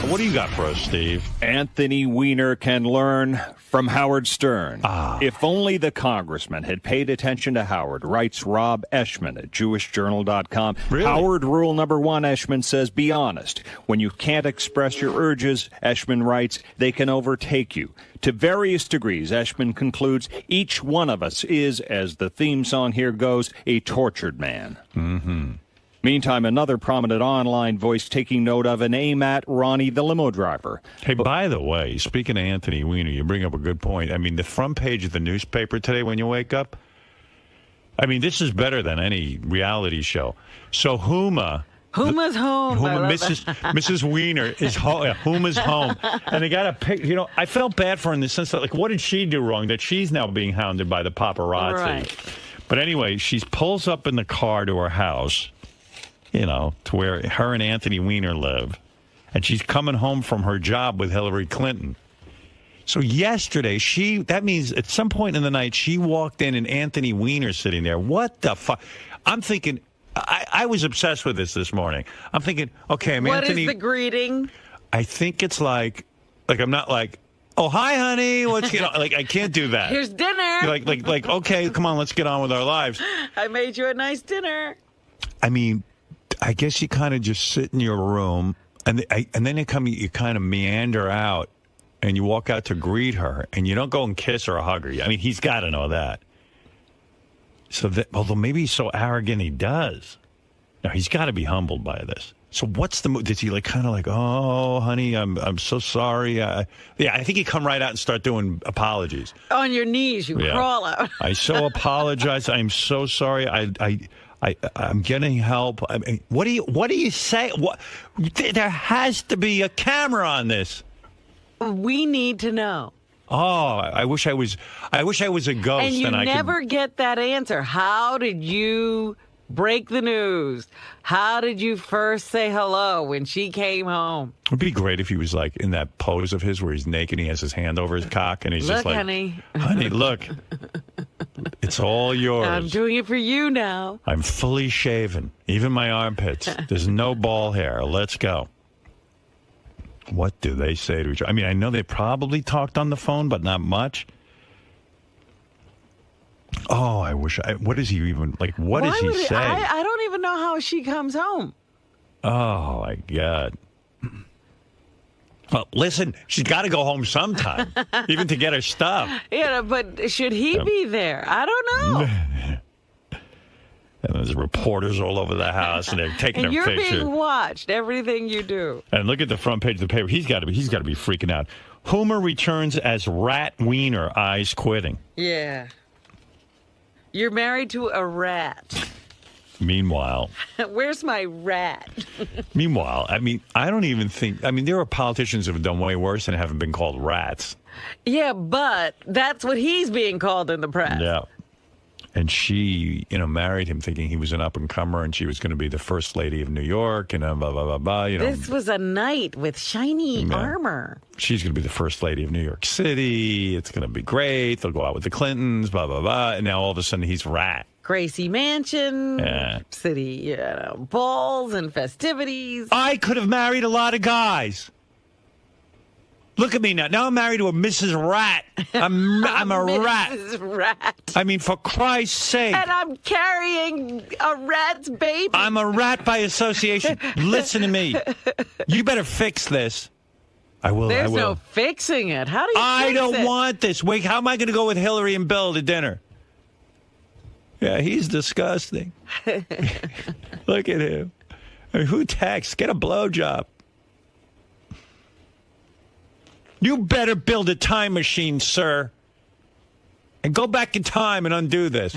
What do you got for us, Steve? Anthony Weiner can learn from Howard Stern. If only the congressman had paid attention to Howard, writes Rob Eshman at JewishJournal.com. Really? Howard rule number one, Eshman says, be honest. When you can't express your urges, Eshman writes, they can overtake you. To various degrees, Eshman concludes, each one of us is, as the theme song here goes, a tortured man. Mm-hmm. Meantime, another prominent online voice taking note of an aim at Ronnie, the limo driver. Hey, by the way, speaking of Anthony Weiner, you bring up a good point. I mean, the front page of the newspaper today when you wake up, I mean, this is better than any reality show. So Huma... Huma's home. Mrs. Weiner is home. Yeah, Huma's home. And they got a pic. You know, I felt bad for her in the sense that, like, what did she do wrong that she's now being hounded by the paparazzi? Right. But anyway, she pulls up in the car to her house, you know, to where her and Anthony Weiner live. And she's coming home from her job with Hillary Clinton. So yesterday, that means at some point in the night, she walked in and Anthony Weiner's sitting there. What the fuck? I'm thinking, I was obsessed with this morning. I'm thinking, okay, What Anthony. is the greeting? I think it's like I'm not like, oh, hi, honey. What's, you know, like, I can't do that. Here's dinner. Like, okay, come on, let's get on with our lives. I made you a nice dinner. I mean, I guess you kind of just sit in your room, and then you kind of meander out, and you walk out to greet her, and you don't go and kiss her or hug her. I mean, he's got to know that. So although maybe he's so arrogant, he does. Now he's got to be humbled by this. So what's the move? Does he like kind of like, oh, honey, I'm so sorry. I think he'd come right out and start doing apologies. On your knees, you crawl out. I so apologize. I'm so sorry. I'm getting help. I mean, what do you say? What? There has to be a camera on this. We need to know. Oh, I wish I was a ghost. And you never get that answer. How did you break the news? How did you first say hello when she came home? It would be great if he was like in that pose of his where he's naked and he has his hand over his cock and he's just like, honey, look, it's all yours. I'm doing it for you now. I'm fully shaven, even my armpits. There's no ball hair. Let's go. What do they say to each other? I mean, I know they probably talked on the phone, but not much. Oh, I wish. What is he even like? What does he say? I don't even know how she comes home. Oh my God. Well, listen, she's got to go home sometime, even to get her stuff. Yeah, but should he be there? I don't know. And there's reporters all over the house, and they're taking and their picture. You're being watched, everything you do. And look at the front page of the paper. He's got to be freaking out. Homer returns as Rat Weiner, eyes quitting. Yeah. You're married to a rat. Meanwhile. Where's my rat? Meanwhile, I mean, I don't even think, I mean, there are politicians who have done way worse and haven't been called rats. Yeah, but that's what he's being called in the press. Yeah. And she, married him thinking he was an up-and-comer and she was going to be the first lady of New York and blah, blah, blah, blah. This was a knight with shiny armor. She's going to be the first lady of New York City. It's going to be great. They'll go out with the Clintons, blah, blah, blah. And now all of a sudden he's rat. Gracie Mansion, city, balls and festivities. I could have married a lot of guys. Look at me now. Now I'm married to a Mrs. Rat. I'm a rat. Mrs. Rat. I mean, for Christ's sake. And I'm carrying a rat's baby. I'm a rat by association. Listen to me. You better fix this. I will. There's I will. no fixing it. How do you I fix don't it? want this. Wait, how am I going to go with Hillary and Bill to dinner? Yeah, he's disgusting. Look at him. I mean, who texts? Get a blowjob. You better build a time machine, sir, and go back in time and undo this.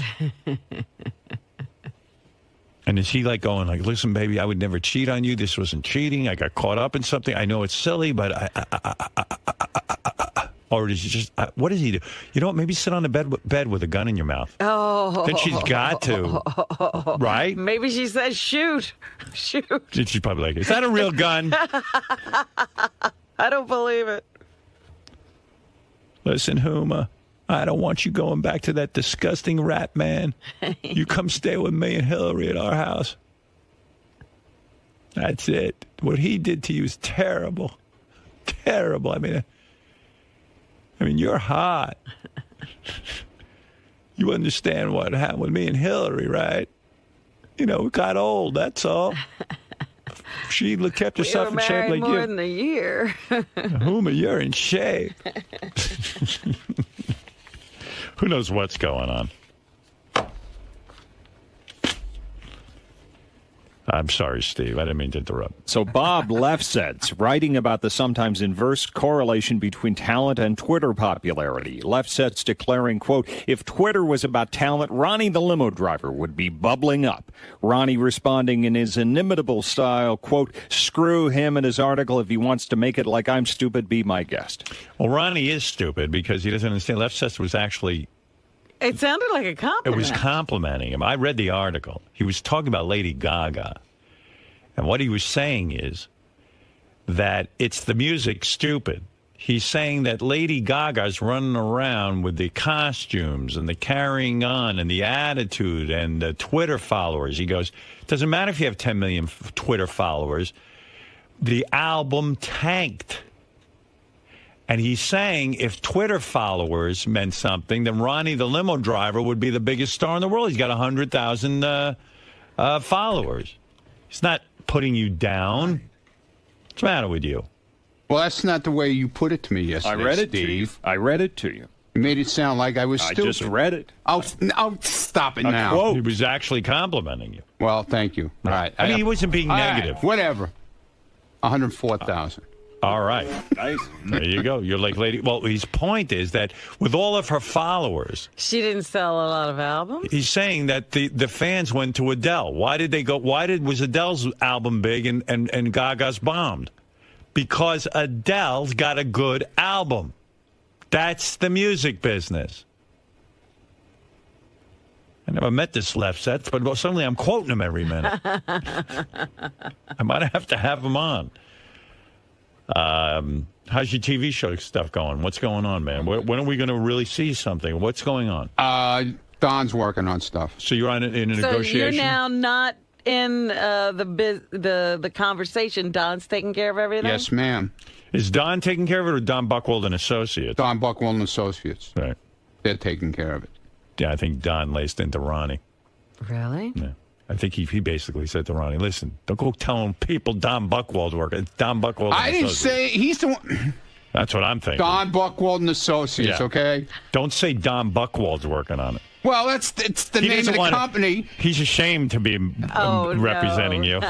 And is he like going like, listen, baby, I would never cheat on you. This wasn't cheating. I got caught up in something. I know it's silly, but or does he just, what does he do? You know what? Maybe sit on the bed with a gun in your mouth. Oh. Then she's got to. Right? Maybe she says, shoot. Shoot. She's probably like, is that a real gun? I don't believe it. Listen, Huma, I don't want you going back to that disgusting rat man. You come stay with me and Hillary at our house. That's it. What he did to you is terrible. Terrible. I mean, you're hot. You understand what happened with me and Hillary, right? We got old, that's all. She kept herself in shape like you. more than a year. Huma, you're in shape. Who knows what's going on? I'm sorry, Steve. I didn't mean to interrupt. So Bob Lefsetz, writing about the sometimes inverse correlation between talent and Twitter popularity. Lefsetz declaring, quote, if Twitter was about talent, Ronnie the limo driver would be bubbling up. Ronnie responding in his inimitable style, quote, screw him and his article. If he wants to make it like I'm stupid, be my guest. Well, Ronnie is stupid because he doesn't understand. Lefsetz was actually... It sounded like a compliment. It was complimenting him. I read the article. He was talking about Lady Gaga. And what he was saying is that it's the music stupid. He's saying that Lady Gaga's running around with the costumes and the carrying on and the attitude and the Twitter followers. He goes, it doesn't matter if you have 10 million Twitter followers. The album tanked. And he's saying if Twitter followers meant something, then Ronnie the limo driver would be the biggest star in the world. He's got 100,000 followers. He's not putting you down. What's the matter with you? Well, that's not the way you put it to me yesterday, I read it Steve. to you. I read it to you. You made it sound like I was stupid. I just read it. Oh, stop it now. Quote. He was actually complimenting you. Well, thank you. All right. I mean, he wasn't being negative. Right, whatever. 104,000. All right. Nice. There you go. You're like Lady... Well, his point is that with all of her followers... She didn't sell a lot of albums? He's saying that the fans went to Adele. Why did they go... was Adele's album big and Gaga's bombed? Because Adele's got a good album. That's the music business. I never met this Lefsetz, but suddenly I'm quoting him every minute. I might have to have him on. How's your TV show stuff going? What's going on, man? When are we going to really see something? What's going on? Don's working on stuff. So you're in a negotiation? So you're now not in the conversation. Don's taking care of everything? Yes, ma'am. Is Don taking care of it or Don Buchwald and Associates? Don Buchwald and Associates. Right. They're taking care of it. Yeah, I think Don laced into Ronnie. Really? Yeah. I think he basically said to Ronnie, listen, don't go telling people Don Buchwald's working. It's Don Buchwald and I didn't Associates. say he's the one. That's what I'm thinking. Don Buchwald and Associates, Yeah. okay? Don't say Don Buchwald's working on it. Well, it's the He name of doesn't the wanna- company. He's ashamed to be representing you.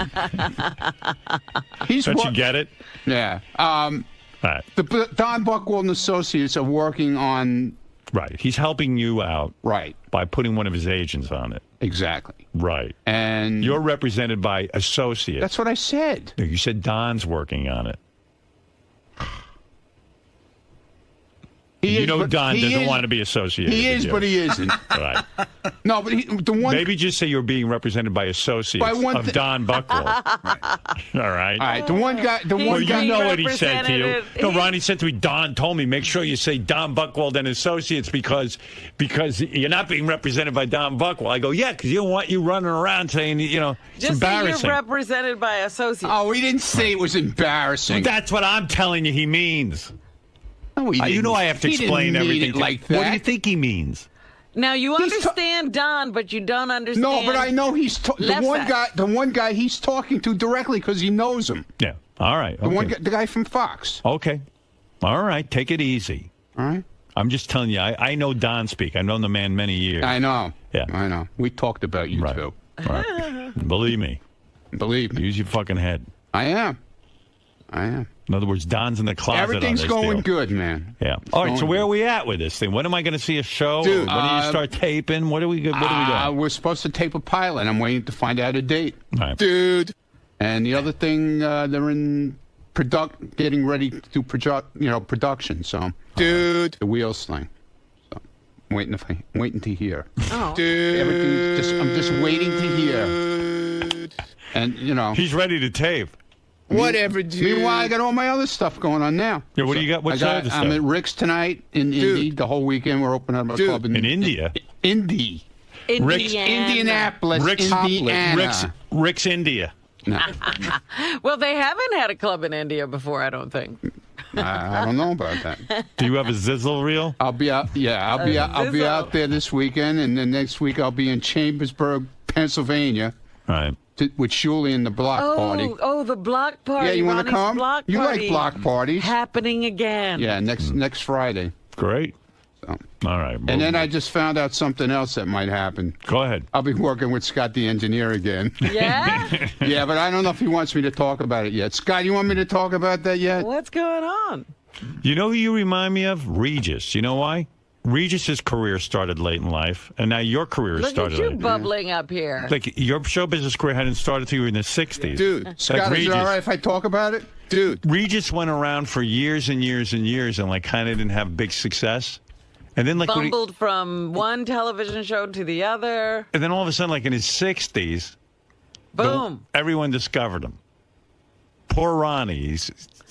He's Don't you get it? Yeah. Right. The Don Buchwald and Associates are working on... Right. He's helping you out Right. by putting one of his agents on it. Exactly. Right. And... You're represented by Associates. That's what I said. No, you said Don's working on it. Don doesn't want to be associated He with is, you. but he isn't. Right. No, but the one... Maybe just say you're being represented by Associates By one of Don Buchwald. All right. All right, the one guy... Well, you He know what he said to you. represented- No, Ronnie said to me, Don told me, make sure you say Don Buchwald and Associates because you're not being represented by Don Buchwald. I go, yeah, because you don't want you running around saying, it's Just say embarrassing. you're represented by Associates. Oh, he didn't say it was embarrassing. That's what I'm telling you he means. No, he You didn't. know I have to He didn't explain mean everything. it like that. What do you think he means? Now, you understand Don, but you don't understand... No, but I know he's the one Lefsetz. guy. The one guy he's talking to directly because he knows him. Yeah. All right. The Okay. one, the guy from Fox. Okay. All right. Take it easy. All right. I'm just telling you, I know Don speak. I've known the man many years. I know. Yeah. I know. We talked about you Right. too. All right. Believe me. Believe me. Use your fucking head. I am. In other words, Don's in the closet. Everything's on this going deal. good, man. Yeah. All right. going So where good. are we at with this thing? When am I going to see a show? Dude, when do you start taping? What are we doing? We're supposed to tape a pilot. I'm waiting to find out a date. Right. Dude. And the other thing, they're in getting ready to do production. So, dude, the wheels thing. So, waiting to hear. Oh. Dude, I'm just waiting to hear. And He's ready to tape. Whatever, dude. Meanwhile, I got all my other stuff going on now. Yeah, what do you got? What's the other stuff? I'm at Rick's tonight in Indy. The whole weekend we're opening up a club in India. Indy. Indianapolis, Indiana. Rick's India. No. Well, they haven't had a club in India before, I don't think. I don't know about that. Do you have a Zizzle reel? I'll be out. Yeah, I'll be out there this weekend, and then next week I'll be in Chambersburg, Pennsylvania. Right. With Shuli and the block party. Oh, the block party. Yeah, you want to come? Block you party like block parties? Happening again. Yeah, next Friday. Great. So. All right. And then I just found out something else that might happen. Go ahead. I'll be working with Scott the engineer again. Yeah? Yeah, but I don't know if he wants me to talk about it yet. Scott, you want me to talk about that yet? What's going on? You know who you remind me of? Regis. You know why? Regis's career started late in life, and now your career started Look at you late. bubbling up here. Like, your show business career hadn't started till you were in the 60s. Dude, Scott, is it all right if I talk about it? Dude. Regis went around for years and years and years and, like, kind of didn't have big success. And then, like, Bumbled from one television show to the other. And then all of a sudden, like, in his 60s, boom, everyone discovered him. Poor Ronnie.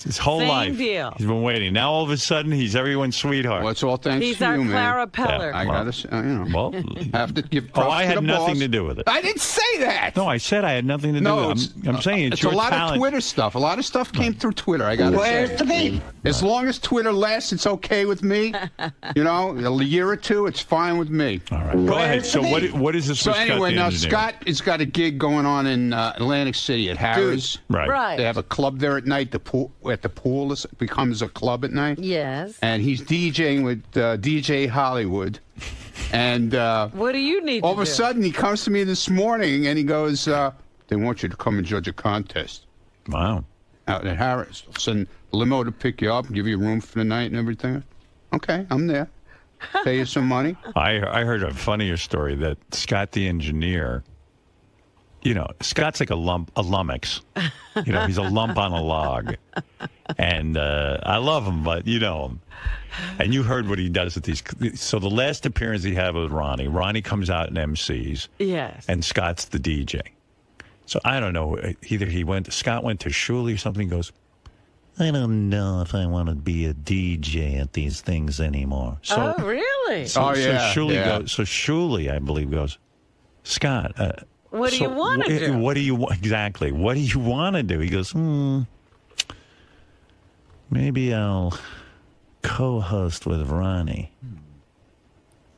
His whole Same life. Deal. He's been waiting. Now, all of a sudden, he's everyone's sweetheart. Well, it's all thanks He's to our you, man. Clara Peller. Yeah, I got to, Well, have to give props I to had the nothing boss. to do with it. I didn't say that. No, I said I had nothing to do with it. I'm saying it's your a lot talent. of Twitter stuff. A lot of stuff came through Twitter. I got to say. As long as Twitter lasts, it's okay with me. You know, a year or two, it's fine with me. All right, go ahead. So what is this? So anyway, now Scott has got a gig going on in Atlantic City at Harrah's. Right. They have a club there at night. The pool becomes a club at night. Yes. And he's DJing with DJ Hollywood. And what do you need all to of a do? sudden, he comes to me this morning and he goes, they want you to come and judge a contest. Wow. Out at Harrah's. They'll send a limo to pick you up, give you a room for the night and everything. Okay, I'm there. Pay you some money. I heard a funnier story that Scott the engineer, you know, Scott's like a lummox. You know, he's a lump on a log. And I love him, but you know him. And you heard what he does with these. So the last appearance he had with Ronnie comes out and MCs. Yes. And Scott's the DJ. So I don't know. Either Scott went to Shuli or something, goes, I don't know if I want to be a DJ at these things anymore. So, oh, really? So Shuli, I believe, goes, Scott, what do you want to do? What do you exactly? What do you want to do? He goes, maybe I'll co-host with Ronnie.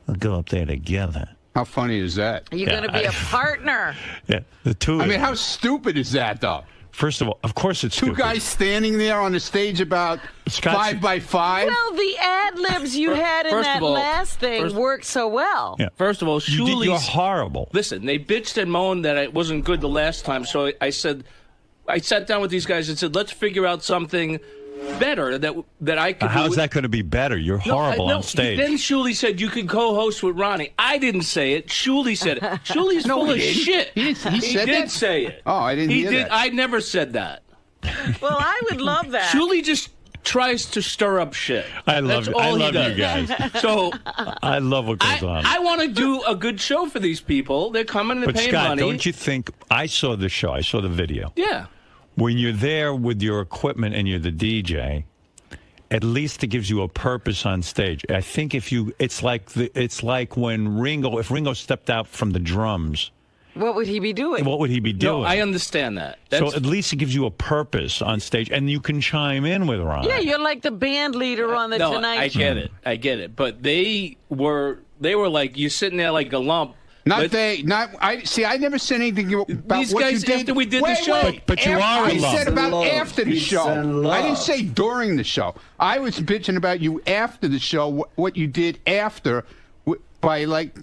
We'll go up there together. How funny is that? You're going to be a partner. Yeah, the two. I mean, how stupid is that, though? First of all, of course it's two stupid. guys standing there on the stage about 5 by 5. Well, the ad-libs you had in that last thing worked so well. Yeah. First of all, you're horrible. Listen, they bitched and moaned that it wasn't good the last time, so I sat down with these guys and said, let's figure out something better that I could do. How's that going to be better? You're horrible on stage. Then Shuli said you could co-host with Ronnie. I didn't say it. Shuli said it. Shuli's full of shit. He did say it. Oh, I didn't hear that. I never said that. Well, I would love that. Shuli just tries to stir up shit. I love you guys. So I love what goes on. I want to do a good show for these people. They're coming to pay Scott, money. don't you think? I saw the show. I saw the video. Yeah. When you're there with your equipment and you're the DJ, at least it gives you a purpose on stage. I think it's like when if Ringo stepped out from the drums. What would he be doing? What would he be doing? No, I understand that. So at least it gives you a purpose on stage, and you can chime in with Ron. Yeah, you're like the band leader on the Tonight Show. I get it. But they were like, you're sitting there like a lump. I never said anything about these what guys you did. after we did the show. But you are a lump. I said about after the show. I didn't say during the show. I was bitching about you after the show, what you did after, by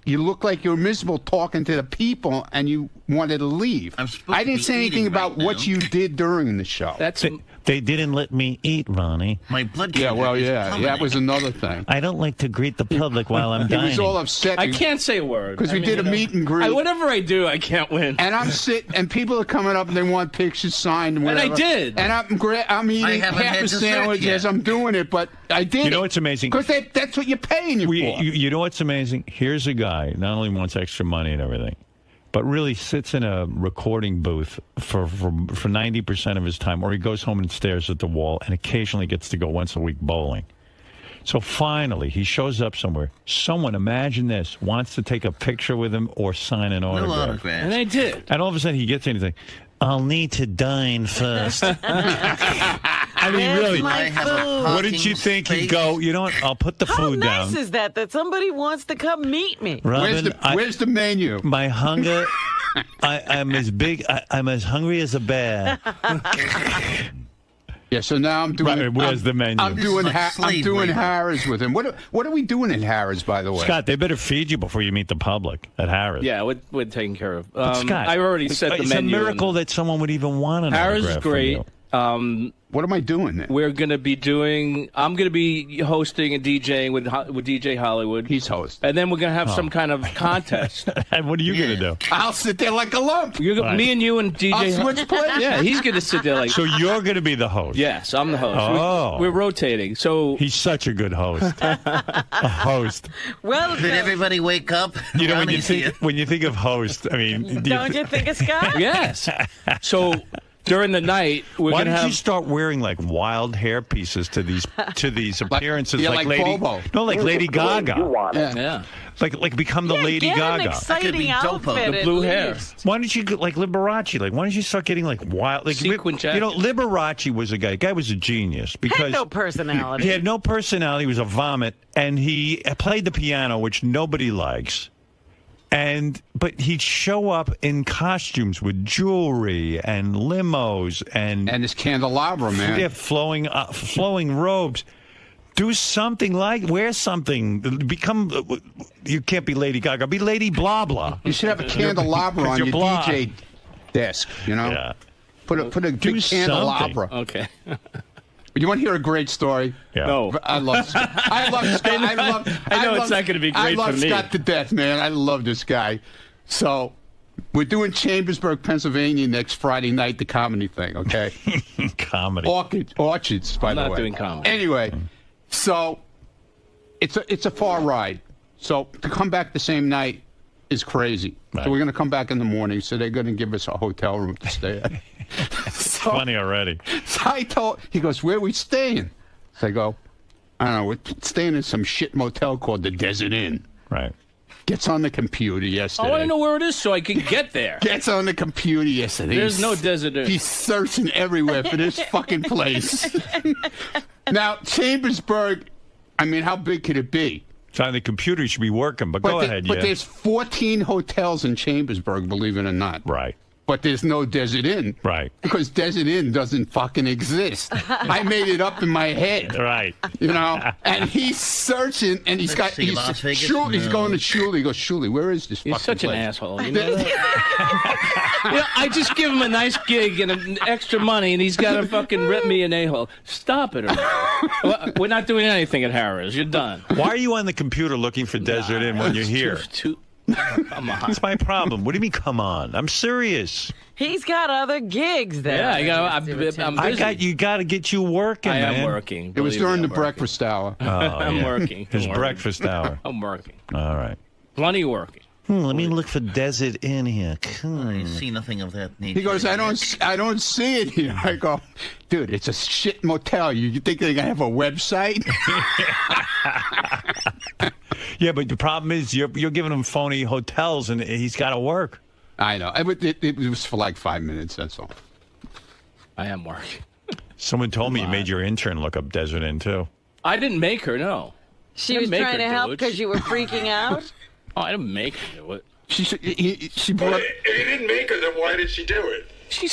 you look like you were miserable talking to the people and you wanted to leave. I didn't say anything about what you did during the show. They didn't let me eat, Ronnie. My blood sugar that was another thing. I don't like to greet the public while I'm dining. He was all upset. I can't say a word. Because we did a meet and greet. Whatever I do, I can't win. And I'm sitting, and people are coming up and they want pictures signed and whatever. And I did. And I'm eating half a sandwich as I'm doing it, but I did. You know what's amazing? Because that's what you're paying you for. You know what's amazing? Here's a guy, not only wants extra money and everything, but really sits in a recording booth for 90% of his time, or he goes home and stares at the wall and occasionally gets to go once a week bowling. So finally, he shows up somewhere. Someone, imagine this, wants to take a picture with him or sign an autograph. And they did. And all of a sudden, he gets anything. I'll need to dine first. I mean, really, what did you think? He'd go, you know what, I'll put the food down. How nice is that somebody wants to come meet me? Robin, where's the menu? My hunger, I'm as big, I'm as hungry as a bear. Yeah, so now I'm doing. Right, where's the menu? I'm doing Harris with him. What are we doing in Harris, by the way? Scott, they better feed you before you meet the public at Harris. Yeah, we're taking care of. Scott, I already set the menu. It's a miracle that someone would even want an autograph. Harris is great. What am I doing then? We're going to be doing. I'm going to be hosting and DJing with DJ Hollywood. He's host. And then we're going to have some kind of contest. And what are you going to do? I'll sit there like a lump. Me and you and DJ. I'll switch places. Yeah, he's going to sit there like. So you're going to be the host? Yes, I'm the host. Oh. We're rotating. So he's such a good host. A host. Well, did everybody wake up? You know, when you think of host, I mean, don't you think of Scott? Yes. So. During the night, why did you start wearing like wild hair pieces to these appearances? like Lady, Bobo. No, like Lady Gaga. Yeah. Like become the Lady Gaga. An exciting outfit, the blue hair. Why don't you like Liberace? Like, why don't you start getting like wild? Like, sequin jacket. You know, Liberace was a guy. The guy was a genius because had no personality. He had no personality. He was a vomit, and he played the piano, which nobody likes. But he'd show up in costumes with jewelry and limos and his candelabra, man. Yeah, flowing robes. Do something wear something. You can't be Lady Gaga. Be Lady Blah Blah. You should have a candelabra on your DJ desk. You know, yeah. Put a big candelabra. Okay. You want to hear a great story? Yeah. No. I love Scott. I know it's not going to be great for me. I love Scott to death, man. I love this guy. So, we're doing Chambersburg, Pennsylvania next Friday night, the comedy thing, okay? Comedy. Orchids, by the way. I'm not doing comedy. Anyway, so, it's a far ride. So, to come back the same night is crazy. Right. So, we're going to come back in the morning, so they're going to give us a hotel room to stay at. It's funny already. So he goes, where are we staying? So I go, I don't know, we're staying in some shit motel called the Desert Inn. Right. Gets on the computer yesterday. I want to know where it is so I can get there. Gets on the computer yesterday. There's no Desert Inn. He's searching everywhere for this fucking place. Now, Chambersburg, I mean, how big could it be? It's on the computer, you should be working, but go ahead, But there's 14 hotels in Chambersburg, believe it or not. Right. But there's no Desert Inn. Right. Because Desert Inn doesn't fucking exist. I made it up in my head. Right. You know? And he's searching, and he's going to Shuli. He goes, Shuli, where is this fucking place? He's such an asshole. You know that? You know, I just give him a nice gig and extra money, and he's got to fucking rip me an a-hole. Stop it. We're not doing anything at Harris. You're done. Why are you on the computer looking for Desert Inn when you're here? Come on. That's my problem. What do you mean, come on? I'm serious. He's got other gigs there. Yeah, I'm busy. You got to get you working, I man. am working. It was during the breakfast hour. Oh, I'm working. His breakfast hour. I'm working. All right. Plenty working. Let me look for Desert Inn here. I see nothing of that nature. He goes, I don't see it here. I go, dude, it's a shit motel. You think they're gonna have a website? Yeah, but the problem is you're giving him phony hotels, and he's got to work. I know. It was for like 5 minutes. That's all. I am working. Someone told me you made your intern look up Desert Inn too. I didn't make her. No. She was trying to help because you were freaking out. Oh, I didn't make her do it. She brought. If you didn't make her, then why did she do it? She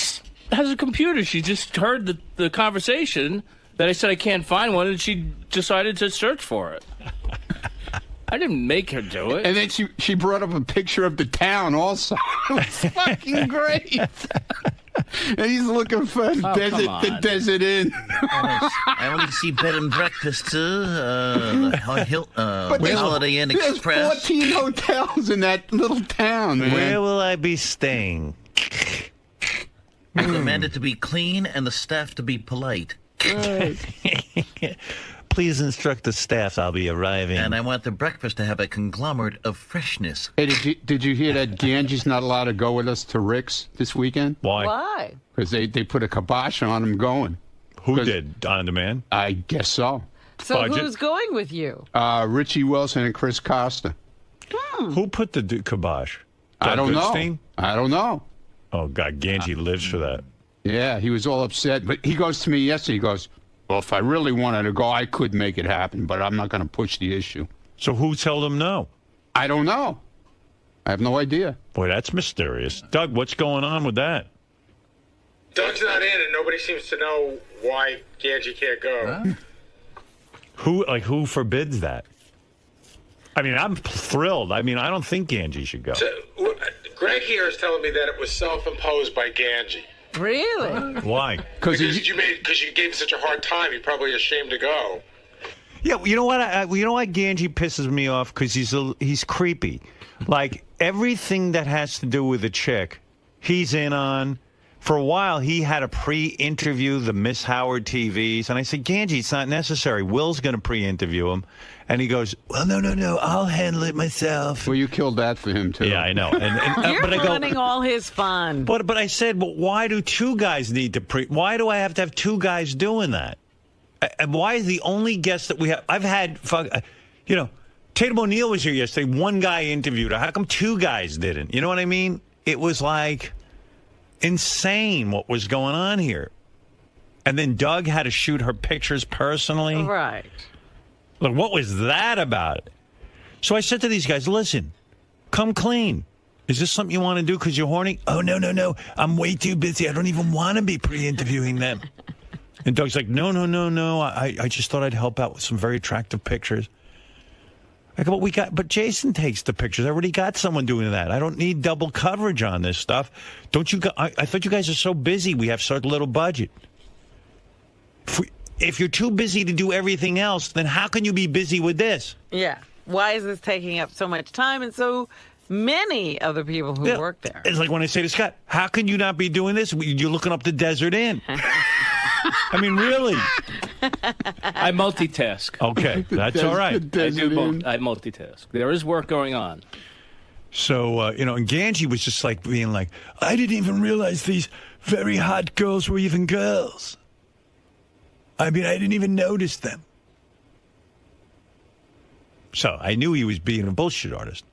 has a computer. She just heard the conversation that I said I can't find one, and she decided to search for it. I didn't make her do it. And then she brought up a picture of the town also. It's fucking great. And he's looking for the Desert Inn. I only see bed and breakfast, Holiday Inn Express. There's 14 hotels in that little town, man. Where will I be staying? Demanded to be clean and the staff to be polite. please instruct the staff. I'll be arriving. And I want the breakfast to have a conglomerate of freshness. Hey, did you hear that Gange's not allowed to go with us to Rick's this weekend? Why? Why? Because they put a kibosh on him going. Who did? On Demand? I guess so. So Budget? who's going with you? Richie Wilson and Chris Costa. Who put the kibosh? I don't Goodstein? know. I don't know. Oh, God, Gange lives for that. Yeah, he was all upset. But he goes to me yesterday, he goes, well, if I really wanted to go, I could make it happen, but I'm not going to push the issue. So who told him no? I don't know. I have no idea. Boy, that's mysterious. Doug, what's going on with that? Doug's not in, and nobody seems to know why Gange can't go. Huh? Who forbids that? I mean, I'm thrilled. I mean, I don't think Gange should go. So, Greg here is telling me that it was self-imposed by Gange. Really? Why? Because you gave him such a hard time, you're probably ashamed to go. Yeah, you know what? You know why Gange pisses me off? Because he's creepy. Like, everything that has to do with a chick, he's in on. For a while, he had to pre-interview the Miss Howard TVs. And I said, Gange, it's not necessary. Will's going to pre-interview him. And he goes, well, no, I'll handle it myself. Well, you killed that for him, too. Yeah, I know. You're but ruining all his fun. But I said, well, why do two guys need to why do I have to have two guys doing that? And why is the only guest that we have? I've had, Tatum O'Neal was here yesterday. One guy interviewed her. How come two guys didn't? You know what I mean? It was like insane what was going on here. And then Doug had to shoot her pictures personally. Right. Look, what was that about? So I said to these guys, listen, come clean. Is this something you want to do because you're horny? Oh, no. I'm way too busy. I don't even want to be pre-interviewing them. And Doug's like, no. I just thought I'd help out with some very attractive pictures. I go, but Jason takes the pictures. I already got someone doing that. I don't need double coverage on this stuff. Don't you? I thought you guys are so busy. We have so little budget. If you're too busy to do everything else, then how can you be busy with this? Yeah. Why is this taking up so much time and so many other people who work there? It's like when I say to Scott, how can you not be doing this? You're looking up the Desert Inn. I mean, really? I multitask. Okay, that's all right. I multitask. There is work going on. So, and Gange was just like being like, I didn't even realize these very hot girls were even girls. I mean, I didn't even notice them. So I knew he was being a bullshit artist.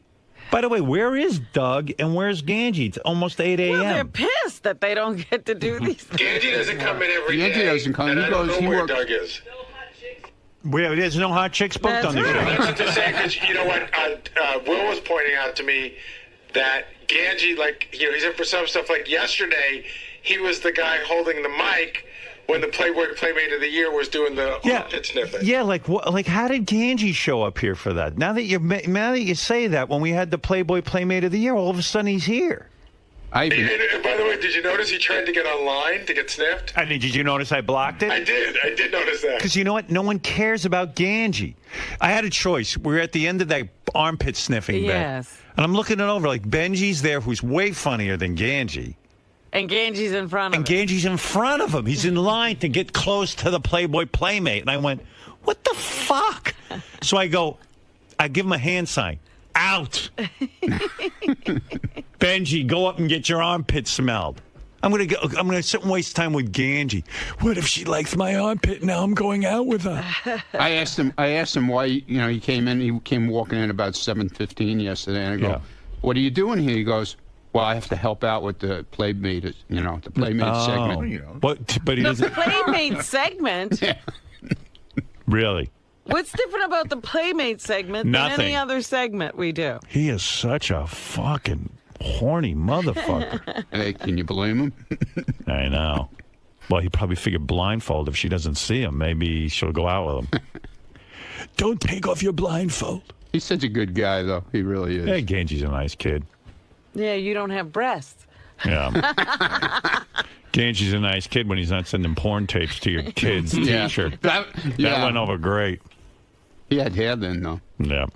By the way, where is Doug and where's Gange? It's almost 8 a.m. Well, they're pissed that they don't get to do these things. Gange doesn't come in every day. Gange doesn't come. And He I don't goes. know where Doug is. Where there's no hot chicks booked on the show. That's what they're saying, because you know what? Will was pointing out to me that Gange, he's in for some stuff. Like yesterday, he was the guy holding the mic when the Playboy Playmate of the Year was doing the armpit sniffing. Yeah, like how did Gange show up here for that? Now that you say that, when we had the Playboy Playmate of the Year, all of a sudden he's here. And by the way, did you notice he tried to get online to get sniffed? I mean, did you notice I blocked it? I did notice that. Because you know what? No one cares about Gange. I had a choice. We're at the end of that armpit sniffing bit. Yes. And I'm looking it over. Like, Benji's there, who's way funnier than Gange. And Gange's in front of him. And Gange's in front of him. He's in line to get close to the Playboy Playmate. And I went, what the fuck? So I give him a hand sign. Out. Benji, go up and get your armpit smelled. I'm gonna sit and waste time with Gange. What if she likes my armpit? Now I'm going out with her. I asked him why. He came in. He came walking in about 7:15 yesterday, and I go, "What are you doing here?" He goes, "Well, I have to help out with the Playmate. The Playmate segment." But he doesn't. The Playmate segment. Yeah. Really? What's different about the Playmate segment Nothing. than any other segment we do? He is such a fucking horny motherfucker. Hey, can you blame him? I know. Well, he probably figured blindfold. If she doesn't see him, maybe she'll go out with him. Don't take off your blindfold. He's such a good guy, though. He really is. Hey, Gange's a nice kid. Yeah, you don't have breasts. Yeah. Gange's a nice kid when he's not sending porn tapes to your kid's teacher. That went over great. He had hair then, though. Yeah.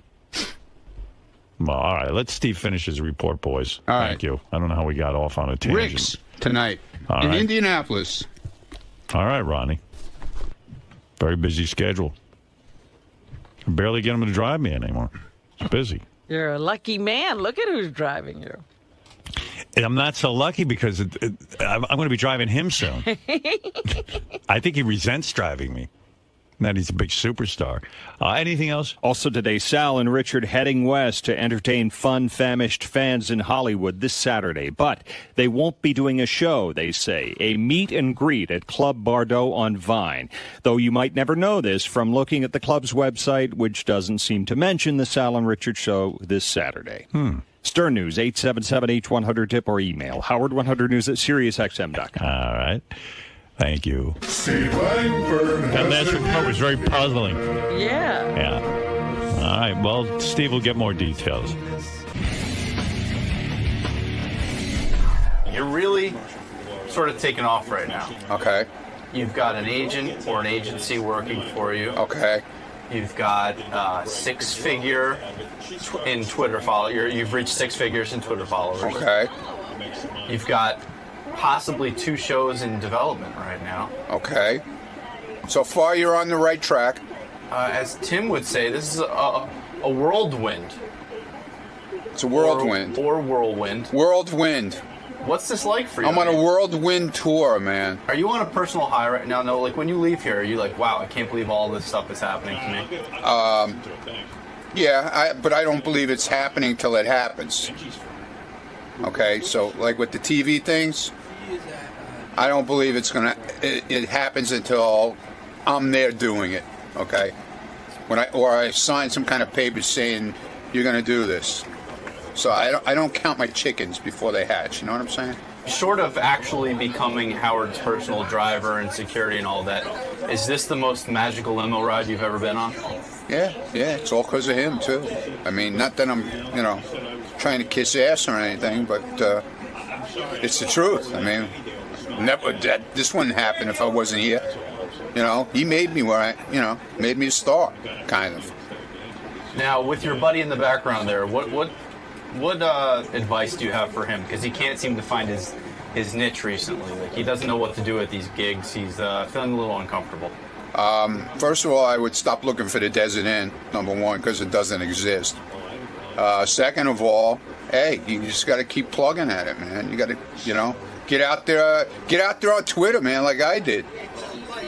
Well, all right. Let Steve finish his report, boys. All Thank you. I don't know how we got off on a tangent. Rick's tonight in Indianapolis. All right, Ronnie. Very busy schedule. I barely get him to drive me anymore. He's busy. You're a lucky man. Look at who's driving you. And I'm not so lucky because I'm going to be driving him soon. I think he resents driving me. That he's a big superstar. Anything else? Also today, Sal and Richard heading west to entertain famished fans in Hollywood this Saturday. But they won't be doing a show, they say. A meet and greet at Club Bardot on Vine. Though you might never know this from looking at the club's website, which doesn't seem to mention the Sal and Richard show this Saturday. Stern News, 877-H100-TIP or email howard100news@SiriusXM.com. All right. Thank you. That last report was very puzzling. Yeah. Yeah. All right. Well, Steve will get more details. You're really sort of taking off right now. Okay. You've got an agent or an agency working for you. Okay. You've got six-figure in Twitter followers. You've reached 6 figures in Twitter followers. Okay. You've got possibly 2 shows in development right now. Okay. So far, you're on the right track. As Tim would say, this is a whirlwind. It's a whirlwind. Or whirlwind. Whirlwind. What's this like for you? I'm on a whirlwind tour, man. Are you on a personal high right now? No, like when you leave here, are you like, wow, I can't believe all this stuff is happening to me? Yeah, but I don't believe it's happening till it happens. Okay, so like with the TV things, I don't believe it happens until I'm there doing it. Okay, I sign some kind of paper saying you're going to do this. So I don't count my chickens before they hatch. You know what I'm saying? Short of actually becoming Howard's personal driver and security and all that, is this the most magical limo ride you've ever been on? Yeah, it's all because of him too. I mean, not that I'm trying to kiss ass or anything, but it's the truth. I mean, this wouldn't happen if I wasn't here. He made me made me a star, kind of. Now, with your buddy in the background there, what advice do you have for him? Because he can't seem to find his niche recently. Like, he doesn't know what to do at these gigs. He's feeling a little uncomfortable. First of all, I would stop looking for the Desert Inn, number one, because it doesn't exist. Second of all, hey, you just got to keep plugging at it, man. You got to, get out there on Twitter, man, like I did.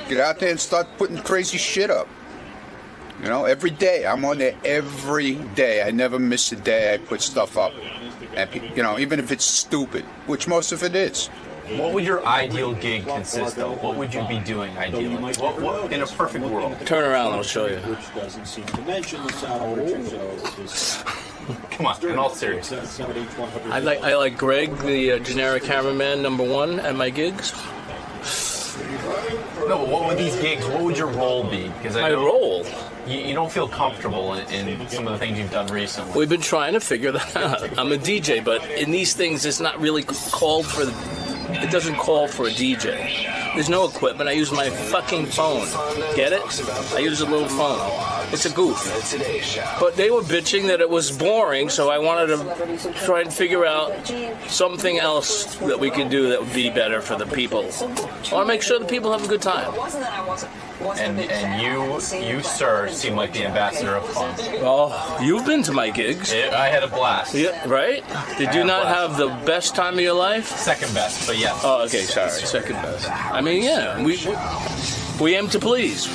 Get out there and start putting crazy shit up. Every day. I'm on there every day. I never miss a day I put stuff up. And, even if it's stupid, which most of it is. What would your ideal gig consist of? What would you be doing ideally? What in a perfect world? Turn around, I'll show you. Come on, in all seriousness. I like Greg, the generic cameraman, #1 at my gigs. No, but what would these gigs? What would your role be? Because my role. You don't feel comfortable in some of the things you've done recently. We've been trying to figure that out. I'm a DJ, but in these things, it's not really called for. It doesn't call for a DJ. There's no equipment. I use my fucking phone. Get it? I use a little phone. It's a goof. But they were bitching that it was boring, so I wanted to try and figure out something else that we could do that would be better for the people. I want to make sure the people have a good time. And you, sir, seem like the ambassador of fun. Oh, you've been to my gigs. I had a blast. Yeah, right? Did you not have the best time of your life? Second best, but yes. Oh, okay, sorry. Second best. I mean, yeah, we aim to please.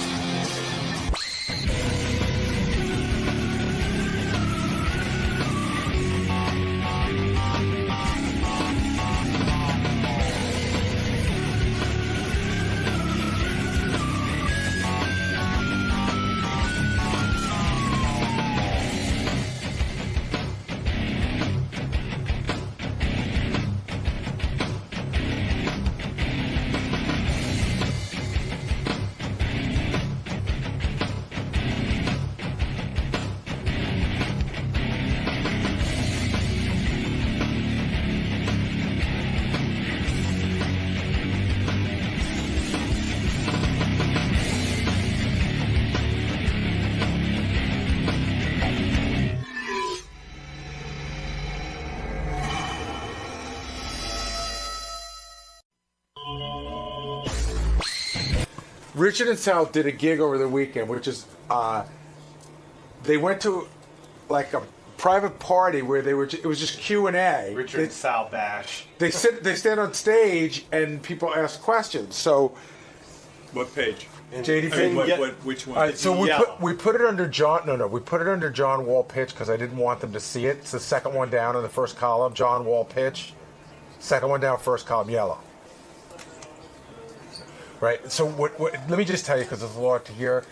Richard and Sal did a gig over the weekend, which is they went to like a private party where they were. It was just Q&A. Richard and Sal bash. They stand on stage and people ask questions. So, what page? JDP. Which one? All right, so we put it under John. No, we put it under John Wall pitch because I didn't want them to see it. It's the second one down in the first column. John Wall pitch. Second one down, first column, yellow. Right. So let me just tell you because there's a lot to hear.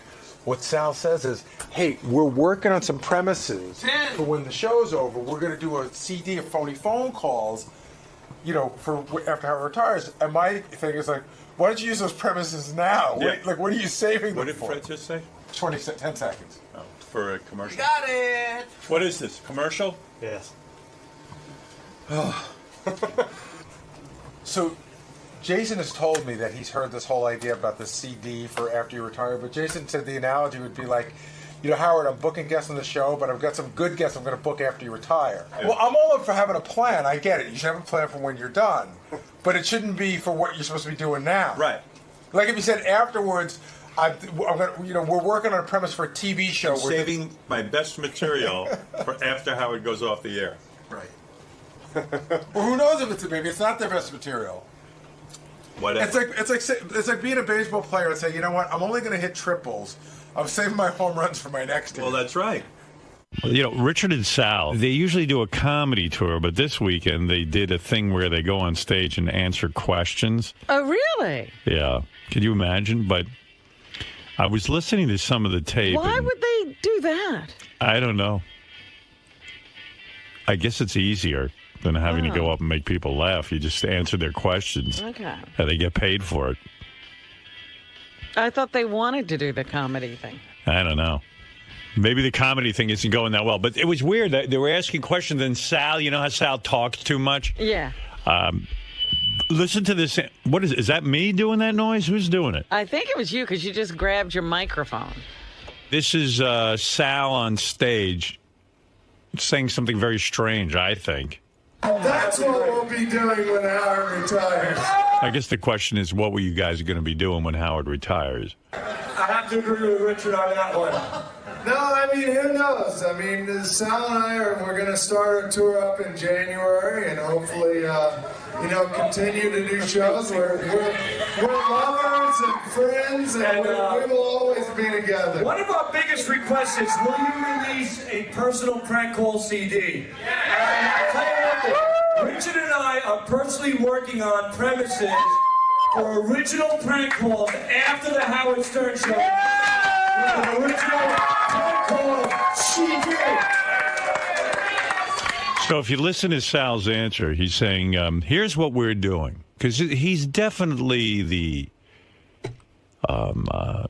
What Sal says is, hey, we're working on some premises for when the show's over. We're going to do a CD of phony phone calls, for after Howard retires. And my thing is like, why don't you use those premises now? Yeah. What are you saving them for? What did Fred just say? 10 seconds. Oh, for a commercial. You got it. What is this? Commercial? Yes. So, Jason has told me that he's heard this whole idea about the CD for after you retire, but Jason said the analogy would be like, Howard, I'm booking guests on the show, but I've got some good guests I'm going to book after you retire. Yeah. Well, I'm all up for having a plan. I get it. You should have a plan for when you're done, but it shouldn't be for what you're supposed to be doing now. Right. Like if you said afterwards, I'm gonna, we're working on a premise for a TV show. I'm saving my best material for after Howard goes off the air. Right. Well, who knows if maybe it's not their best material. Whatever. It's like being a baseball player and saying, you know what, I'm only going to hit triples. I'm saving my home runs for my next team. Well, that's right. Well, Richard and Sal, they usually do a comedy tour, but this weekend they did a thing where they go on stage and answer questions. Oh, really? Yeah. Could you imagine? But I was listening to some of the tape. Why would they do that? I don't know. I guess it's easier than having to go up and make people laugh. You just answer their questions. Okay. And they get paid for it. I thought they wanted to do the comedy thing. I don't know. Maybe the comedy thing isn't going that well. But it was weird that they were asking questions, and Sal, you know how Sal talks too much? Yeah. Listen to this. What is that me doing that noise? Who's doing it? I think it was you because you just grabbed your microphone. This is Sal on stage saying something very strange, I think. That's what we'll be doing when Howard retires. I guess the question is, what were you guys going to be doing when Howard retires? I have to agree with Richard on that one. No, I mean, who knows? I mean, Sal and I we're going to start a tour up in January and hopefully, continue to do shows. We're lovers and friends, and we will always be together. One of our biggest requests is, will you release a personal prank call CD? I'll tell you one thing. Richard and I are personally working on premises for original prank calls after the Howard Stern show. An original prank call CD. So if you listen to Sal's answer, he's saying, here's what we're doing. Because he's definitely the...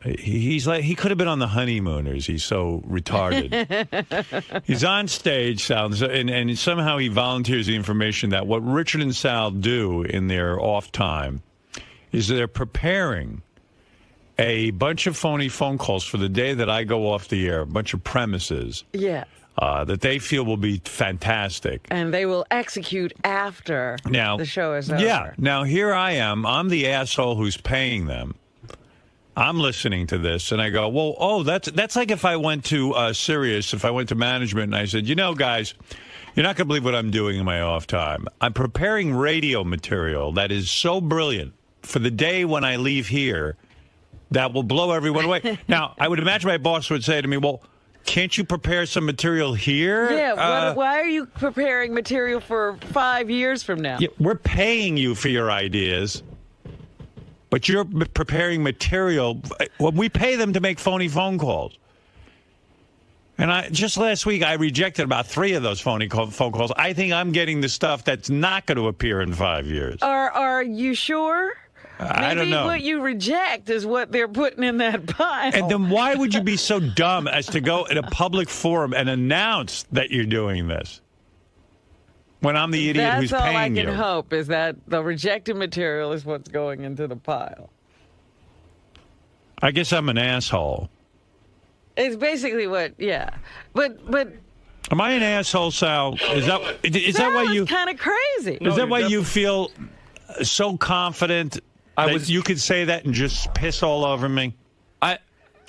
he's like, he could have been on the Honeymooners. He's so retarded. He's on stage, Sal, and somehow he volunteers the information that what Richard and Sal do in their off time is they're preparing a bunch of phony phone calls for the day that I go off the air, a bunch of premises. Yeah. That they feel will be fantastic. And they will execute after the show is over. Yeah. Now, here I am. I'm the asshole who's paying them. I'm listening to this, and I go, well, that's like if I went to Sirius, if I went to management, and I said, guys, you're not going to believe what I'm doing in my off time. I'm preparing radio material that is so brilliant for the day when I leave here that will blow everyone away. Now, I would imagine my boss would say to me, well, can't you prepare some material here? Yeah, why are you preparing material for 5 years from now? Yeah, we're paying you for your ideas, but you're preparing material. Well, we pay them to make phony phone calls. And just last week, I rejected about 3 of those phony phone calls. I think I'm getting the stuff that's not going to appear in 5 years. Are you sure? I don't know. Maybe what you reject is what they're putting in that pile. And then why would you be so dumb as to go in a public forum and announce that you're doing this when I'm the idiot who's paying you? That's all I can hope is that the rejected material is what's going into the pile. I guess I'm an asshole. It's basically what, But am I an asshole, Sal? Is that why you kind of crazy? Is that why you feel so confident that you could say that and just piss all over me? Am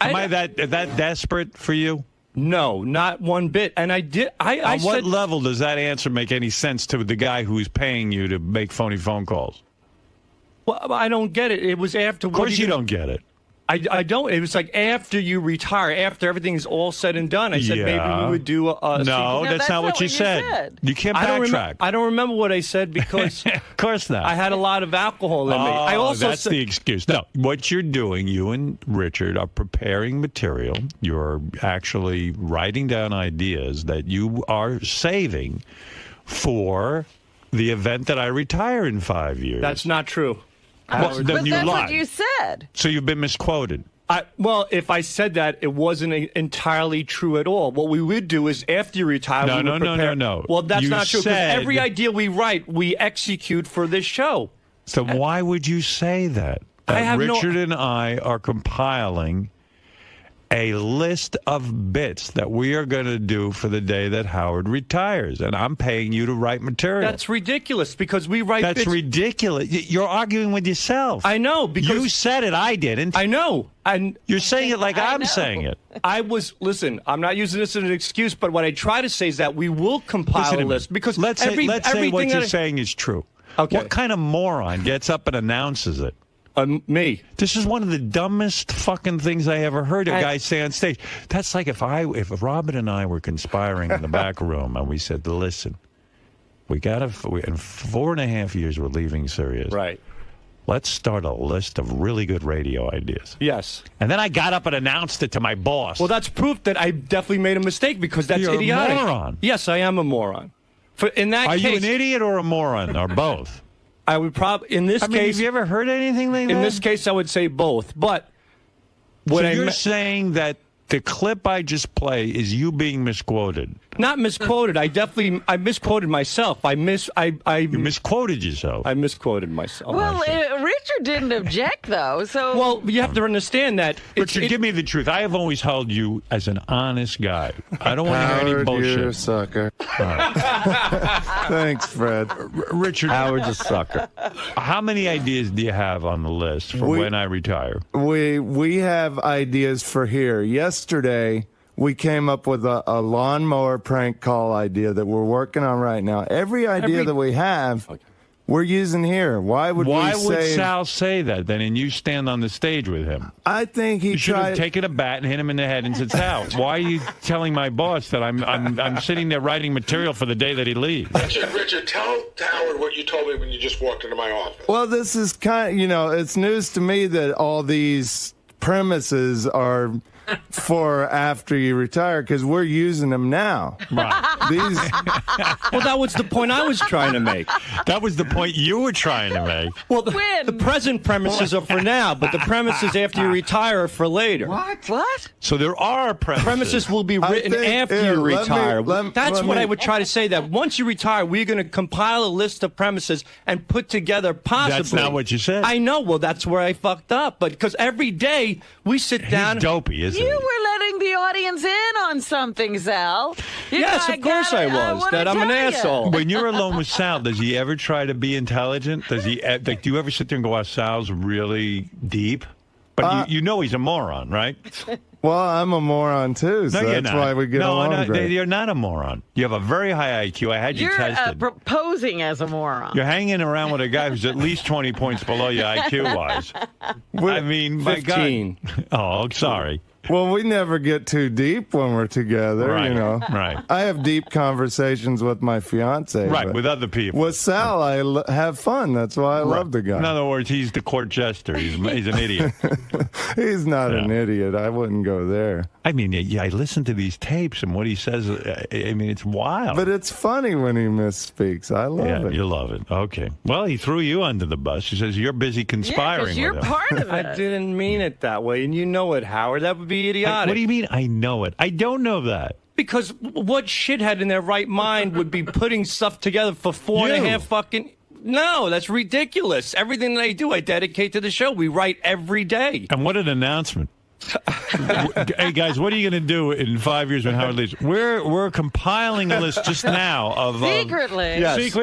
I that desperate for you? No, not one bit. And I did. On what level does that answer make any sense to the guy who's paying you to make phony phone calls? Well, I don't get it. It was after. Of course, you don't get it. I don't. It was like after you retire, after everything's all said and done. I said maybe we would do a. No, that's not what you said. You can't backtrack. I don't remember what I said because. Of course not. I had a lot of alcohol in me. I also that's the excuse. No, what you're doing, you and Richard are preparing material. You're actually writing down ideas that you are saving for the event that I retire in 5 years. That's not true. Well, but that's what you said. So you've been misquoted. Well, if I said that, it wasn't entirely true at all. What we would do is after you retire, No. Well, that's not true, because said... every idea we write, we execute for this show. So why would you say that? Richard and I are compiling a list of bits that we are going to do for the day that Howard retires, and I'm paying you to write material. That's ridiculous, because we write That's bits. ridiculous. You're arguing with yourself. I know, because... You said it, I didn't. I know. And you're saying it like I'm saying it. Listen, I'm not using this as an excuse, but what I try to say is that we will compile a list, because let's say what you're saying is true. Okay. What kind of moron gets up and announces it? Me. This is one of the dumbest fucking things I ever heard a guy say on stage. That's like if Robin and I were conspiring in the back room and we said, listen, in 4.5 years we're leaving Sirius. Right. Let's start a list of really good radio ideas. Yes. And then I got up and announced it to my boss. Well, that's proof that I definitely made a mistake, because that's You're idiotic. a moron. Yes, I am a moron. In that Are case, you an idiot or a moron, or both? I would probably, in this case... have you ever heard anything like that? In this case, I would say both. But so you're saying that the clip I just played is you being misquoted? Not misquoted. I misquoted myself. You misquoted yourself. I misquoted myself. Well, Richard didn't object, though. So well, you have to understand that. Richard, give me the truth. I have always held you as an honest guy. I don't want to hear any bullshit. You're a sucker. Thanks, Fred. Richard, Howard's a sucker. How many ideas do you have on the list for when I retire? We have ideas for here. Yesterday, we came up with a lawnmower prank call idea that we're working on right now. Every idea that we have, we're using here. Why would Sal say that then, and you stand on the stage with him? I think he should have taken a bat and hit him in the head and said, Sal, why are you telling my boss that I'm sitting there writing material for the day that he leaves? Richard, tell Howard what you told me when you just walked into my office. Well, this is it's news to me that all these premises are for after you retire, because we're using them now. Right. Well, that was the point I was trying to make. That was the point you were trying to make. Well, the present premises are for now, but the premises after you retire are for later. What? So there are premises. Premises will be written after you retire. That's what I would try to say, that once you retire, we're going to compile a list of premises and put together possibly. That's not what you said. I know. Well, that's where I fucked up. But because every day we sit down. He's dopey, isn't he? You were letting the audience in on something, Sal. Yes, of course I was. That I'm an asshole. When you're alone with Sal, does he ever try to be intelligent? Does he? Do you ever sit there and go, "Wow, Sal's really deep"? But you know he's a moron, right? Well, I'm a moron too, so that's why we get along great. You're not a moron. You have a very high IQ. I had you tested. You're posing as a moron. You're hanging around with a guy who's at least 20 points below you IQ-wise. I mean, 15. My God. Oh, sorry. Well, we never get too deep when we're together, Right. I have deep conversations with my fiance. Right, with other people. With Sal, I have fun. That's why I love the guy. In other words, he's the court jester. He's an idiot. He's not an idiot. I wouldn't go there. I mean, I listen to these tapes and what he says. I mean, it's wild. But it's funny when he misspeaks. I love it. Yeah, you love it. Okay. Well, he threw you under the bus. He says you're busy conspiring with him. You're part of it. I didn't mean it that way, and you know it, Howard. That would be idiotic. What do you mean I know it? I don't know that. Because what shithead in their right mind would be putting stuff together for 4.5 fucking... No, that's ridiculous. Everything that I do, I dedicate to the show. We write every day. And what an announcement. Hey guys, what are you going to do in 5 years when Howard leaves? We're compiling a list just now of secret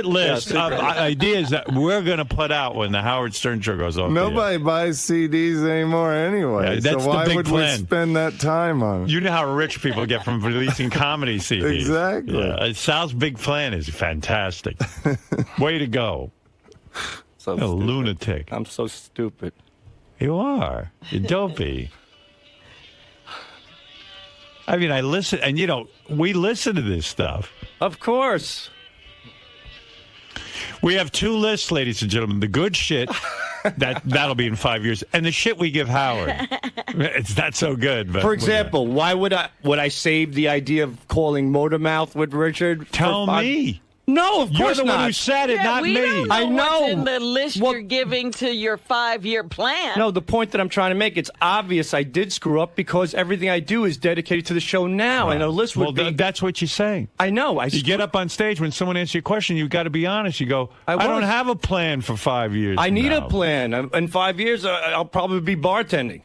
list of ideas that we're going to put out when the Howard Stern show goes off. Nobody buys CDs anymore anyway. Yeah, that's so why the big would plan. we spend that time on it? You know how rich people get from releasing comedy CDs. Exactly. Yeah. Sal's big plan is fantastic. Way to go. So a lunatic. I'm so stupid. You are. You're dopey. I mean, I listen, and we listen to this stuff. Of course. We have two lists, ladies and gentlemen. The good shit, that'll be in 5 years, and the shit we give Howard. It's not so good. But for example, why would I save the idea of calling Motormouth with Richard? Tell me. No, of course You're the not. one who said it, not we me. Don't know I know. what's in the list you're giving to your 5-year plan. No, the point that I'm trying to make, it's obvious I did screw up because everything I do is dedicated to the show now, and a list would be... that's what you're saying. I know. You get up on stage, when someone asks you a question, you've got to be honest. You go, I don't have a plan for 5 years. I need now. a plan. In 5 years, I'll probably be bartending.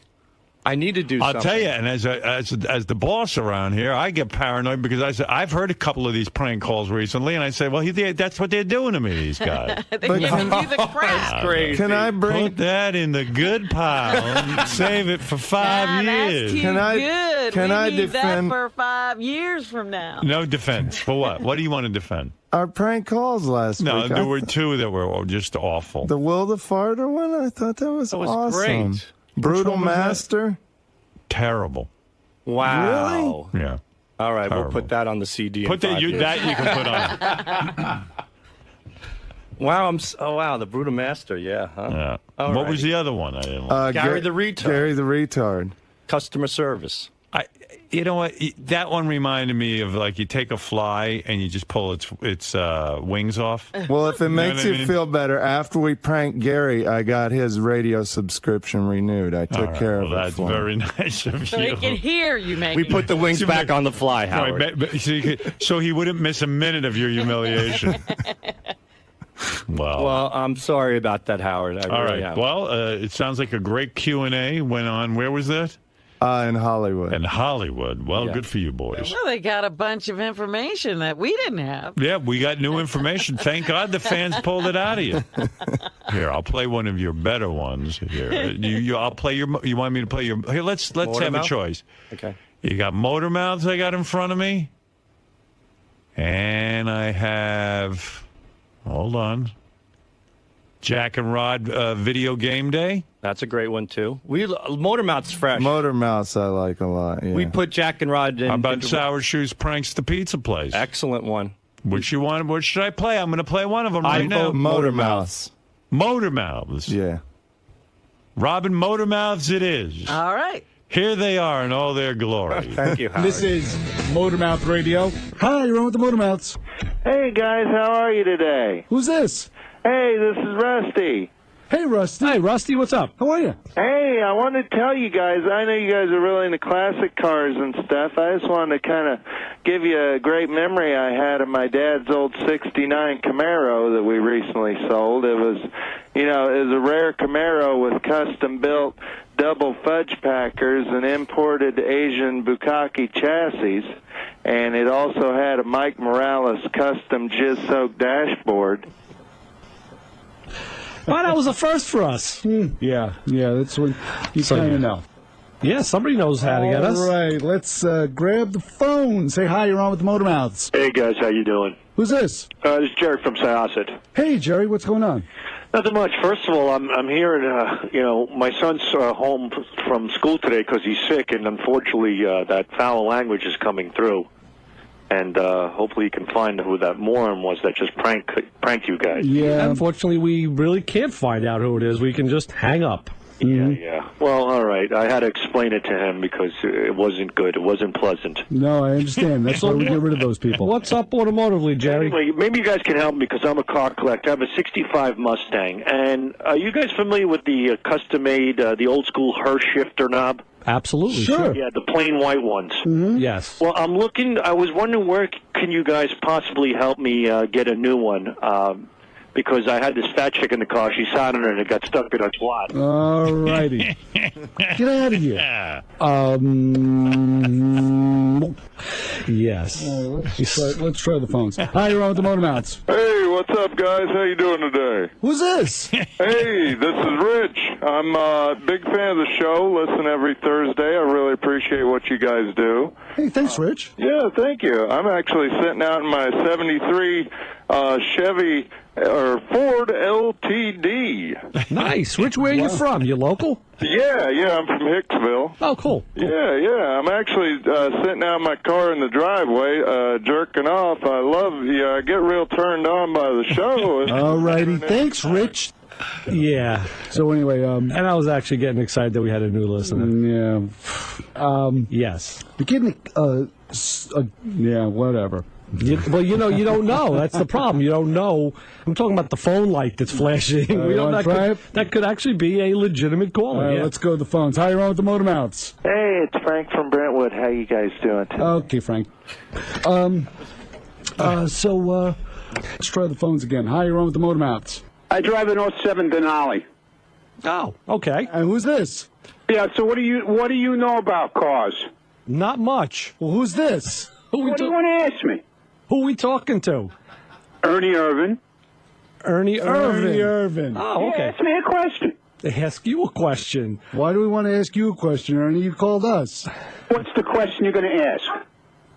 I need to do something. I'll tell you, and as the boss around here, I get paranoid because I've heard a couple of these prank calls recently, and I say, well, that's what they're doing to me, these guys. They're giving you the crap. That's crazy. Can I put that in the good pile and save it for 5 years? That's too good. Can I need defend that for 5 years from now? No defense. For what? What do you want to defend? our prank calls last week? No, there were two that were just awful. The Will the Farter one? I thought that was awesome. Great. Brutal Master? Terrible. Wow. Really? Yeah. All right, Terrible. we'll put that on the CD. Put that you can put on. Wow, wow, the Brutal Master, yeah. Huh? Yeah. All What right. was the other one? I didn't like. Gary the Retard. Gary the Retard. Customer service. You know what? That one reminded me of like you take a fly and you just pull its wings off. Well, if it makes what I you mean? feel better, after we pranked Gary, I got his radio subscription renewed. I took care of it. That's for him. very nice of So you. he can hear you making We put the wings back on the fly, Howard. Right, so he wouldn't miss a minute of your humiliation. Well, I'm sorry about that, Howard. I All really right. am. Well, it sounds like a great Q&A went on. Where was that? In Hollywood. In Hollywood. Well, good for you boys. Well, they got a bunch of information that we didn't have. Yeah, we got new information. Thank God the fans pulled it out of you. Here, I'll play one of your better ones. Here, I'll play your. You want me to play your? Here, let's have a Motormouth? choice. Okay. You got Motormouths I got in front of me, and I have. Hold on. Jack and Rod video game day. That's a great one, too. Motormouth's fresh. Motormouths I like a lot, yeah. We put Jack and Rod in. How about Sour Shoes Pranks the Pizza Place? Excellent one. Which you want? What should I play? I'm going to play one of them right now. Motormouths. Motormouths. Yeah. Robin, Motormouths it is. All right. Here they are in all their glory. Thank you, Howard. This is Motormouth Radio. Hi, you're on with the Motormouths. Hey, guys, how are you today? Who's this? Hey, this is Rusty. Hey, Rusty. Hi, Rusty. What's up? How are you? Hey, I wanted to tell you guys, I know you guys are really into classic cars and stuff. I just wanted to kind of give you a great memory I had of my dad's old 69 Camaro that we recently sold. It was, it was a rare Camaro with custom-built double fudge packers and imported Asian Bukkake chassis. And it also had a Mike Morales custom jizz-soaked dashboard. Well, that was a first for us. Yeah, that's what you kind of know. Yeah, somebody knows how to get us. All right, let's grab the phone. Say hi, you're on with the Motormouths. Hey, guys, how you doing? Who's this? This is Jerry from Syosset. Hey, Jerry, what's going on? Nothing much. First of all, I'm hearing, my son's home from school today because he's sick, and unfortunately that foul language is coming through. And hopefully you can find who that moron was that just pranked you guys. Yeah, unfortunately, we really can't find out who it is. We can just hang up. Yeah. Well, all right. I had to explain it to him because it wasn't good. It wasn't pleasant. No, I understand. That's why we get rid of those people. What's up automotively, Jerry? Anyway, maybe you guys can help me because I'm a car collector. I have a 65 Mustang. And are you guys familiar with the custom-made, the old-school Hirsch shifter knob? Absolutely, sure. Yeah, the plain white ones. Mm-hmm. Yes. Well, I was wondering where can you guys possibly help me get a new one? because I had this fat chick in the car. She sat in it and it got stuck in her twat. All righty. Get out of here. Yes. Let's try the phones. Hi, you're on with the Motormouths. Hey, what's up, guys? How you doing today? Who's this? Hey, this is Rich. I'm a big fan of the show. Listen every Thursday. I really appreciate what you guys do. Hey, thanks, Rich. Yeah, thank you. I'm actually sitting out in my 73 Chevy or Ford LTD. Nice. Rich, where are you from? You local? Yeah, I'm from Hicksville. Oh, cool. Yeah. I'm actually sitting out in my car in the driveway, jerking off. I love you. I get real turned on by the show. All righty. Thanks, Rich. Yeah. So anyway, and I was actually getting excited that we had a new listener. Yeah. Yes. You're getting yeah, whatever. Well, you don't know. That's the problem. You don't know. I'm talking about the phone light that's flashing. We don't. That could actually be a legitimate call. All right, let's go to the phones. Hi, you're on with the Motormouths. Hey, it's Frank from Brentwood. How you guys doing today? Okay, Frank. So let's try the phones again. Hi, you're on with the Motormouths. I drive an 07 Denali. Oh, okay. And who's this? Yeah. So what do you know about cars? Not much. Well, who's this? What do you want to ask me? Who are we talking to? Ernie Irvin. Ernie Irvin. Oh, okay. Yeah, ask me a question. They ask you a question. Why do we want to ask you a question, Ernie? You called us. What's the question you're going to ask?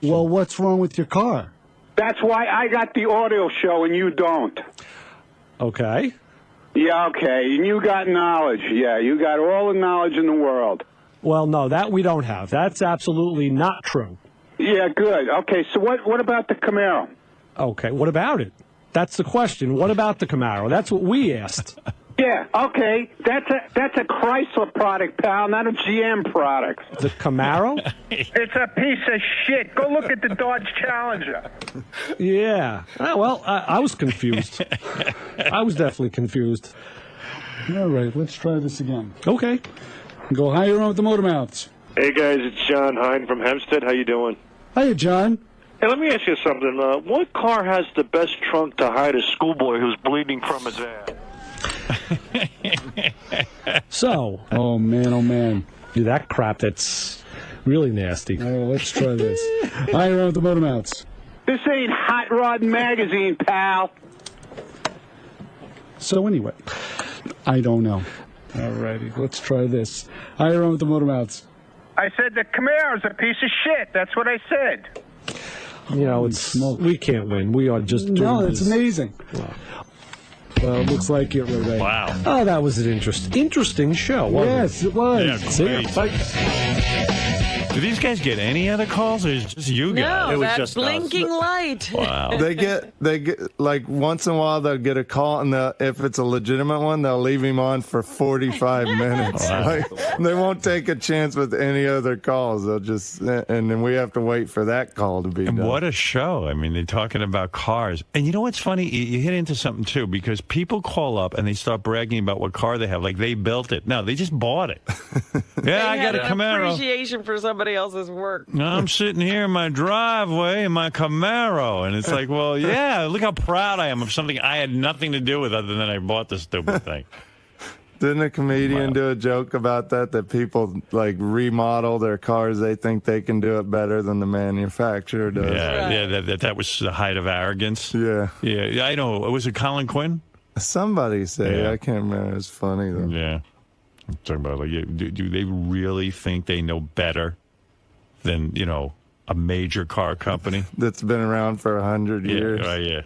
Well, what's wrong with your car? That's why I got the audio show and you don't. Okay. Yeah, okay. And you got knowledge. Yeah, you got all the knowledge in the world. Well, no, that we don't have. That's absolutely not true. Yeah, good. Okay, so what about the Camaro? Okay, what about it? That's the question. What about the Camaro? That's what we asked. Yeah, okay. That's a Chrysler product, pal, not a GM product. The Camaro? It's a piece of shit. Go look at the Dodge Challenger. Yeah. Well, I was confused. I was definitely confused. All right, let's try this again. Okay. Go higher on with the Motormouths. Hey, guys, it's John Hine from Hempstead. How you doing? Hiya, John. Hey, let me ask you something. What car has the best trunk to hide a schoolboy who's bleeding from his ass? So. Oh, man. Do that crap, that's really nasty. Oh, let's try this. Higher on with the Motormouths. This ain't Hot Rod Magazine, pal. So anyway, I don't know. All righty, let's try this. Higher on with the Motormouths. I said the Camaro's a piece of shit. That's what I said. You know, we can't win. We are just doing No, it's this. amazing. Wow. Well, it looks like it, Ray. Wow. Oh, that was an interesting show, wasn't Yes, it was. Yeah, great. Do these guys get any other calls, or is it just you guys? No, that blinking light. Wow. They get like once in a while they'll get a call, and if it's a legitimate one, they'll leave him on for 45 minutes. Wow. Like, they won't take a chance with any other calls. They'll just, and then we have to wait for that call to be And done. what a show. I mean, they're talking about cars. And you know what's funny? You hit into something, too, because people call up and they start bragging about what car they have, like they built it. No, they just bought it. Yeah, I got a Camaro. Appreciation for somebody else's work. I'm sitting here in my driveway in my Camaro. And it's like, well, yeah, look how proud I am of something I had nothing to do with other than I bought the stupid thing. Didn't a comedian do a joke about that people like remodel their cars? They think they can do it better than the manufacturer does. Yeah, that was the height of arrogance. Yeah. Yeah, I know. Was it Colin Quinn? Somebody said, I can't remember. It's funny, though. Yeah. I'm talking about, like, do they really think they know better than, a major car company? That's been around for 100 years. Yeah.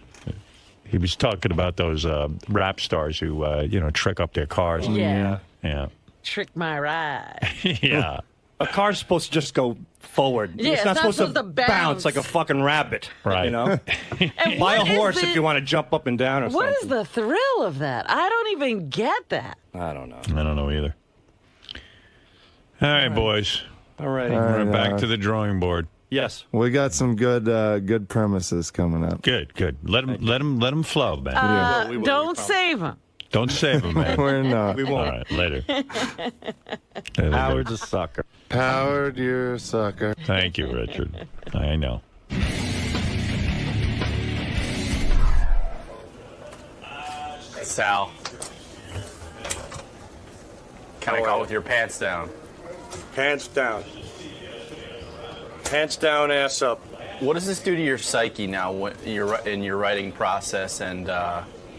He was talking about those rap stars who, trick up their cars. Yeah. Yeah. Trick my ride. Yeah. A car's supposed to just go forward. Yeah, it's not supposed to bounce like a fucking rabbit. Right. And Buy a what is horse the- if you want to jump up and down or What something. is the thrill of that? I don't even get that. I don't know. I don't know either. All right, boys. All right. We're back to the drawing board. Yes. We got some good premises coming up. Good. Let them flow, man. Don't save them. Don't save them, man. We're not. We won't. All right, later. Howard's a sucker. Howard, you're a sucker. Thank you, Richard. I know. Sal. Kind of caught with your pants down. Pants down. Pants down, ass up. What does this do to your psyche now when you're in your writing process? And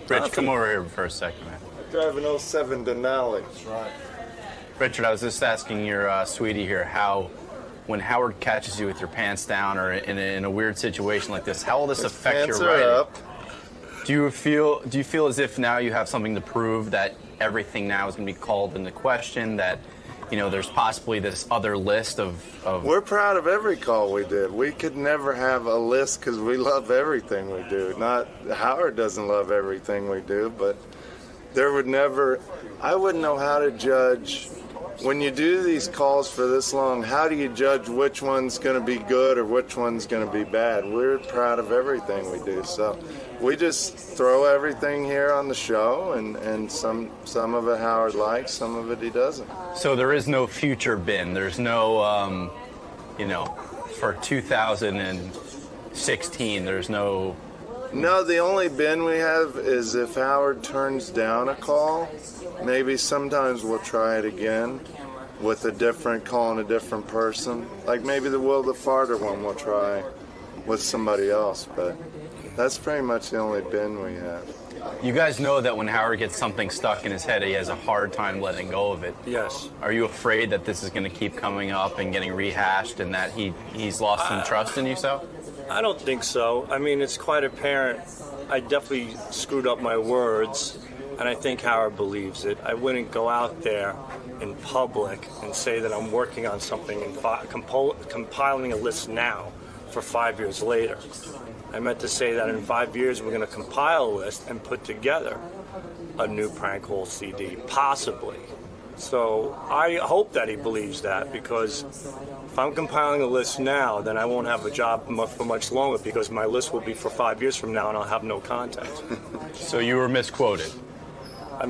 Rich, come over here for a second, man. Driving 07 Denali. That's right. Richard, I was just asking your sweetie here how, when Howard catches you with your pants down or in a weird situation like this, how will this affect your writing? Up. Do you feel as if now you have something to prove, that everything now is going to be called into question, that there's possibly this other list of... We're proud of every call we did. We could never have a list because we love everything we do. Not Howard doesn't love everything we do, but there would never... I wouldn't know how to judge... When you do these calls for this long, how do you judge which one's going to be good or which one's going to be bad? We're proud of everything we do, so we just throw everything here on the show, and some of it Howard likes, some of it he doesn't. So there is no future bin. There's no, for 2016, there's no... No, the only bin we have is if Howard turns down a call, maybe sometimes we'll try it again with a different call and a different person. Like maybe the Will the Farter one we'll try with somebody else, but that's pretty much the only bin we have. You guys know that when Howard gets something stuck in his head, he has a hard time letting go of it. Yes. Are you afraid that this is going to keep coming up and getting rehashed and that he's lost some trust in you, so? I don't think so. I mean, it's quite apparent. I definitely screwed up my words, and I think Howard believes it. I wouldn't go out there in public and say that I'm working on something and compiling a list now for 5 years later. I meant to say that in 5 years we're going to compile a list and put together a new prank call CD, possibly. So I hope that he believes that, because if I'm compiling a list now, then I won't have a job for much longer, because my list will be for 5 years from now and I'll have no content. So you were misquoted? I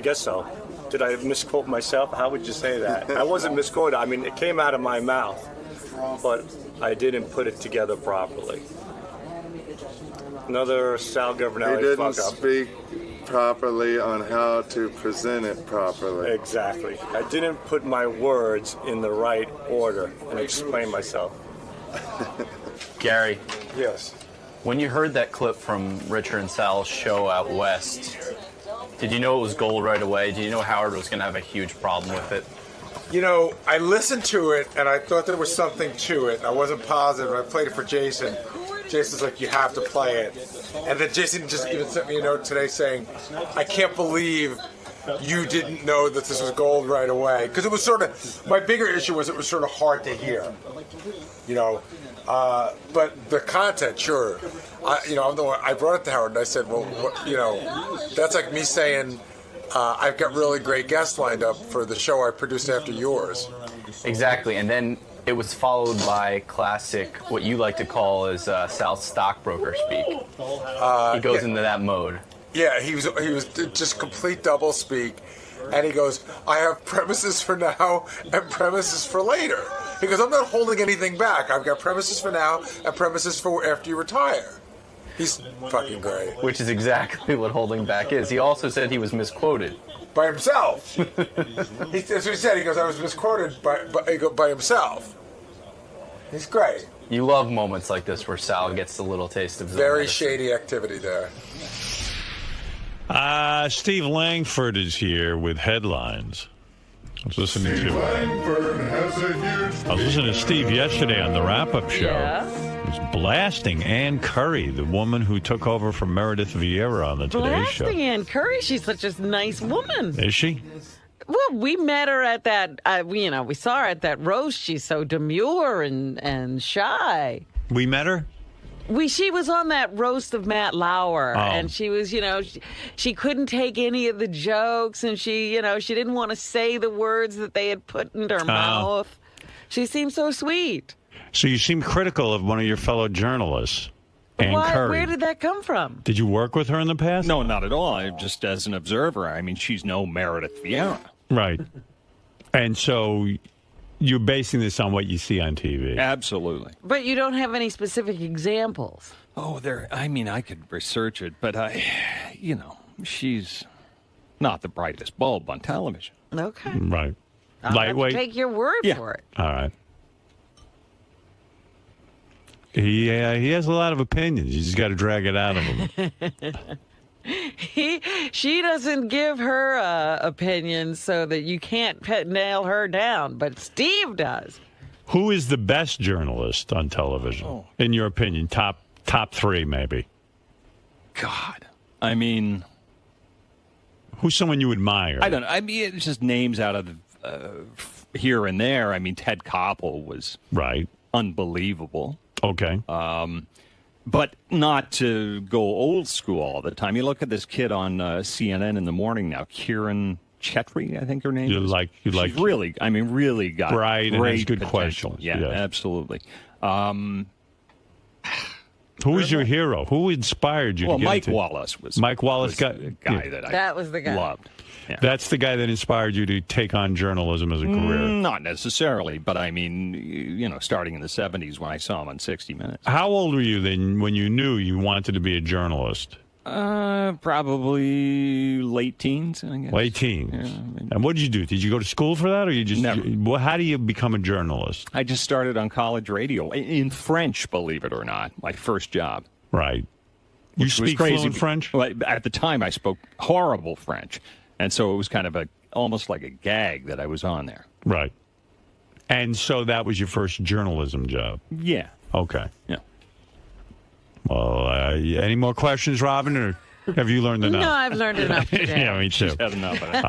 guess so. Did I misquote myself? How would you say that? I wasn't misquoted. I mean, it came out of my mouth, but I didn't put it together properly. Another Sal Governelli fuck up. He didn't speak properly on how to present it properly. Exactly. I didn't put my words in the right order and explain myself. Gary. Yes. When you heard that clip from Richard and Sal's show out west, did you know it was gold right away? Did you know Howard was going to have a huge problem with it? I listened to it, and I thought there was something to it. I wasn't positive. I played it for Jason. Jason's like, you have to play it. And then Jason just even sent me a note today saying, I can't believe you didn't know that this was gold right away. Because it was sort of, my bigger issue was it was sort of hard to hear. But the content, sure. I'm the one, I brought it to Howard and I said, well, that's like me saying, I've got really great guests lined up for the show I produced after yours. Exactly, and then it was followed by classic, what you like to call as Sal's stockbroker speak. He goes into that mode. Yeah, he was just complete double speak, and he goes, I have premises for now and premises for later. He goes, I'm not holding anything back. I've got premises for now and premises for after you retire. He's fucking great. Which is exactly what holding back is. He also said he was misquoted. By himself. That's what he said. He goes, I was misquoted by himself. He's great. You love moments like this where Sal gets a little taste of his own Very medicine. shady activity there. Steve Langford is here with headlines. I was listening to Steve yesterday on the wrap-up show. Yeah. He was blasting Ann Curry, the woman who took over from Meredith Vieira on the Today Show. Blasting Ann Curry. She's such a nice woman. Is she? Well, we met her at that, we saw her at that roast. She's so demure and shy. We met her? She was on that roast of Matt Lauer, and she was, she couldn't take any of the jokes, and she didn't want to say the words that they had put in her mouth. She seemed so sweet. So you seem critical of one of your fellow journalists, Ann Curry. Where did that come from? Did you work with her in the past? No, not at all. Just as an observer. I mean, she's no Meredith Vieira. Right. And so you're basing this on what you see on TV. Absolutely. But you don't have any specific examples. Oh, I mean, I could research it, but she's not the brightest bulb on television. Okay. Right. I'll Lightweight. have to take your word for it. All right. He has a lot of opinions. You just got to drag it out of him. She doesn't give her opinions so that you can't nail her down, but Steve does. Who is the best journalist on television, in your opinion? Top 3, maybe. God. I mean... Who's someone you admire? I don't know. I mean, it's just names out of here and there. I mean, 𝗦𝗄𝗿𝗄 was unbelievable. Okay. But not to go old school all the time. You look at this kid on CNN in the morning now, 𝗦𝗫𝗄𝗿𝗄, I think her name is. She's really, I mean, really got bright and has good potential. questions. Yeah, absolutely. Who was your hero? Who inspired you? Well, to get Mike into... Wallace was. Mike Wallace the guy that was the guy. Loved. Yeah. That's the guy that inspired you to take on journalism as a career. Not necessarily, but I mean, starting in the 70s when I saw him on 60 Minutes. How old were you then when you knew you wanted to be a journalist? Probably late teens, I guess. Late teens. Yeah, and what did you do? Did you go to school for that, or you just? Never. How do you become a journalist? I just started on college radio in French, believe it or not. My first job. Right. You speak fluent French? Well, at the time, I spoke horrible French, and so it was kind of almost like a gag that I was on there. Right. And so that was your first journalism job. Yeah. Okay. Yeah. Well, any more questions, Robin, or have you learned enough? No, I've learned enough today. Yeah, me too. She's had enough of it.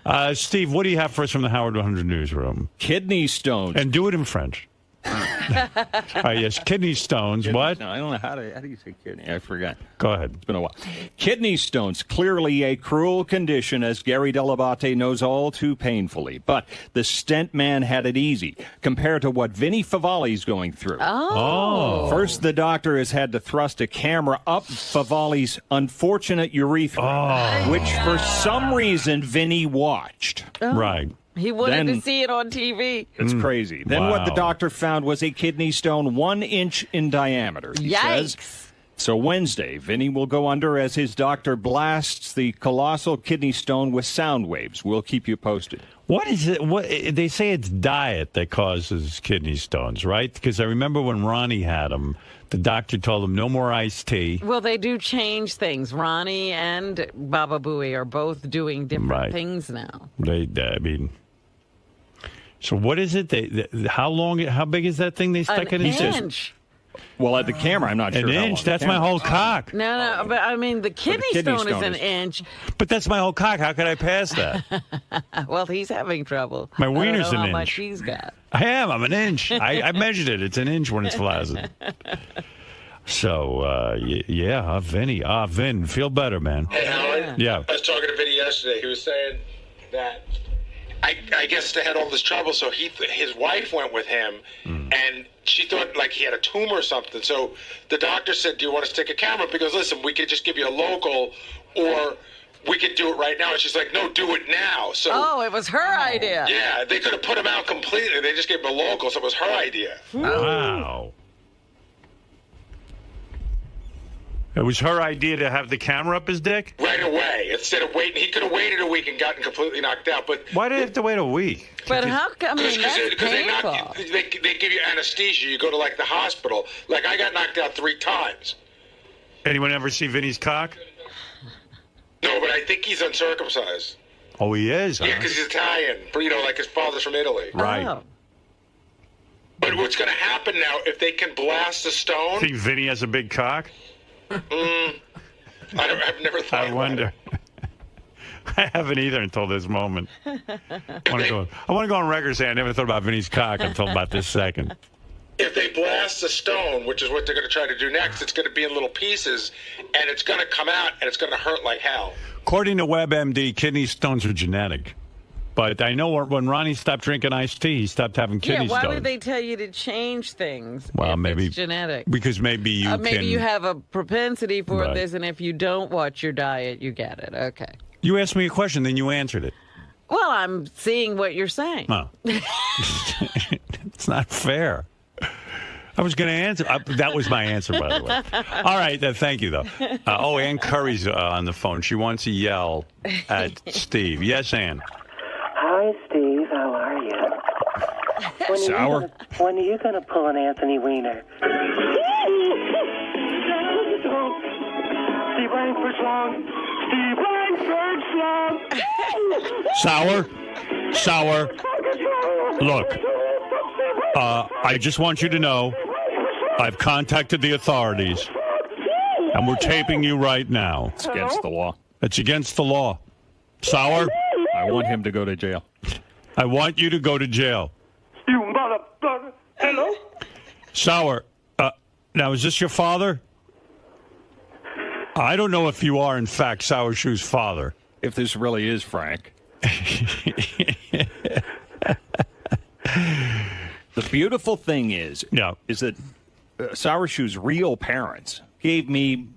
All right. Steve, what do you have for us from the Howard 100 newsroom? Kidney stones. And do it in French. Yes, kidney stones. What? No, I don't know how do you say kidney? I forgot. Go ahead. It's been a while. Kidney stones, clearly a cruel condition, as Gary Dell'Abate knows all too painfully. But the stent man had it easy compared to what Vinnie Favale's going through. Oh. First, the doctor has had to thrust a camera up Favale's unfortunate urethra, which for some reason Vinnie watched. Right. He wanted to see it on TV. It's crazy. Then what the doctor found was a kidney stone 1 inch in diameter, he says. So Wednesday, Vinnie will go under as his doctor blasts the colossal kidney stone with sound waves. We'll keep you posted. What is it? What they say it's diet that causes kidney stones, right? Because I remember when Ronnie had them, the doctor told him no more iced tea. Well, they do change things. Ronnie and Baba Booey are both doing different things now. I mean, so what is it? How big is that thing they stuck in? An inch. Well, at the camera, I'm not sure. An inch? That's my whole cock. No, but I mean, the kidney stone is an inch. But that's my whole cock. How could I pass that? Well, he's having trouble. My wiener's I don't know an how inch. much he's got. I'm an inch. I measured it. It's an inch when it's flaccid. So, Vinny. Vin, feel better, man. Hey, Howard. Yeah. I was talking to Vinny yesterday. He was saying that I guess they had all this trouble, so his wife went with him, and she thought like he had a tumor or something. So the doctor said, "Do you want to stick a camera?" Because listen, we could just give you a local, or we could do it right now. And she's like, "No, do it now." So it was her idea. Yeah, they could have put him out completely. They just gave him a local, so it was her idea. Wow. It was her idea to have the camera up his dick? Right away, instead of waiting. He could have waited a week and gotten completely knocked out. But why did he have to wait a week? But how come? I mean, that's painful. They give you anesthesia. You go to like the hospital. Like I got knocked out 3 times. Anyone ever see Vinny's cock? No, but I think he's uncircumcised. Oh, he is? Yeah, because he's Italian. Like his father's from Italy. Right. Oh. But what's going to happen now if they can blast a stone? Think Vinny has a big cock? I've never thought. I wonder. I haven't either until this moment. I want to go on record and say I never thought about Vinny's cock until about this second. If they blast the stone, which is what they're going to try to do next, it's going to be in little pieces, and it's going to come out, and it's going to hurt like hell. According to WebMD, kidney stones are genetic. But I know when Ronnie stopped drinking iced tea, he stopped having kidney stones. Yeah, why would they tell you to change things? Well, maybe it's genetic. Because maybe you have a propensity for this, and if you don't watch your diet, you get it. Okay. You asked me a question, then you answered it. Well, I'm seeing what you're saying. Oh. It's not fair. I was going to answer. That was my answer, by the way. All right. Thank you, though. Ann Curry's on the phone. She wants to yell at Steve. Yes, Ann. Hi, Steve. How are you? Sour. When are you going to pull an Anthony Weiner? Steve Langford's long. Steve Langford's long. Sour. Look, I just want you to know I've contacted the authorities, and we're taping you right now. It's against the law. It's against the law. Sour? I want him to go to jail. I want you to go to jail. You motherfucker. Hello? Sour, now is this your father? I don't know if you are, in fact, Sour Shoe's father. If this really is Frank. The beautiful thing is that Sour Shoe's real parents gave me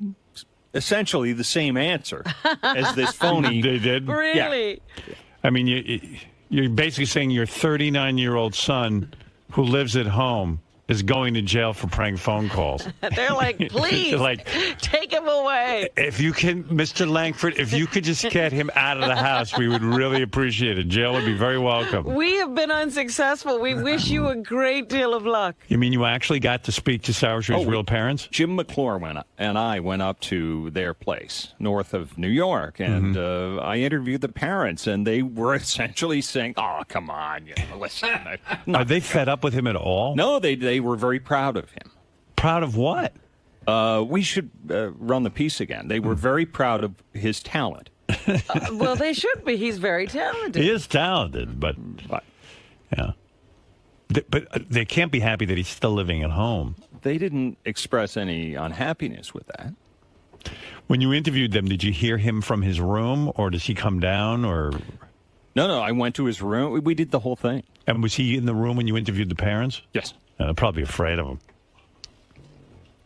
essentially the same answer as this phony. They did? Really? Yeah. I mean, you're basically saying your 39-year-old son who lives at home is going to jail for prank phone calls. They're like, please, take him away. If you can, Mr. Langford, if you could just get him out of the house, we would really appreciate it. Jail would be very welcome. We have been unsuccessful. We wish you a great deal of luck. You mean you actually got to speak to Sour Shoe's real parents? Jim McClure and I went up to their place north of New York, and I interviewed the parents, and they were essentially saying, oh, come on, listen. Are they fed up with him at all? No, they were very proud of him. Proud of what? We should run the piece again. They were very proud of his talent. Well, they should be. He's very talented. He is talented, but yeah. But they can't be happy that he's still living at home. They didn't express any unhappiness with that. When you interviewed them, did you hear him from his room, or does he come down, or? No, I went to his room. We did the whole thing. And was he in the room when you interviewed the parents? Yes. They're probably afraid of him.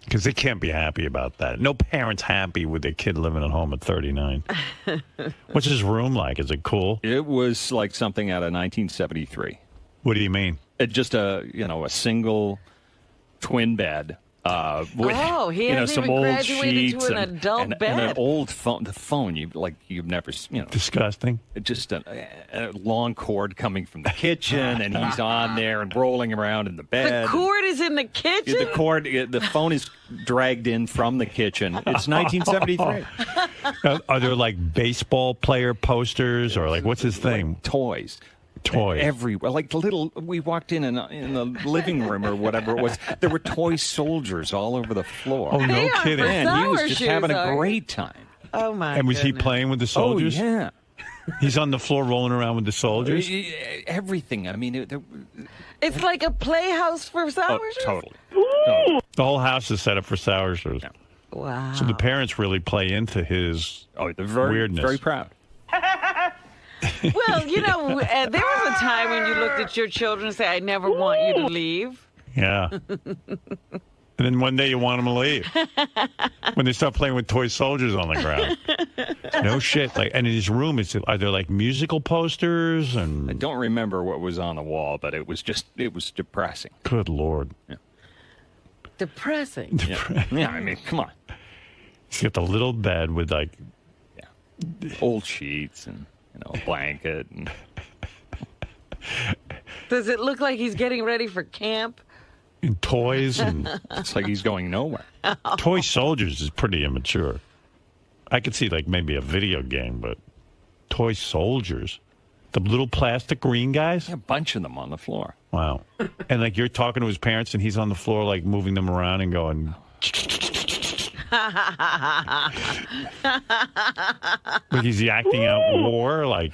Because they can't be happy about that. No parent's happy with their kid living at home at 39. What's his room like? Is it cool? It was like something out of 1973. What do you mean? Just a single twin bed. With, he hasn't some even old graduated sheets to an adult bed. And an old phone. The phone you've never disgusting. Just a long cord coming from the kitchen, and he's on there and rolling around in the bed. The cord is in the kitchen. The phone is dragged in from the kitchen. It's 1973. Are there like baseball player posters or like what's his thing? Toys. Everywhere, like we walked in the living room or whatever it was. There were toy soldiers all over the floor. Oh, no kidding! Man, he was just having a great time. Oh my! And was he playing with the soldiers? Oh yeah. He's on the floor rolling around with the soldiers. Everything. I mean, it's like a playhouse for Sour Shoes. Totally. The whole house is set up for Sour Shoes. Yeah. Wow. So the parents really play into his weirdness. Very proud. Well, there was a time when you looked at your children and said, I never want you to leave. Yeah. And then one day you want them to leave. When they start playing with toy soldiers on the ground. No shit. And in his room, are there like musical posters? And I don't remember what was on the wall, but it was depressing. Good Lord. Yeah. Depressing. Yeah, I mean, come on. He's got the little bed with old sheets and a blanket. And... Does it look like he's getting ready for camp? And toys. And it's like he's going nowhere. Toy soldiers is pretty immature. I could see maybe a video game, but toy soldiers. The little plastic green guys? Yeah, a bunch of them on the floor. Wow. And you're talking to his parents and he's on the floor moving them around and going... Is he acting out war? I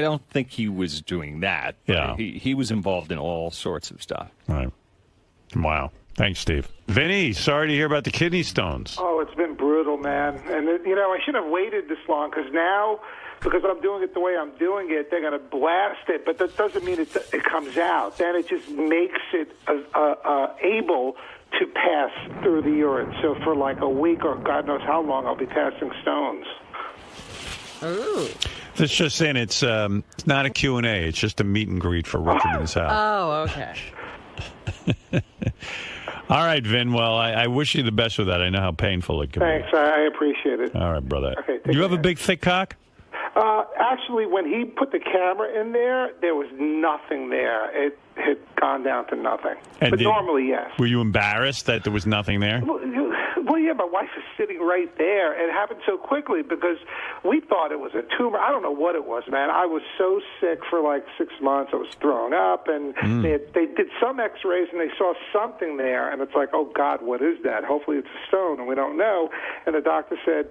don't think he was doing that. Yeah. He was involved in all sorts of stuff. Right. Wow. Thanks, Steve. Vinny, sorry to hear about the kidney stones. Oh, it's been brutal, man. And, I shouldn't have waited this long because I'm doing it the way I'm doing it, they're going to blast it, but that doesn't mean it comes out. Then it just makes it able to pass through the urine. So for a week or God knows how long, I'll be passing stones. Ooh. That's just saying it's not a Q&A. It's just a meet and greet for Richard in his house. Oh, okay. All right, Vin. Well, I wish you the best with that. I know how painful it can Thanks. I appreciate it. be. All right, brother. Okay, Do you have a big, thick cock? Actually, when he put the camera in there was nothing there. It had gone down to nothing. But normally, yes. Were you embarrassed that there was nothing there? Well, yeah, my wife is sitting right there. It happened so quickly because we thought it was a tumor. I don't know what it was, man. I was so sick for like 6 months. I was throwing up, and they did some X-rays, and they saw something there, and it's like, oh, God, what is that? Hopefully it's a stone, and we don't know. And the doctor said,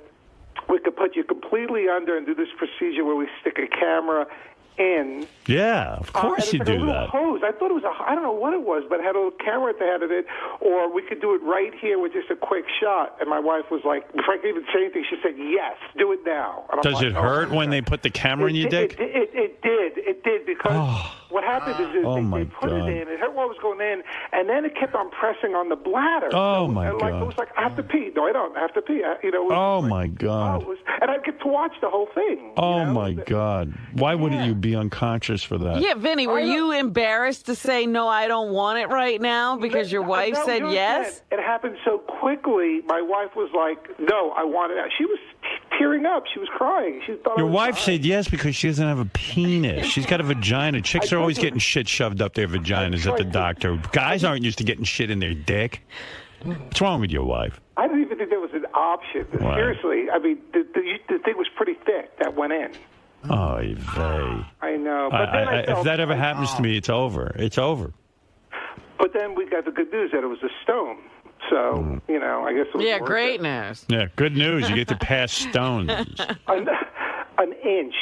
we could put you completely under and do this procedure where we stick a camera in. Yeah, of course you do that. Hose. I thought it was I don't know what it was, but it had a little camera at the head of it, or we could do it right here with just a quick shot. And my wife was like, before I could even say anything, she said, yes, do it now. And Does it hurt when they put the camera in your dick? It did, because what happened is they put it in. It hurt while it was going in, and then it kept on pressing on the bladder. Oh, my God. God. It was like, I have to pee. No, I don't. I have to pee. My God. And I get to watch the whole thing. My God. Why wouldn't you be unconscious for that? Yeah, Vinny, were you embarrassed to say, no, I don't want it right now because your wife said yes? It happened so quickly. My wife was like, no, I want it. She was tearing up. She was crying. She thought Your wife said yes because she doesn't have a penis. She's got a vagina. Chicks are always getting shit shoved up their vaginas at the doctor. Guys aren't used to getting shit in their dick. What's wrong with your wife? I didn't even think there was an option. Wow. Seriously, I mean, the thing was pretty thick that went in. Oh, vey. I know. But then I felt, if that ever happens to me, it's over. It's over. But then we got the good news that it was a stone. So, I guess it was worth great it. news. Yeah, good news. You get to pass stones. An inch.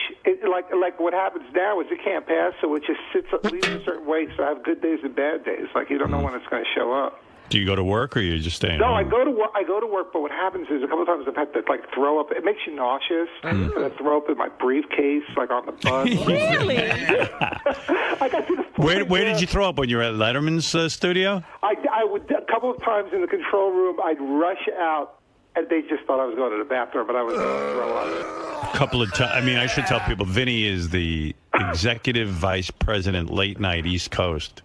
Like what happens now is it can't pass, so it just sits at least a certain way. So I have good days and bad days. Like you don't know when it's going to show up. Do you go to work or you just staying No, home? I go to work. But what happens is a couple of times I've had to throw up. It makes you nauseous. And I throw up in my briefcase, like on the bus. Really? I got to the Where did you throw up when you were at Letterman's studio? I would a couple of times in the control room. I'd rush out. And they just thought I was going to the bathroom, but I was going to throw up. Couple of times. I mean, I should tell people, Vinny is the executive vice president, late night East Coast.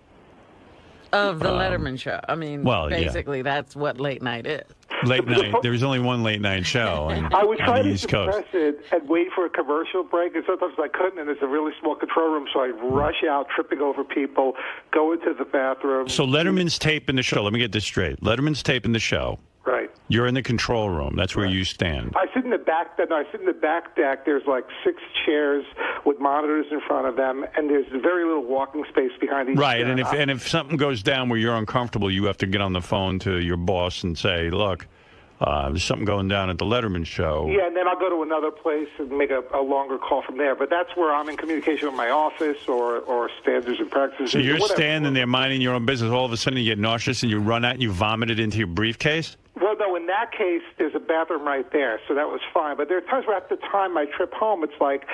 Of the Letterman show. I mean, basically, that's what late night is. Late night. There's only one late night show I would try on the to East Coast. suppress it and wait for a commercial break, and sometimes I couldn't, and it's a really small control room, so I'd rush out, tripping over people, go into the bathroom. So Letterman's taping the show. Let me get this straight. Letterman's taping the show. Right. You're in the control room. That's where you stand. I sit in the back. I sit in the back deck. There's like 6 chairs with monitors in front of them, and there's very little walking space behind each Right, chair. and if something goes down where you're uncomfortable, you have to get on the phone to your boss and say, look, there's something going down at the Letterman show. Yeah, and then I'll go to another place and make a longer call from there. But that's where I'm in communication with my office or standards and practices. So you're whatever. standing there minding your own business. All of a sudden you get nauseous and you run out and you vomit it into your briefcase? Well, no, in that case, there's a bathroom right there, so that was fine. But there are times where at the time I trip home, it's like,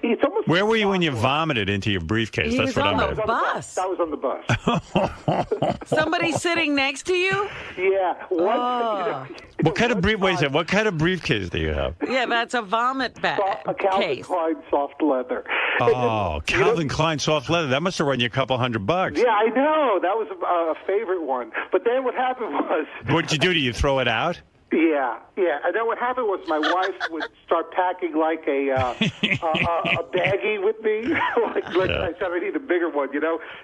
it's almost... Where were you when you vomited into your briefcase? That's what I'm asking. Bus. I was on the bus. Somebody sitting next to you? Yeah. What kind of What kind of briefcase do you have? Yeah, that's a vomit bag. A Calvin Klein soft leather. Oh, Calvin Klein soft leather. That must have run you a couple $100. Yeah, I know. That was a favorite one. But then what happened was... What'd you do? Do you throw it out? Yeah. And then what happened was my wife would start packing like a baggie with me. I said I need a bigger one,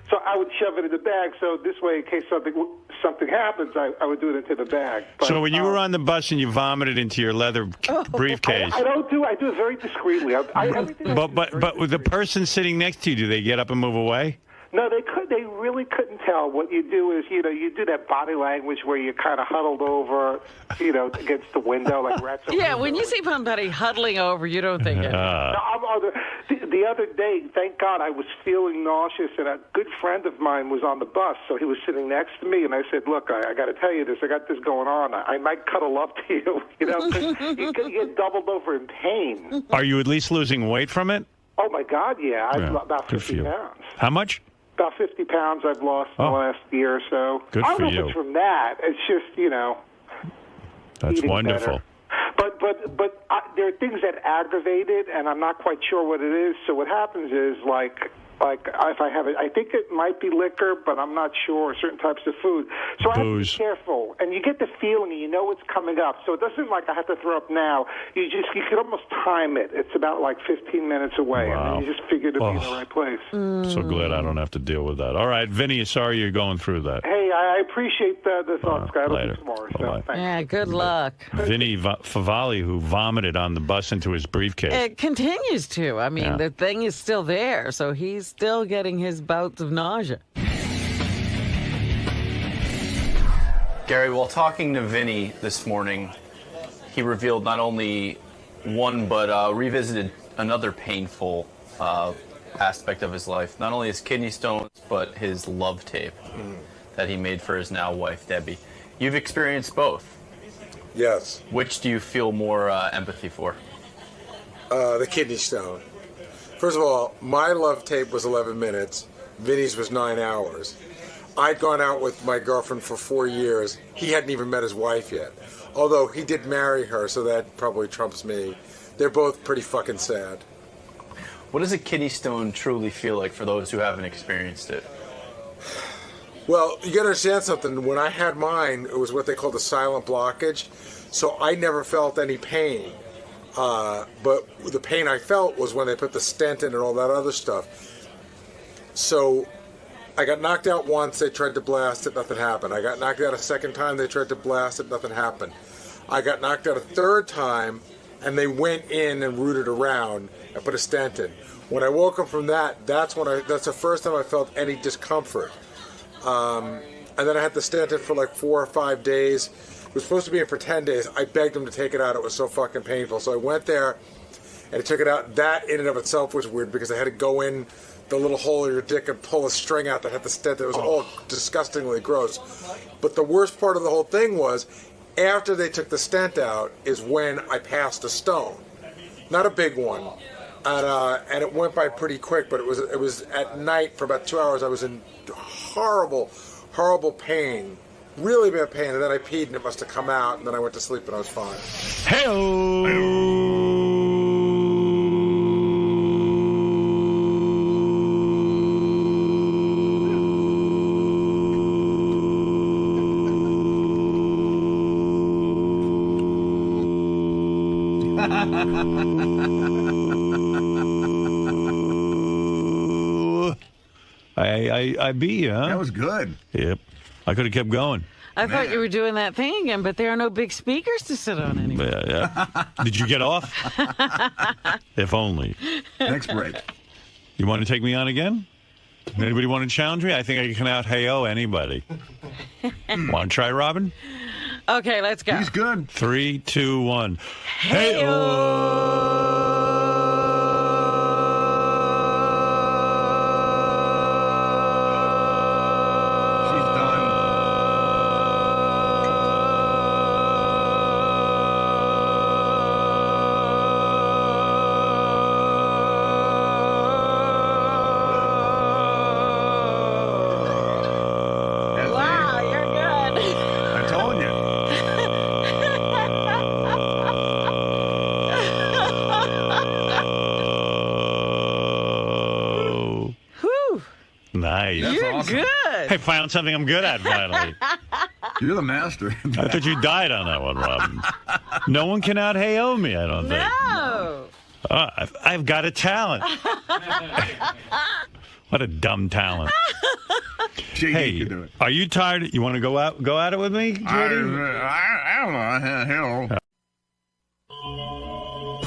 So I would shove it in the bag. So this way, in case something happens, I would do it into the bag. But, so when you were on the bus and you vomited into your leather briefcase, I do it very discreetly. But with the person sitting next to you, do they get up and move away? No, they really couldn't tell. What you do is, you do that body language where you're kind of huddled over, against the window like rats. Yeah, when you see somebody huddling over, you don't think it. The other day, thank God, I was feeling nauseous, and a good friend of mine was on the bus, so he was sitting next to me, and I said, look, I got to tell you this. I got this going on. I might cuddle up to you, because you get doubled over in pain. Are you at least losing weight from it? Oh, my God, yeah. I've lost about 50 pounds. How much? About 50 pounds I've lost in the last year or so. Good I don't for know you. if it's from that. It's just, That's wonderful. Better. But there are things that aggravate it, and I'm not quite sure what it is. So what happens is, like, Like, if I have it, I think it might be liquor, but I'm not sure, certain types of food. So I have to be careful. And you get the feeling, and you know what's coming up. So it doesn't like I have to throw up now. You can almost time it. It's about like 15 minutes away. Wow. And then you just figure to be in the right place. So glad I don't have to deal with that. All right, Vinny, sorry you're going through that. Hey, I appreciate the thoughts, guys. I'll see you tomorrow. So, thanks. Yeah, good luck. Vinnie 𝗵𝗵𝗍, who vomited on the bus into his briefcase. It continues to. I mean, the thing is still there, so he's still getting his bouts of nausea. Gary, while talking to Vinnie this morning, he revealed not only one, but revisited another painful aspect of his life. Not only his kidney stones, but his love tape that he made for his now wife, Debbie. You've experienced both. Yes. Which do you feel more empathy for? The kidney stone. First of all, my love tape was 11 minutes. Vinny's was 9 hours. I'd gone out with my girlfriend for 4 years. He hadn't even met his wife yet. Although he did marry her, so that probably trumps me. They're both pretty fucking sad. What does a kidney stone truly feel like for those who haven't experienced it? Well, you gotta understand something. When I had mine, it was what they called a silent blockage. So I never felt any pain. But the pain I felt was when they put the stent in and all that other stuff. So I got knocked out once, they tried to blast it, nothing happened. I got knocked out a second time, they tried to blast it, nothing happened. I got knocked out a third time, and they went in and rooted around and put a stent in. When I woke up from that, that's the first time I felt any discomfort. And then I had the stent in for like 4 or 5 days. It was supposed to be in for 10 days. I begged them to take it out. It was so fucking painful. So I went there, and I took it out. That in and of itself was weird because I had to go in the little hole in your dick and pull a string out that had the stent. It was all disgustingly gross. But the worst part of the whole thing was, after they took the stent out is when I passed a stone. Not a big one. And it went by pretty quick, but it was at night for about 2 hours. I was in horrible, horrible pain. Really bad pain. And then I peed and it must have come out, and then I went to sleep and I was fine. Hey-oh! I beat you, huh? That was good. Yep. I could have kept going. I thought you were doing that thing again, but there are no big speakers to sit on anymore. Yeah. Did you get off? If only. Next break. You want to take me on again? Anybody want to challenge me? I think I can out hey-oh anybody. Want to try, Robin? Okay, let's go. He's good. 3, 2, 1. Hey-oh! Nice. You're awesome. Good. I found something I'm good at finally. You're the master. I thought you died on that one, Robin. No one can out hey-oh me, I don't think. No. I've got a talent. What a dumb talent. Hey, can do it. Are you tired? You want to go at it with me, JD? I don't know.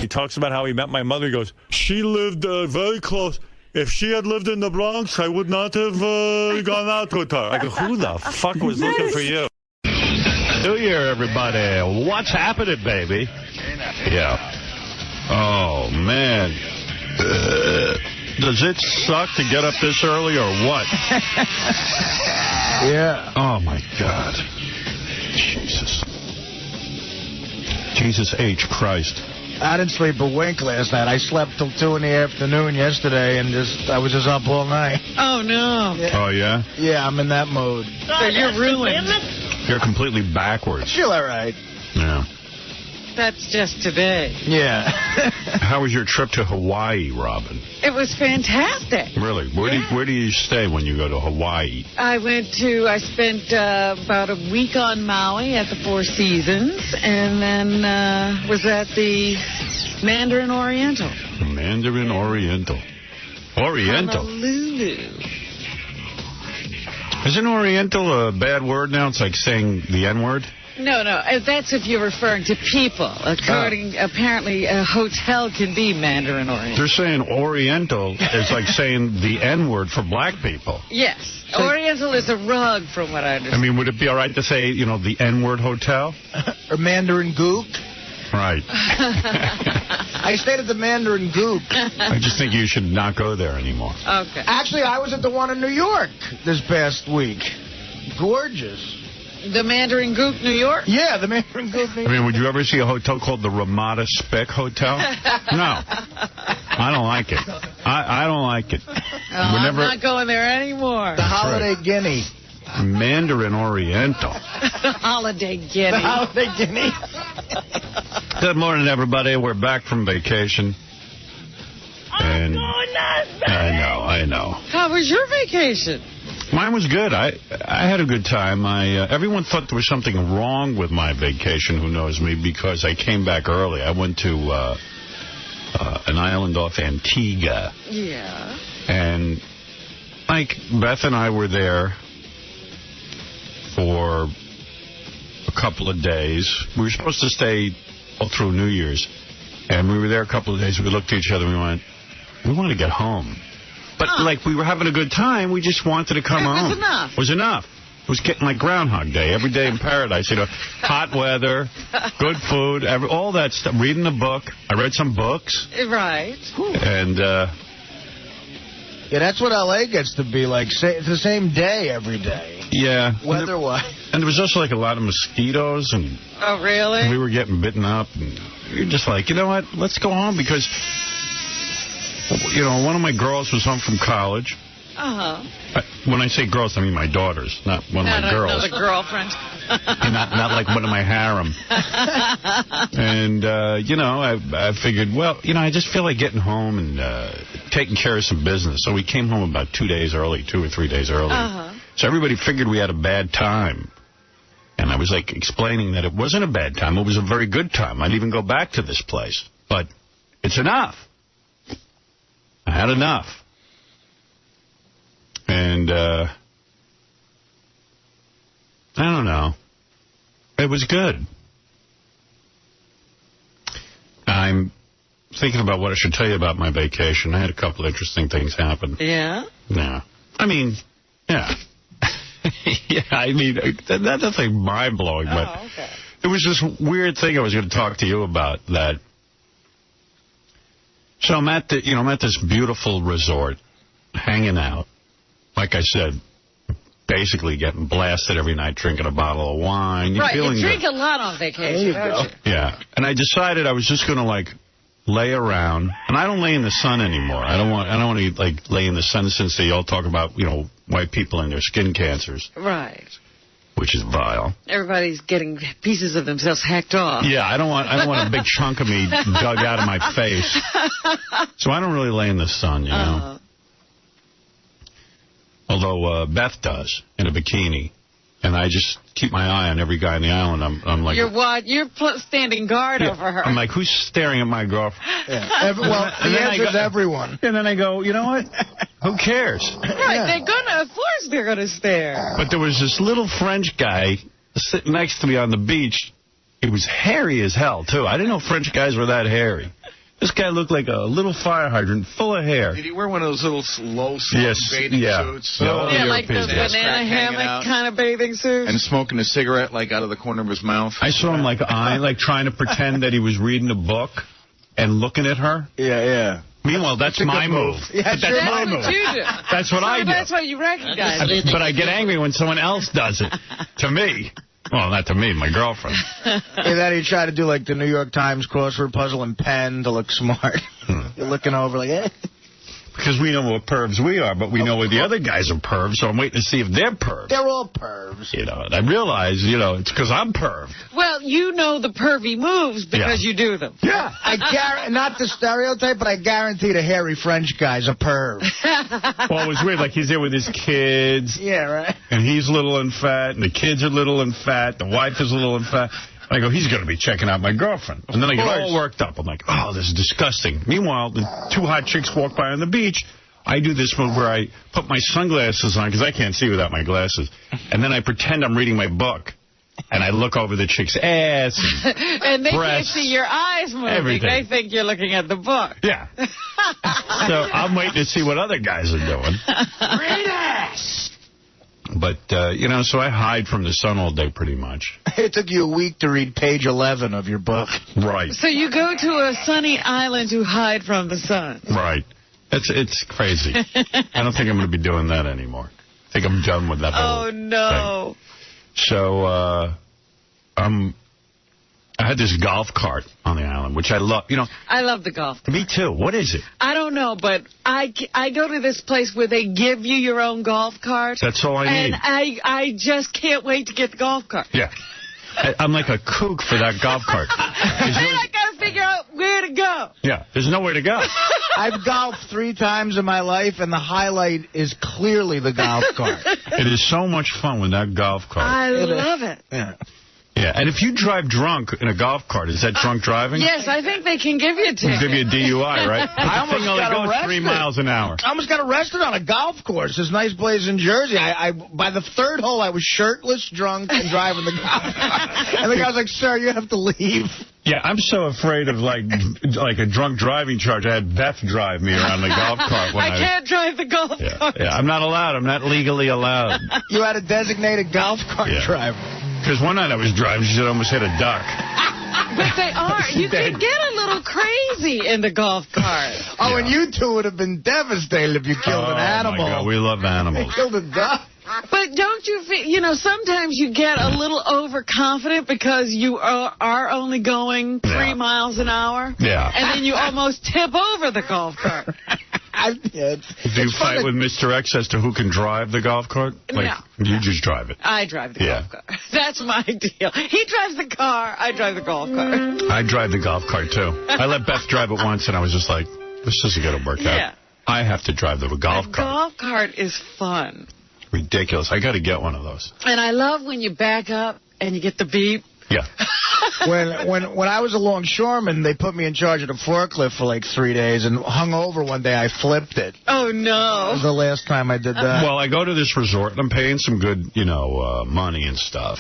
He talks about how he met my mother. He goes, she lived very close. If she had lived in the Bronx, I would not have gone out with her. I go, who the fuck was looking for you? New Year, everybody. What's happening, baby? Yeah. Oh, man. Does it suck to get up this early or what? Yeah. Oh, my God. Jesus. Jesus H. Christ. I didn't sleep a wink last night. I slept till 2 in the afternoon yesterday, and I was just up all night. Oh, no. Yeah. Oh, yeah? Yeah, I'm in that mode. So you're ruined. You're completely backwards. You're all right. Yeah. that's just today. Yeah. How was your trip to Hawaii, Robin? It was fantastic. Really? Where do you stay when you go to Hawaii? I spent about a week on Maui at the Four Seasons, and then was at the Mandarin Oriental. Mandarin Oriental. Oriental? Honolulu. Isn't Oriental a bad word now? It's like saying the N-word? No, that's if you're referring to people. Apparently, a hotel can be Mandarin Oriental. They're saying Oriental is like saying the N-word for black people. Yes. Oriental is a rug, from what I understand. I mean, would it be all right to say, the N-word hotel? Or Mandarin Gook? Right. I stayed at the Mandarin Gook. I just think you should not go there anymore. Okay. Actually, I was at the one in New York this past week. Gorgeous. The Mandarin Gook, New York? Yeah, the Mandarin Gook, New York. I mean, would you ever see a hotel called the 𝗻𝗁𝗶𝗃 Hotel? No. I don't like it. I don't like it. I'm not going there anymore. The Holiday Guinea. Mandarin Oriental. The Holiday Guinea. The Holiday Guinea. Good morning, everybody. We're back from vacation. And I know. How was your vacation? Mine was good. I had a good time. Everyone thought there was something wrong with my vacation, who knows me, because I came back early. I went to an island off Antigua. Yeah. And, Beth and I were there for a couple of days. We were supposed to stay all through New Year's. And we were there a couple of days. We looked at each other and we went, we want to get home. But, we were having a good time. We just wanted to come home. It was enough. It was getting like Groundhog Day. Every day in paradise. Hot weather, good food, all that stuff. Reading a book. I read some books. Right. And, yeah, that's what L.A. gets to be like. It's the same day every day. Yeah. Weather-wise. And there was also, a lot of mosquitoes. And oh, really? And we were getting bitten up. And you're just like, you know what? Let's go home because... one of my girls was home from college. Uh-huh. When I say girls, I mean my daughters, not one of my girls. Not a girlfriend. not like one of my harem. And, I figured, I just feel like getting home and taking care of some business. So we came home about 2 days early, 2 or 3 days early. Uh-huh. So everybody figured we had a bad time. And I was, explaining that it wasn't a bad time. It was a very good time. I'd even go back to this place. But it's enough. I had enough. And, I don't know. It was good. I'm thinking about what I should tell you about my vacation. I had a couple interesting things happen. Yeah? Yeah. I mean, yeah. That's nothing mind-blowing, but okay. It was this weird thing I was going to talk to you about that. So I'm at this beautiful resort, hanging out. Like I said, basically getting blasted every night, drinking a bottle of wine. Right, you drink a lot on vacation, don't you? Yeah, and I decided I was just going to, lay around. And I don't lay in the sun anymore. I don't want to, lay in the sun since they all talk about, white people and their skin cancers. Right. Which is vile. Everybody's getting pieces of themselves hacked off. Yeah, I don't want a big chunk of me dug out of my face. So I don't really lay in the sun, Although Beth does, in a bikini. And I just keep my eye on every guy on the island. I'm like... You're standing guard over her. I'm like, who's staring at my girlfriend? Yeah. The answer is everyone. And then I go, you know what? Who cares? Right, of course they're going to stare. But there was this little French guy sitting next to me on the beach. He was hairy as hell, too. I didn't know French guys were that hairy. This guy looked like a little fire hydrant full of hair. Did he wear one of those little low-slung bathing suits? Yeah, like those banana hammock kind of bathing suits. And smoking a cigarette, out of the corner of his mouth. I saw him, trying to pretend that he was reading a book and looking at her. Yeah. Meanwhile, that's my move. Yeah, but that's my move. What you do. That's what I do. That's what you recognize. But I get angry when someone else does it to me. Well, not to me, my girlfriend. And then you try to do, the New York Times crossword puzzle in pen to look smart. You're looking over eh. because we know what pervs we are, but we know what the other guys are pervs, so I'm waiting to see if they're pervs. They're all pervs. You know, and I realize, you know, it's because I'm perved. Well, you know the pervy moves because you do them. Yeah. Not the stereotype, but I guarantee the hairy French guy's a perv. Well, it was weird. Like, he's there with his kids. Yeah, right. And he's little and fat, and the kids are little and fat, the wife is little and fat. I go, he's going to be checking out my girlfriend. And then I get all worked up. I'm like, oh, this is disgusting. Meanwhile, the two hot chicks walk by on the beach. I do this move where I put my sunglasses on because I can't see without my glasses. And then I pretend I'm reading my book. And I look over the chick's ass and they breasts, can't see your eyes moving. everything. They think you're looking at the book. Yeah. So I'm waiting to see what other guys are doing. Great ass! But, you know, so I hide from the sun all day pretty much. It took you a week to read page 11 of your book. Right. So you go to a sunny island to hide from the sun. Right. It's crazy. I don't think I'm going to be doing that anymore. I think I'm done with that whole no. thing. So, I had this golf cart on the island, which I love. You know, I love the golf cart. Me too. What is it? I don't know, but I go to this place where they give you your own golf cart. That's all I need. And I just can't wait to get the golf cart. Yeah. I'm like a kook for that golf cart. Then I got to figure out where to go. Yeah, there's nowhere to go. I've golfed 3 times in my life, and the highlight is clearly the golf cart. It is so much fun with that golf cart. I love it. Yeah. Yeah, and if you drive drunk in a golf cart, is that drunk driving? Yes, I think they can give you a ticket. Give you a DUI, right? I almost got goes arrested. 3 miles an hour. I almost got arrested on a golf course. This nice place in Jersey. By the 3rd hole, I was shirtless, drunk, and driving the golf cart. And the guy was like, "Sir, you have to leave." Yeah, I'm so afraid of, like a drunk driving charge. I had Beth drive me around the golf cart. When I can't drive the golf cart. Yeah, I'm not allowed. I'm not legally allowed. You had a designated golf cart driver. Because one night I was driving, she said I almost hit a duck. But they are. You can get a little crazy in the golf cart. Oh, and you two would have been devastated if you killed an animal. Oh, my God, we love animals. They killed a duck. But don't you feel, you know, sometimes you get a little overconfident because you are only going 3 miles an hour. Yeah. And then you almost tip over the golf cart. Do you fight with Mr. X as to who can drive the golf cart? Like, no. You just drive it. I drive the golf cart. That's my deal. He drives the car, I drive the golf cart. I drive the golf cart, too. I let Beth drive it once, and I was just like, this isn't going to work out. I have to drive the golf cart. Golf cart is fun. Ridiculous. I got to get one of those. And I love when you back up and you get the beep. Yeah. When I was a longshoreman, they put me in charge of the forklift for like 3 days, and hung over one day, I flipped it. Oh, no. That was the last time I did that. Well, I go to this resort, and I'm paying some good, you know, money and stuff.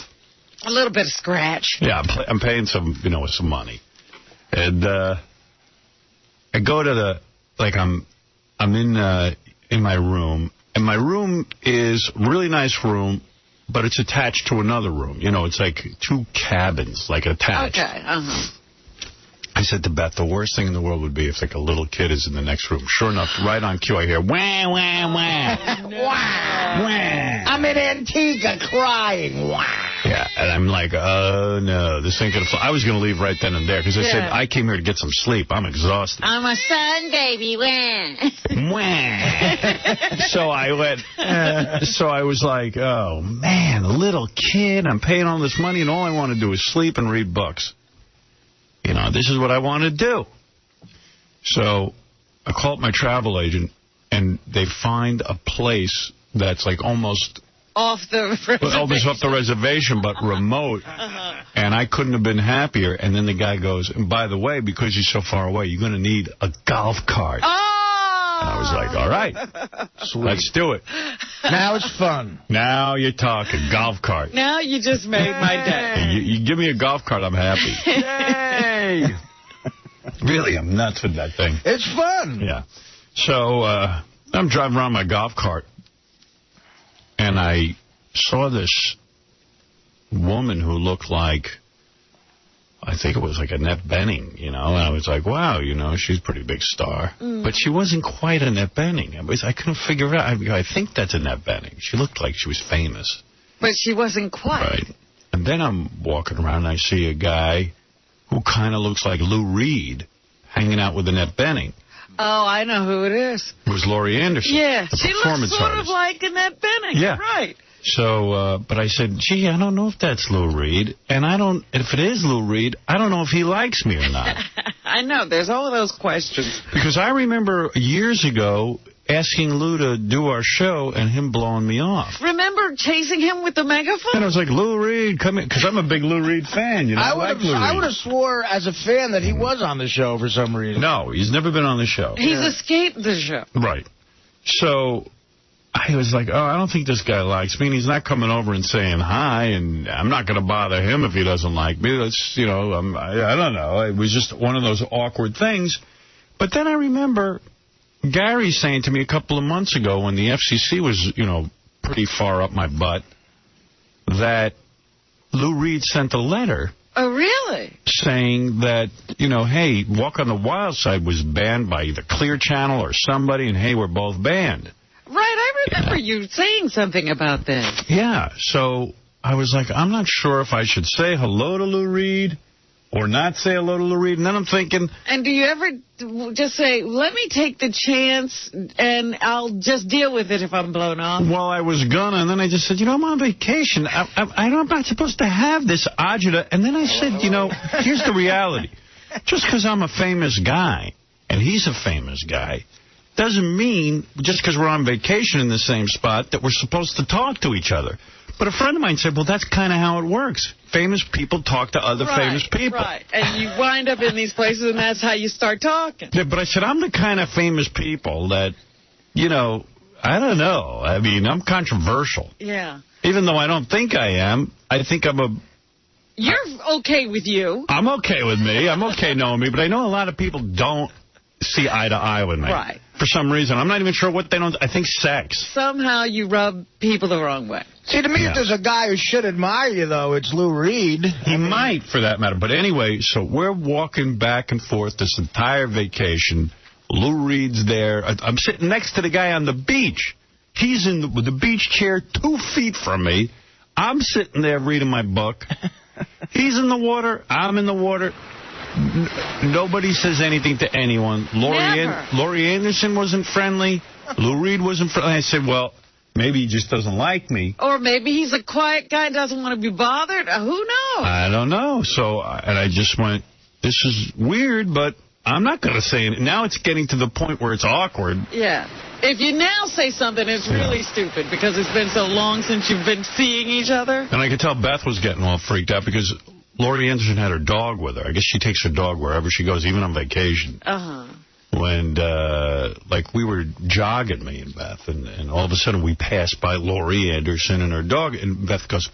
A little bit of scratch. Yeah, I'm paying some, you know, some money. And I go to the, like, I'm in my room, and my room is a really nice room, but it's attached to another room. You know, it's like 2 cabins, like, attached. Okay, I said to Beth, the worst thing in the world would be if, like, a little kid is in the next room. Sure enough, right on cue, I hear, wah, wah, wah. Wah, wah. I'm in Antigua crying. Wah. Yeah, and I'm like, oh, no, this ain't going to fly. I was going to leave right then and there, because I said, I came here to get some sleep. I'm exhausted. I'm a sun baby. Wah. Wah. So I went, so I was like, oh, man, a little kid. I'm paying all this money, and all I want to do is sleep and read books. You know, this is what I want to do. So I called my travel agent, and they find a place that's like almost off the reservation, but remote. And I couldn't have been happier. And then the guy goes, and by the way, because you're so far away, you're going to need a golf cart. Oh! And I was like, all right, let's do it. Now it's fun. Now you're talking golf cart. Now you just made my day. You give me a golf cart, I'm happy. Yay! Really, I'm nuts with that thing. It's fun. Yeah. So I'm driving around my golf cart, and I saw this woman who looked like, I think it was like Annette Bening, you know, and I was like, wow, you know, she's a pretty big star. But she wasn't quite Annette Bening. I couldn't figure it out. I think that's Annette Bening. She looked like she was famous. But she wasn't quite. Right. And then I'm walking around, and I see a guy who kind of looks like Lou Reed hanging out with Annette Bening. Oh, I know who it is. It was Laurie Anderson. Yeah, the she looks performance sort artist. of like Annette Bening. Yeah. Right. So, but I said, gee, I don't know if that's Lou Reed. And if it is Lou Reed, I don't know if he likes me or not. I know, there's all of those questions. Because I remember years ago asking Lou to do our show and him blowing me off. Remember chasing him with the megaphone? And I was like, Lou Reed, come in. Because I'm a big Lou Reed fan. You know, I would have swore as a fan that he was on the show for some reason. No, he's never been on the show. He's escaped the show. Right. So I was like, oh, I don't think this guy likes me, and he's not coming over and saying hi, and I'm not going to bother him if he doesn't like me. That's, you know, I don't know. It was just one of those awkward things. But then I remember Gary saying to me a couple of months ago when the FCC was, you know, pretty far up my butt, that Lou Reed sent a letter. Oh, really? Saying that, you know, hey, Walk on the Wild Side was banned by either Clear Channel or somebody, and hey, we're both banned. Right, I remember you saying something about that. Yeah, so I was like, I'm not sure if I should say hello to Lou Reed or not say hello to Lou Reed. And then I'm thinking... And do you ever just say, let me take the chance and I'll just deal with it if I'm blown off? Well, I was gonna, and then I just said, you know, I'm on vacation. I'm not supposed to have this agita. And then I said, you know, here's the reality. Just because I'm a famous guy, and he's a famous guy, doesn't mean, just because we're on vacation in the same spot, that we're supposed to talk to each other. But a friend of mine said, well, that's kind of how it works. Famous people talk to other famous people. Right, and you wind up in these places, and that's how you start talking. Yeah, but I said, I'm the kind of famous people that, you know, I don't know. I mean, I'm controversial. Yeah. Even though I don't think I am, I think I'm a... You're okay with you. I'm okay with me. I'm okay knowing me, but I know a lot of people don't see eye to eye with me. Right. For some reason. I'm not even sure what they don't... I think sex. Somehow you rub people the wrong way. See, to me, if there's a guy who should admire you, though, it's Lou Reed. He might, for that matter. But anyway, so we're walking back and forth this entire vacation. Lou Reed's there. I'm sitting next to the guy on the beach. He's in with the beach chair 2 feet from me. I'm sitting there reading my book. He's in the water. I'm in the water. Nobody says anything to anyone. Laurie Anderson wasn't friendly. Lou Reed wasn't friendly. I said, well, maybe he just doesn't like me. Or maybe he's a quiet guy, doesn't want to be bothered. Who knows? I don't know. So, and I just went, this is weird, but I'm not going to say it. Now it's getting to the point where it's awkward. Yeah. If you now say something, it's really stupid because it's been so long since you've been seeing each other. And I could tell Beth was getting all freaked out because Laurie Anderson had her dog with her. I guess she takes her dog wherever she goes, even on vacation. Uh-huh. When, like, we were jogging, me and Beth, and all of a sudden we passed by Laurie Anderson and her dog, and Beth goes,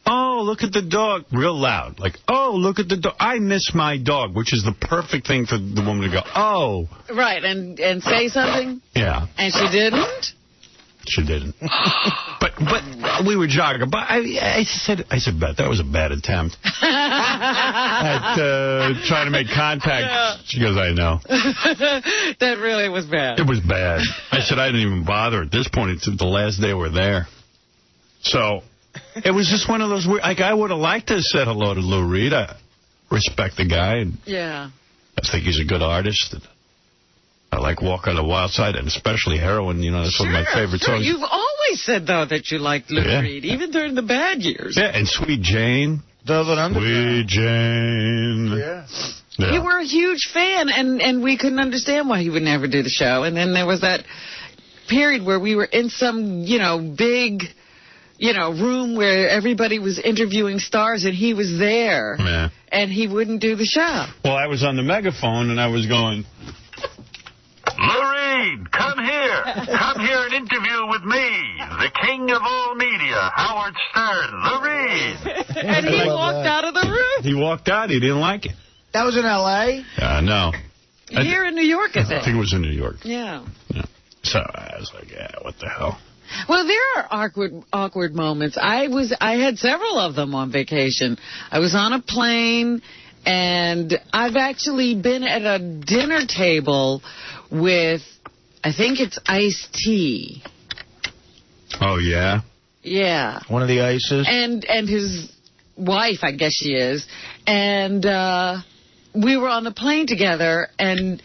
oh, look at the dog, real loud. Like, oh, look at the dog. I miss my dog, which is the perfect thing for the woman to go, oh. Right, and say something? Yeah. And she didn't? She didn't. But we were jogging. But I said, Beth, that was a bad attempt at trying to make contact. Yeah. She goes, I know. That really was bad. It was bad. I said, I didn't even bother at this point. It's the last day we're there. So it was just one of those weird. Like, I would have liked to have said hello to Lou Reed. I respect the guy. And yeah. I think he's a good artist. And I like Walk on the Wild Side, and especially Heroin. You know, that's one of my favorite songs. You've always said, though, that you liked Lou Reed, even during the bad years. Yeah, and Sweet Jane. Sweet Jane. Yeah. You were a huge fan, and we couldn't understand why he would never do the show. And then there was that period where we were in some, big, room where everybody was interviewing stars, and he was there. Yeah. And he wouldn't do the show. Well, I was on the megaphone, and I was going... Lou Reed, come here. Come here and interview with me, the king of all media, Howard Stern. Lou Reed. And he walked out of the room. He walked out. He didn't like it. That was in L.A.? No. Here in New York, I think. I think it was in New York. Yeah. So I was like, yeah, what the hell? Well, there are awkward moments. I had several of them on vacation. I was on a plane, and I've actually been at a dinner table with, I think it's iced tea. Oh, yeah? Yeah. One of the ices? And his wife, I guess she is. And we were on the plane together, and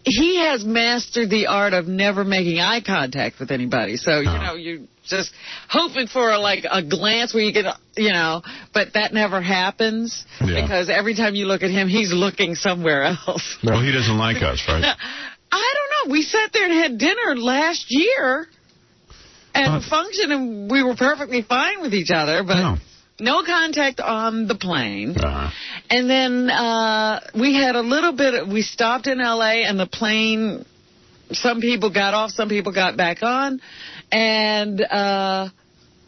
he has mastered the art of never making eye contact with anybody. So, you're just hoping for a glance where you can, but that never happens because every time you look at him, he's looking somewhere else. Well, he doesn't like us, right? I don't know. We sat there and had dinner last year at a function, and we were perfectly fine with each other, but no contact on the plane. And then we had a little bit, we stopped in L.A., and the plane, some people got off, some people got back on, and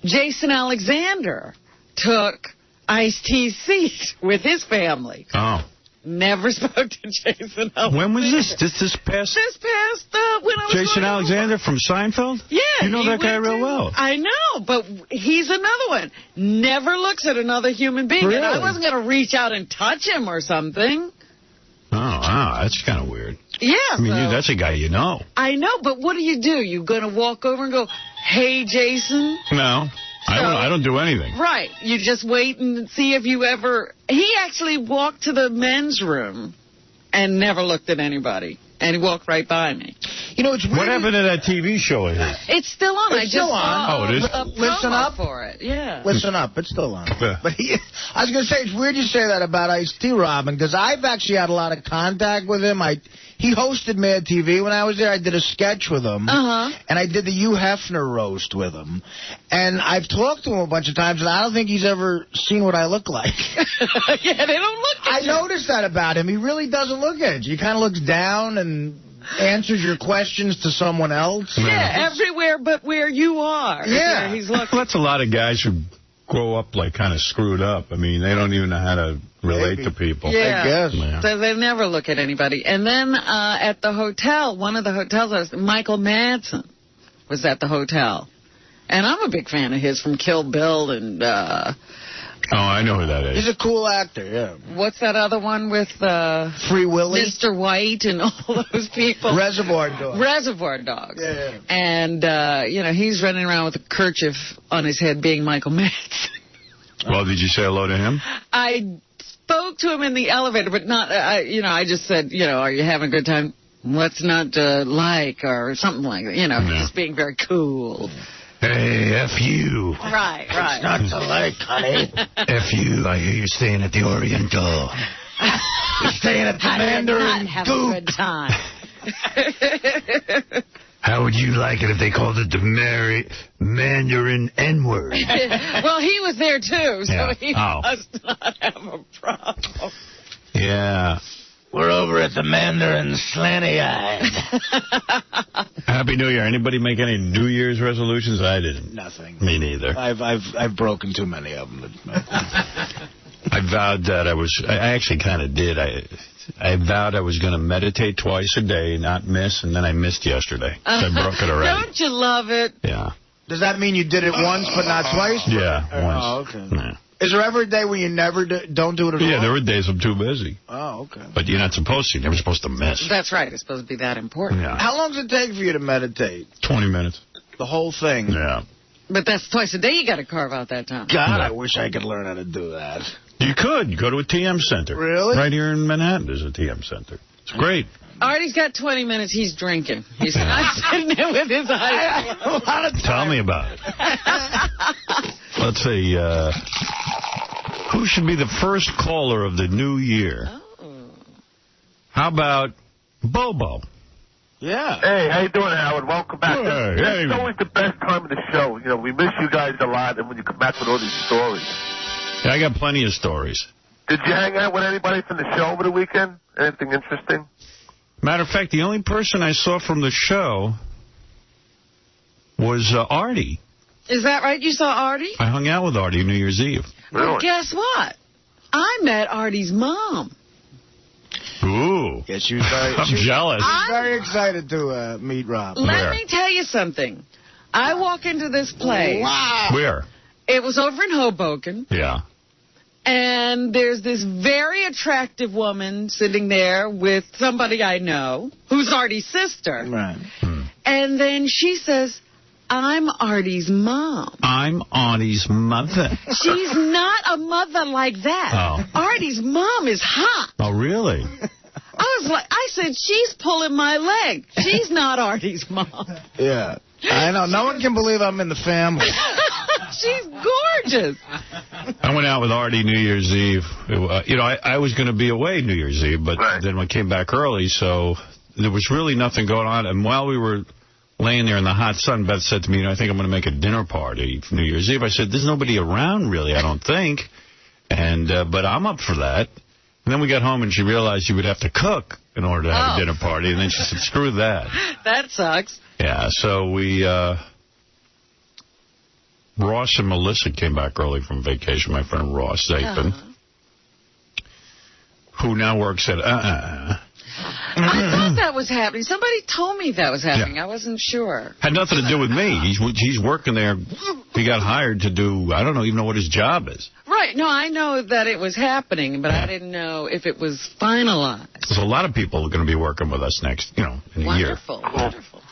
Jason Alexander took Ice-T's seat with his family. Oh. Never spoke to Jason Alexander. When was this? This past? This past, when I was Jason Alexander from Seinfeld? Yeah. You know that guy real well. I know, but he's another one. Never looks at another human being. Really? And I wasn't going to reach out and touch him or something. Oh, wow. That's kind of weird. Yeah. I mean, that's a guy you know. I know, but what do? You going to walk over and go, hey, Jason? No. I don't do anything. Right. You just wait and see if you ever... He actually walked to the men's room and never looked at anybody. And he walked right by me. It's weird. What happened to that TV show of his? It's still on. It's still on. Oh, it is? Listen up for it. Yeah. Listen up. It's still on. But I was going to say, it's weird you say that about Ice-T, Robin, because I've actually had a lot of contact with him. He hosted Mad TV when I was there. I did a sketch with him. And I did the Hugh Hefner roast with him. And I've talked to him a bunch of times, and I don't think he's ever seen what I look like. Yeah, they don't look at you. I noticed that about him. He really doesn't look at you. He kind of looks down and answers your questions to someone else. Yeah, everywhere but where you are. Yeah. Where he's looking. Well, that's a lot of guys who grow up kind of screwed up. I mean, they don't even know how to relate to people. Yeah. I guess. Yeah. So they never look at anybody. And then at the hotel, one of the hotels, Michael Madsen was at the hotel. And I'm a big fan of his from Kill Bill and... Oh, I know who that is. He's a cool actor, yeah. What's that other one with Free Willy? Mr. White and all those people? Reservoir Dogs. Reservoir Dogs. Yeah. And, he's running around with a kerchief on his head being Michael Madsen. Well, did you say hello to him? I spoke to him in the elevator, but not, I just said, are you having a good time? What's not like, or something like that, just being very cool. Hey, F you. Right. It's not to like, honey. F you. I hear you're staying at the Oriental. You're staying at the Mandarin. I did not have a good time. How would you like it if they called it the Mandarin N-word? Well, he was there, too, so he must not have a problem. Yeah. We're over at the Mandarin Slanty-eyed. Happy New Year. Anybody make any New Year's resolutions? I didn't. Nothing. Me neither. I've broken too many of them. I vowed that I actually kind of did. I vowed I was going to meditate twice a day, not miss, and then I missed yesterday. So I broke it already. Don't you love it? Yeah. Does that mean you did it once but not twice? Yeah, once. Oh, okay. Yeah. Is there ever a day when you never don't do it at all? Yeah, there were days I'm too busy. Oh, okay. But you're not supposed to. You're never supposed to miss. That's right. It's supposed to be that important. Yeah. How long does it take for you to meditate? 20 minutes. The whole thing? Yeah. But that's twice a day you got to carve out that time. God, I wish I could learn how to do that. You could. Go to a TM center. Really? Right here in Manhattan there's a TM center. It's great. Artie's got 20 minutes. He's drinking. He's not sitting there with his eyes closed. Tell me about it. Let's see. Who should be the first caller of the new year? Oh. How about Bobo? Yeah. Hey, how you doing, Howard? Welcome back. Hey. It's always the best time of the show. We miss you guys a lot, and when you come back with all these stories. Yeah, I got plenty of stories. Did you hang out with anybody from the show over the weekend? Anything interesting? Matter of fact, the only person I saw from the show was Artie. Is that right? You saw Artie? I hung out with Artie New Year's Eve. Really? Well, guess what? I met Artie's mom. Ooh. Yeah, she was very, I'm jealous. She was very excited to meet Rob. Let me tell you something. I walk into this place. Wow. Where? It was over in Hoboken. Yeah. And there's this very attractive woman sitting there with somebody I know, who's Artie's sister. Right. And then she says, I'm Artie's mom. I'm Artie's mother. She's not a mother like that. Oh. Artie's mom is hot. Oh, really? I I said, she's pulling my leg. She's not Artie's mom. Yeah. I know. No one can believe I'm in the family. She's gorgeous. I went out with Artie New Year's Eve. I was going to be away New Year's Eve, but then I came back early, so there was really nothing going on. And while we were laying there in the hot sun, Beth said to me, I think I'm going to make a dinner party for New Year's Eve. I said, there's nobody around, really, I don't think. But I'm up for that. And then we got home, and she realized she would have to cook in order to have a dinner party. And then she said, screw that. That sucks. Yeah, so we... Ross and Melissa came back early from vacation, my friend Ross Zapin, who now works at I thought that was happening. Somebody told me that was happening. I wasn't sure. Had nothing to do with me. He's working there. He got hired to do, I don't even know what his job is. Right. No, I know that it was happening, but I didn't know if it was finalized. There's a lot of people going to be working with us next, in a year. Wonderful.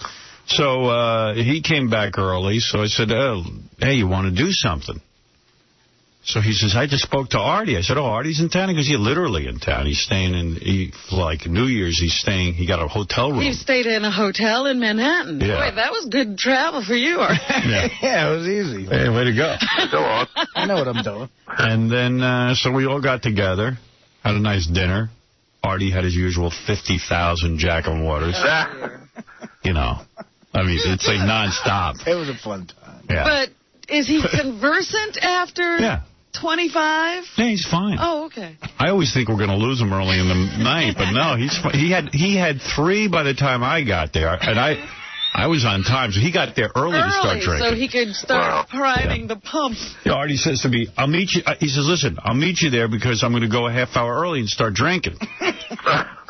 So he came back early, so I said, hey, you want to do something? So he says, I just spoke to Artie. I said, Artie's in town? He goes, yeah, literally in town. He's staying like New Year's, he got a hotel room. He stayed in a hotel in Manhattan. Yeah. Boy, that was good travel for you. Yeah, it was easy. Hey, way to go. Go on. I know what I'm doing. And then, so we all got together, had a nice dinner. Artie had his usual 50,000 Jack and Waters. I mean, it's like nonstop. It was a fun time. Yeah. But is he conversant after 25? Yeah, he's fine. Oh, okay. I always think we're going to lose him early in the night, but no, he had 3 by the time I got there, and I was on time, so he got there early to start drinking. So he could start priming the pump. Yeah, Artie says to me, I'll meet you. He says, listen, I'll meet you there because I'm going to go a half hour early and start drinking.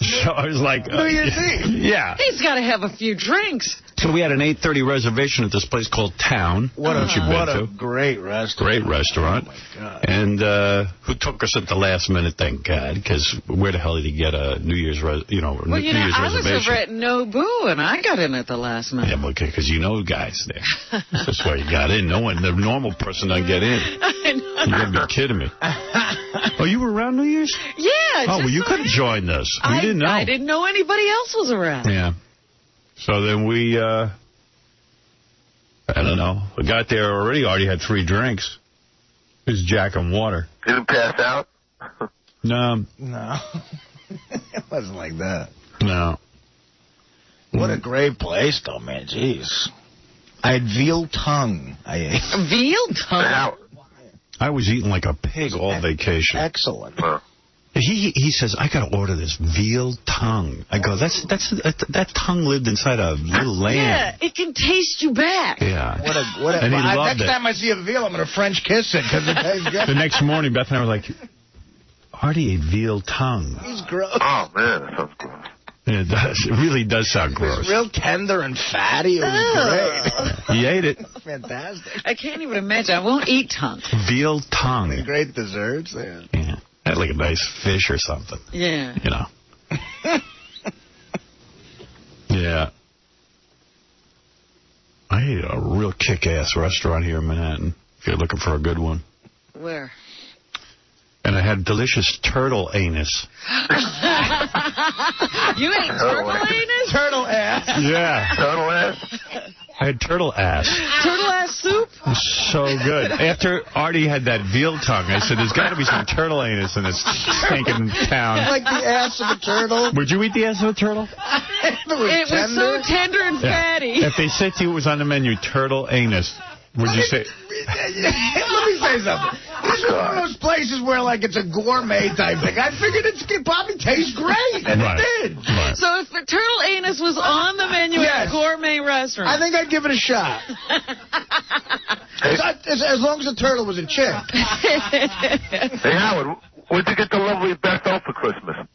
So I was like, New Year's Eve. Yeah. He's got to have a few drinks. So we had an 8:30 reservation at this place called Town. What a great restaurant. Great restaurant. Oh, my God. And who took us at the last minute, thank God, because where the hell did he get a New Year's reservation? I was over at Nobu, and I got in at the last minute. Yeah, okay, because you know guys there. That's why you got in. The normal person doesn't get in. I know. You got to be kidding me. Oh, you were around New Year's? Yeah. Oh, well, you could have joined us. We didn't know. I didn't know anybody else was around. Yeah. So then we, I don't know. We got there already. Already had 3 drinks. It was Jack and water. Didn't pass out? No. No. It wasn't like that. No. What a great place, though, man. Jeez. I had veal tongue. I ate. Veal tongue? I was eating like a pig all vacation. Excellent. He says, I got to order this veal tongue. I go, that tongue lived inside a little lamb. Yeah, it can taste you back. Yeah. And he loved next time I see a veal, I'm going to French kiss it because it tastes good. The next morning, Beth and I were like, Artie ate veal tongue. He's gross. Oh, man, that sounds gross. Yeah, it does. It really does sound gross. It's real tender and fatty. It was great. He ate it. Fantastic. I can't even imagine. I won't eat tongue. Veal tongue. Great desserts. Yeah. Had like a nice fish or something. Yeah. Yeah. I ate a real kick-ass restaurant here in Manhattan, if you're looking for a good one. Where? And I had delicious turtle anus. You ate turtle anus? Turtle ass. Yeah. Turtle ass? I had turtle ass. Turtle ass soup? It was so good. After Artie had that veal tongue, I said, there's got to be some turtle anus in this stinking town. Like the ass of a turtle. Would you eat the ass of a turtle? It was so tender and fatty. If they said to you it was on the menu, turtle anus, would you say... Let me say something. This is one of those places where, like, it's a gourmet type thing. I figured it probably tastes great, and it did. Right. So if the turtle anus was on the menu at a gourmet restaurant... I think I'd give it a shot. As long as the turtle was a chick. Hey, Howard, where'd you get the lovely Beth for Christmas?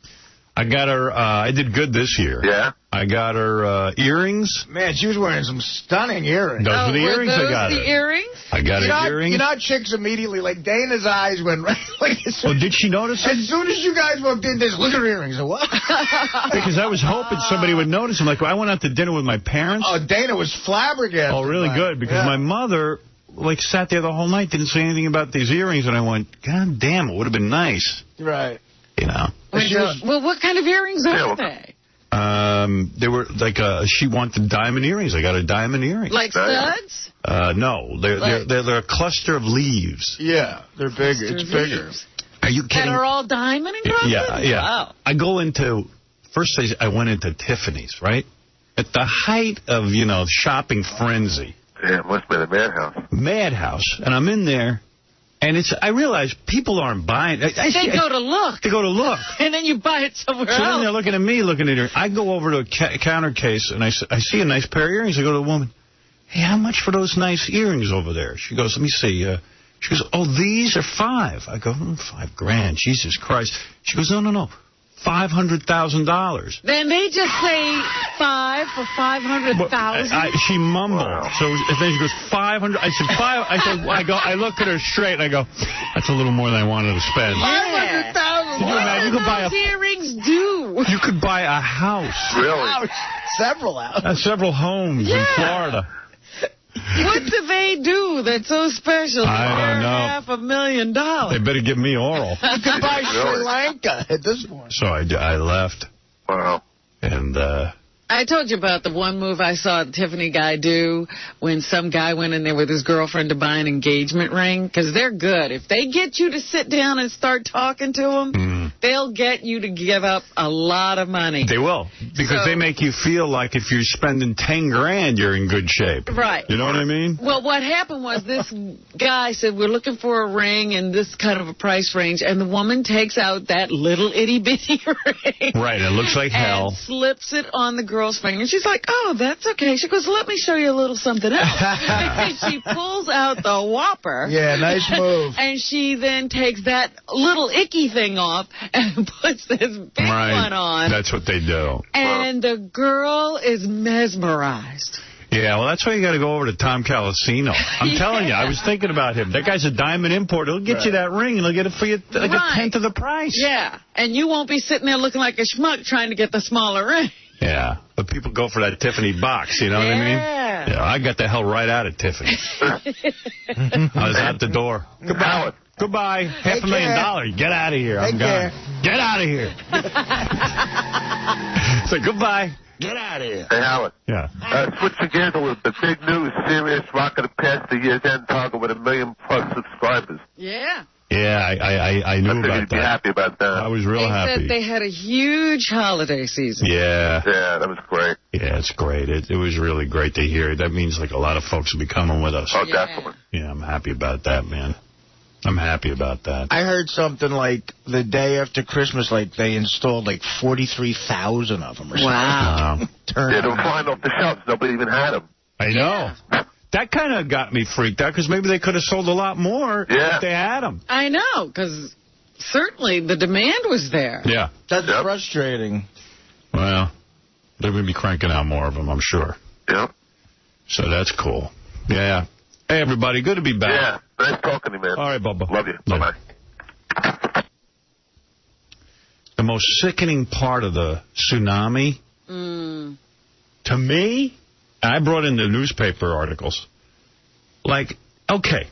I got her, I did good this year. Yeah? I got her earrings. Man, she was wearing some stunning earrings. Those were the earrings I got her. the earrings? I got her earrings. You know how chicks immediately, like Dana's eyes went right. Like, well, did she notice it? As soon as you guys walked in, there's look at her earrings. What? Because I was hoping somebody would notice them. Like, I went out to dinner with my parents. Oh, Dana was flabbergasted. Oh, really good. Because my mother, like, sat there the whole night, didn't say anything about these earrings. And I went, God damn, it would have been nice. Right. you know. Well, what kind of earrings are they? They were like she wanted diamond earrings. I got a diamond earring. Like studs? No, they're a cluster of leaves. Yeah, they're bigger. It's bigger. Are you kidding? That are all diamond encrusted? Yeah. Wow. I go into first. I went into Tiffany's, right? At the height of shopping frenzy. Yeah, it must be the madhouse, and I'm in there. And I realize people aren't buying. They go to look. They go to look. And then you buy it somewhere else. So then they're looking at me, looking at her. I go over to a counter case, and I see a nice pair of earrings. I go to the woman, hey, how much for those nice earrings over there? She goes, let me see. She goes, oh, these are $5. I go, $5,000. Jesus Christ. She goes, no. $500,000. Then they just say 5 for 500,000. She mumbled. Wow. So then she goes 500. I said 5. I look at her straight and I go, that's a little more than I wanted to spend. 500,000. You could buy earrings do. You could buy a house. Really? Several houses. Several homes in Florida. What do they do that's so special? I don't know. $500,000. They better give me oral. You could buy Sri Lanka at this point. So I left. Wow. And I told you about the one move I saw the Tiffany guy do when some guy went in there with his girlfriend to buy an engagement ring, because they're good. If they get you to sit down and start talking to them, they'll get you to give up a lot of money. They will, because they make you feel like if you're spending $10,000, you're in good shape. Right. You know what I mean? Well, what happened was this guy said, we're looking for a ring in this kind of a price range, and the woman takes out that little itty-bitty ring. Right, it looks like hell. And slips it on the girl's finger. And she's like, oh, that's okay. She goes, let me show you a little something else. And she pulls out the whopper. Yeah, nice move. And she then takes that little icky thing off and puts this big one on. That's what they do. And the girl is mesmerized. Yeah, well, that's why you got to go over to 𝗵𝐶𝗄𝗿𝗱. I'm telling you, I was thinking about him. That guy's a diamond importer. He'll get you that ring, and he'll get it for you like a tenth of the price. Yeah, and you won't be sitting there looking like a schmuck trying to get the smaller ring. Yeah, but people go for that Tiffany box, you know what I mean? Yeah, I got the hell right out of Tiffany. I was out the door. Goodbye. $500,000. Get out of here. I'm gone. Get out of here. So goodbye. Get out of here. Hey, Howard. Yeah. Switching gears with the big news. Sirius rocketed past the year's end target with 1 million+ subscribers. Yeah. Yeah, I knew about that. You'd be happy about that. I was real happy. They said they had a huge holiday season. Yeah. Yeah, that was great. Yeah, it's great. It was really great to hear. That means like a lot of folks will be coming with us. Oh, definitely. Yeah, I'm happy about that, man. I'm happy about that. I heard something like the day after Christmas, like they installed like 43,000 of them or something. Wow. Yeah, they were flying off the shelves. Nobody even had them. I know. Yeah. That kind of got me freaked out, because maybe they could have sold a lot more if they had them. I know, because certainly the demand was there. Yeah. That's frustrating. Well, they're going to be cranking out more of them, I'm sure. Yep. So that's cool. Yeah. Hey, everybody. Good to be back. Yeah. Nice talking to you, man. All right, Bubba. Love you. Bye-bye. The most sickening part of the tsunami, to me, I brought in the newspaper articles, like, okay,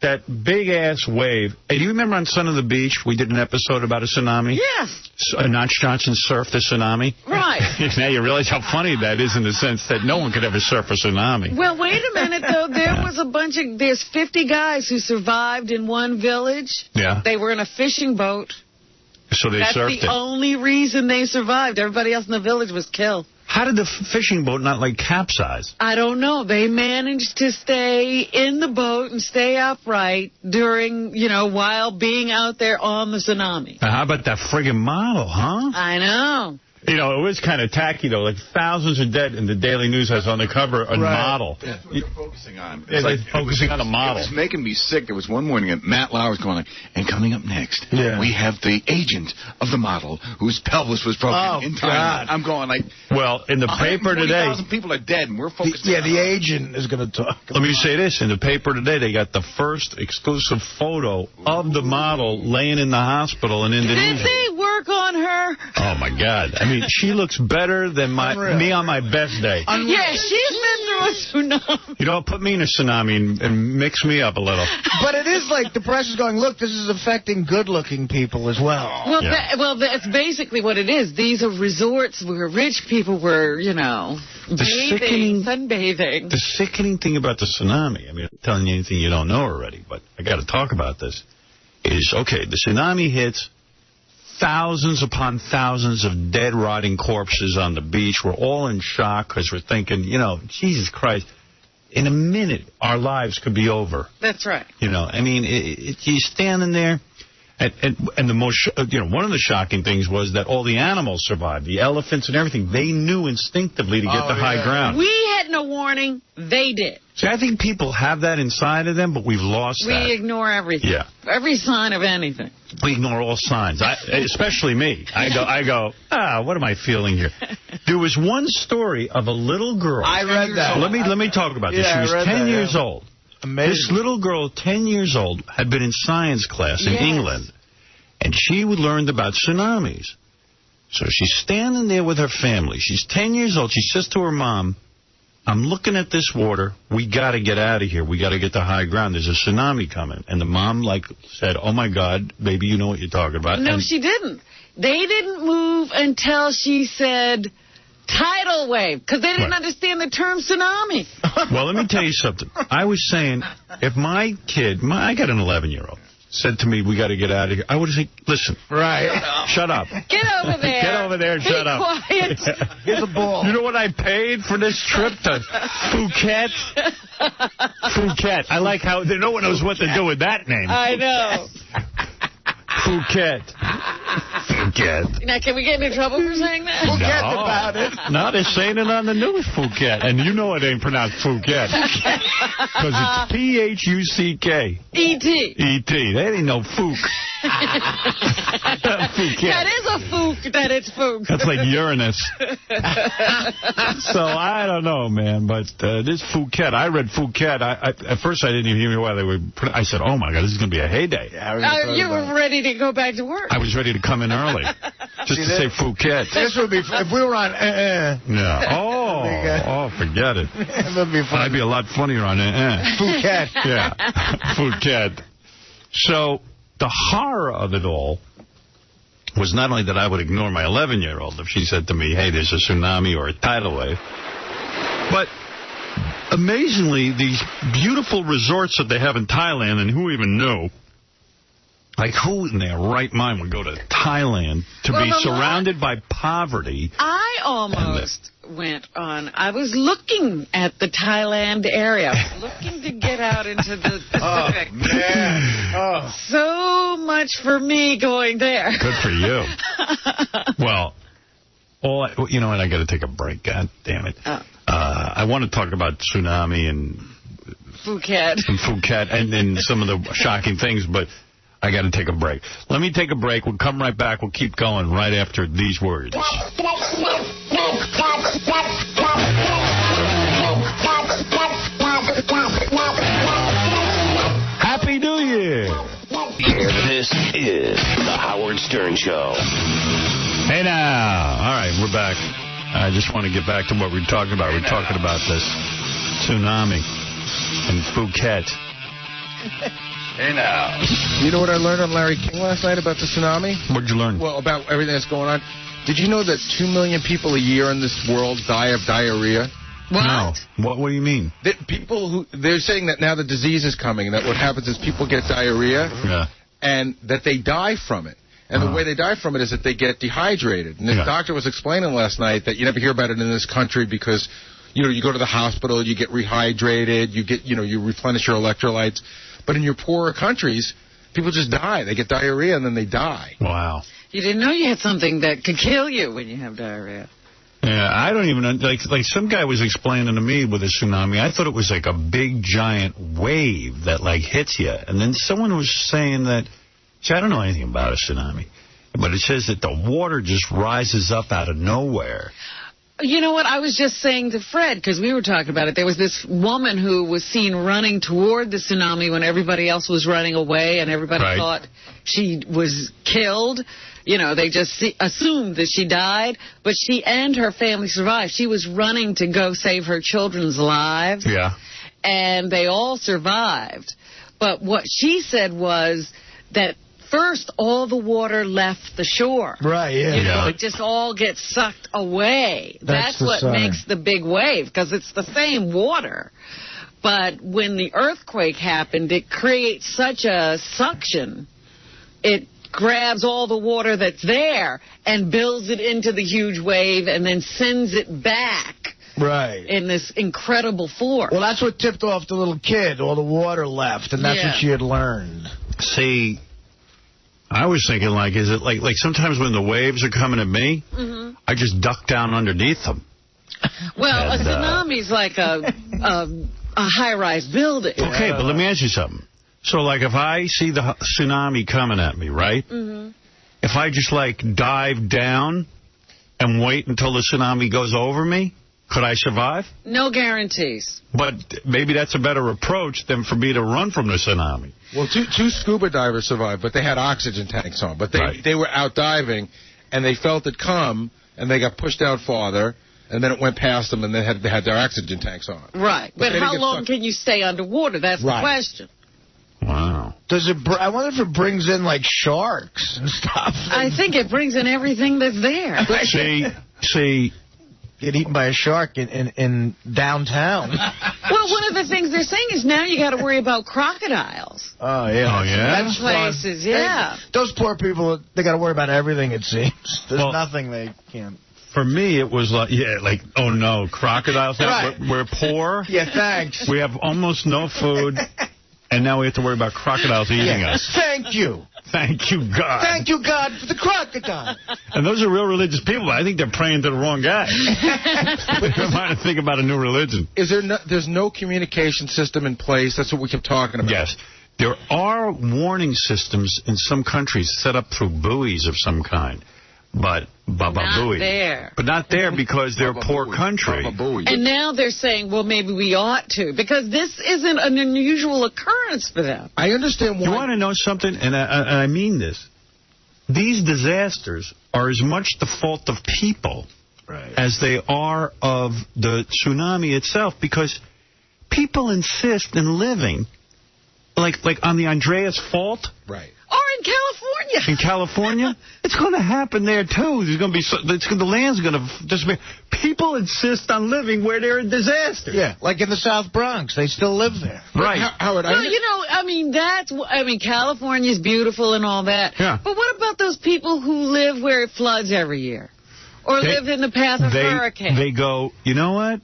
that big-ass wave. Hey, do you remember on Son of the Beach, we did an episode about a tsunami? Yeah. Notch Johnson surfed a tsunami? Right. Now you realize how funny that is in the sense that no one could ever surf a tsunami. Well, wait a minute, though. There was there's 50 guys who survived in one village. Yeah. They were in a fishing boat. So they surfed it. That's the only reason they survived. Everybody else in the village was killed. How did the fishing boat not, like, capsize? I don't know. They managed to stay in the boat and stay upright during, while being out there on the tsunami. Now, how about that friggin' model, huh? I know. It was kind of tacky, though. Like, thousands are dead, and the Daily News has on the cover a model. That's what they're focusing on. It's like focusing on a model. It was making me sick. There was one morning, and Matt Lauer was going like, and coming up next, we have the agent of the model whose pelvis was broken in time. I'm going like, well, in the paper today, 140,000 people are dead, and we're focusing on the agent is going to talk. Let me say this. In the paper today, they got the first exclusive photo of the model laying in the hospital in Indonesia. Did they work on her? Oh, my God. I mean, she looks better than me on my best day. Yeah, she's been through a tsunami. You don't put me in a tsunami and mix me up a little. But it is like the press is going, look, this is affecting good-looking people as well. Well, that's basically what it is. These are resorts where rich people were, sunbathing. The sickening thing about the tsunami, I mean, I'm telling you anything you don't know already, but I got to talk about this, is, okay, the tsunami hits, thousands upon thousands of dead, rotting corpses on the beach. We're all in shock because we're thinking, Jesus Christ, in a minute, our lives could be over. That's right. I mean, you're standing there, and the most, one of the shocking things was that all the animals survived, the elephants and everything. They knew instinctively to get to high ground. We had no warning. They did. See, I think people have that inside of them, but we've lost that. We ignore everything. Yeah. Every sign of anything. We ignore all signs, especially me. I go, what am I feeling here? There was one story of a little girl. I read that. Let me talk about this. Yeah, she was 10 years old. Amazing. This little girl, 10 years old, had been in science class in England, and she learned about tsunamis. So she's standing there with her family. She's 10 years old. She says to her mom, I'm looking at this water. We got to get out of here. We got to get to high ground. There's a tsunami coming. And the mom, said, oh, my God, baby, you know what you're talking about. No, she didn't. They didn't move until she said tidal wave, because they didn't understand the term tsunami. Well, let me tell you something. I was saying, if my kid, I got an 11-year-old, said to me, we got to get out of here, I would have said, listen. Right. Shut up. Get over there. Get over there and shut up. Be quiet. Here's a ball. You know what I paid for this trip to Phuket? Phuket. I like how no one knows what to do with that name. I know. Phuket. Phuket. Now, can we get into trouble for saying that? Forget about it. No, they're saying it on the news, Phuket. And you know it ain't pronounced Phuket. Because it's P-H-U-C-K. E-T. E-T. They didn't know Phuc. That is a Phuc, that it's Phuc. That's like Uranus. So, I don't know, man. But this Phuket, I read Phuket. At first, I didn't even hear why they were. I said, oh, my God, this is going to be a heyday. Yeah, you were ready to go back to work. I was ready to come in early. Just to say Phuket. This would be, if we were on, Yeah. Oh, forget it. It would be fun. I'd be a lot funnier on Phuket. Yeah. Phuket. So, the horror of it all was not only that I would ignore my 11-year-old if she said to me, hey, there's a tsunami or a tidal wave, but amazingly, these beautiful resorts that they have in Thailand, and who even knew, like who in their right mind would go to Thailand to be surrounded by poverty? I almost went on. I was looking at the Thailand area, looking to get out into the Pacific. Oh, man. Oh. So much for me going there. Good for you. Well, and I got to take a break. God damn it. I want to talk about tsunami and Phuket. And some of the shocking things, but I got to take a break. Let me take a break. We'll come right back. We'll keep going right after these words. Happy New Year. This is The Howard Stern Show. Hey now. All right, we're back. I just want to get back to what we were talking about. We're talking about this tsunami in Phuket. Hey now. You know what I learned on Larry King last night about the tsunami? What'd you learn? Well, about everything that's going on. Did you know that 2 million people a year in this world die of diarrhea? What? No. What do you mean? They're saying that now the disease is coming, and that what happens is people get diarrhea, and that they die from it. And the way they die from it is that they get dehydrated. And the doctor was explaining last night that you never hear about it in this country because, you go to the hospital, you get rehydrated, you replenish your electrolytes. But in your poorer countries, people just die. They get diarrhea and then they die. Wow. You didn't know you had something that could kill you when you have diarrhea. Yeah, I don't even know. Like some guy was explaining to me with a tsunami, I thought it was like a big giant wave that hits you. And then someone was saying that, I don't know anything about a tsunami, but it says that the water just rises up out of nowhere. you know what? I was just saying to Fred, because we were talking about it, there was this woman who was seen running toward the tsunami when everybody else was running away, and everybody thought she was killed. You know, they just assumed that she died, but she and her family survived. She was running to go save her children's lives. Yeah. And they all survived. But what she said was that first all the water left the shore. Right, yeah. You know, it just all gets sucked away. That's what makes the big wave, because it's the same water. But when the earthquake happened, it creates such a suction, it grabs all the water that's there and builds it into the huge wave and then sends it back. Right. In this incredible force. Well, that's what tipped off the little kid. All the water left, and that's what she had learned. See, I was thinking, like, is it like sometimes when the waves are coming at me, I just duck down underneath them. Well, a tsunami's like a high-rise building. Okay, but let me ask you something. So, like, if I see the tsunami coming at me, right? If I just, like, dive down and wait until the tsunami goes over me, could I survive? No guarantees. But maybe that's a better approach than for me to run from the tsunami. Well, two scuba divers survived, but they had oxygen tanks on. But they were out diving, and they felt it come, and they got pushed out farther, and then it went past them, and they had their oxygen tanks on. Right. But how long can you stay underwater? That's the question. Wow. Does it? I wonder if it brings in, like, sharks and stuff. I think it brings in everything that's there. See... Get eaten by a shark in downtown. Well, one of the things they're saying is now you got to worry about crocodiles. Oh, yeah. Oh, yeah? That's places, fun. Those poor people, they got to worry about everything, it seems. There's nothing they can't. For me, it was like, oh, no, crocodiles. Right. We're poor. Yeah, thanks. We have almost no food, and now we have to worry about crocodiles eating us. Thank you. Thank you, God. Thank you, God, for the crocodile. And those are real religious people. I think they're praying to the wrong guy. They're trying to think about a new religion. There's no communication system in place? That's what we kept talking about. Yes. There are warning systems in some countries set up through buoys of some kind. But not buoy. there. But not there because they're a poor country. And now they're saying, well, maybe we ought to, because this isn't an unusual occurrence for them. I understand why. You want to know something? And I mean this. These disasters are as much the fault of people as they are of the tsunami itself, because people insist in living like on the Andreas Fault. Right. Or in California. In California? It's going to happen there, too. There's going to be the land's going to disappear. People insist on living where they're in disaster. Yeah, like in the South Bronx. They still live there. Right. Howard, well, you know, I mean, California's beautiful and all that. Yeah. But what about those people who live where it floods every year? Or live in the path of hurricanes? They go, you know what?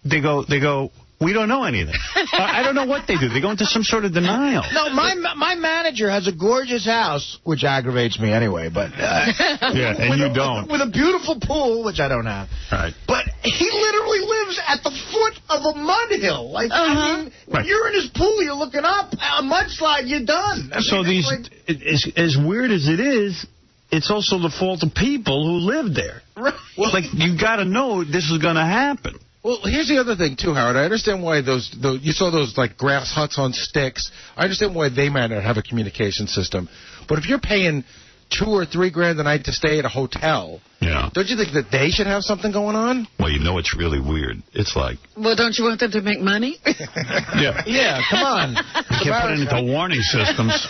They go, we don't know anything. I don't know what they do. They go into some sort of denial. No, my manager has a gorgeous house, which aggravates me anyway. But yeah, and you don't. With a beautiful pool, which I don't have. Right. But he literally lives at the foot of a mud hill. Like, I mean, when you're in his pool, you're looking up. A mudslide, you're done. So as weird as it is, it's also the fault of people who live there. Right. Well, like, you got to know this is going to happen. Well, here's the other thing, too, Howard. I understand why you saw those, like, grass huts on sticks. I understand why they might not have a communication system. But if you're paying $2 or $3 grand a night to stay at a hotel, don't you think that they should have something going on? Well, you know it's really weird. It's like... Well, don't you want them to make money? Yeah, come on. You can't put it into warning systems.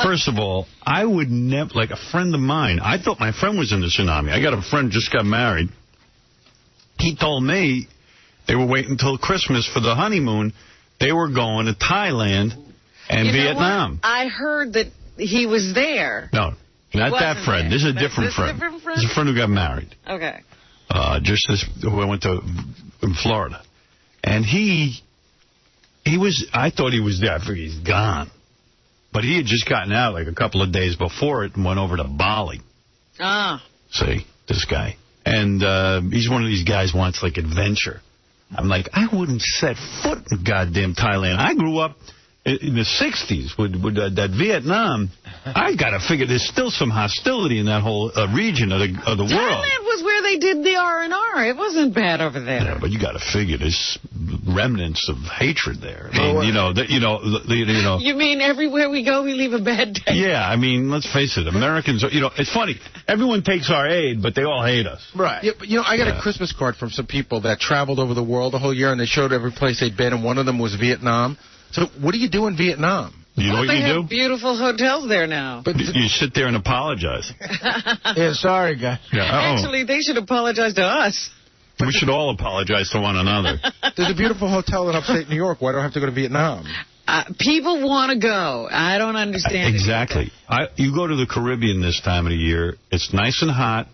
First of all, I would never... Like, a friend of mine, I thought my friend was in the tsunami. I got a friend just got married. He told me... They were waiting until Christmas for the honeymoon. They were going to Thailand and Vietnam. I heard that he was there. No, not that friend. This is a different friend. This is a friend who got married. Okay. Just this, who I went to in Florida. And he was, I thought he was there. I figured he's gone. But he had just gotten out like a couple of days before it and went over to Bali. Ah. See, this guy. And he's one of these guys who wants, like, adventure. I'm like, I wouldn't set foot in goddamn Thailand. I grew up in the 60s with that Vietnam. I got to figure there's still some hostility in that whole region of the world. Thailand was where they they did the R&R. It wasn't bad over there. Yeah, but you got to figure there's remnants of hatred there. I mean, You mean everywhere we go, we leave a bad taste? Yeah, I mean, let's face it. Americans, it's funny. Everyone takes our aid, but they all hate us. Right. Yeah, but, I got a Christmas card from some people that traveled over the world the whole year, and they showed every place they'd been, and one of them was Vietnam. So what do you do in Vietnam? You know what they you have do? Beautiful hotels there now. But you sit there and apologize. Yeah, sorry, guys. Yeah, Actually, they should apologize to us. We should all apologize to one another. There's a beautiful hotel in upstate New York. Why do I have to go to Vietnam? People want to go. I don't understand. Exactly. You go to the Caribbean this time of the year. It's nice and hot.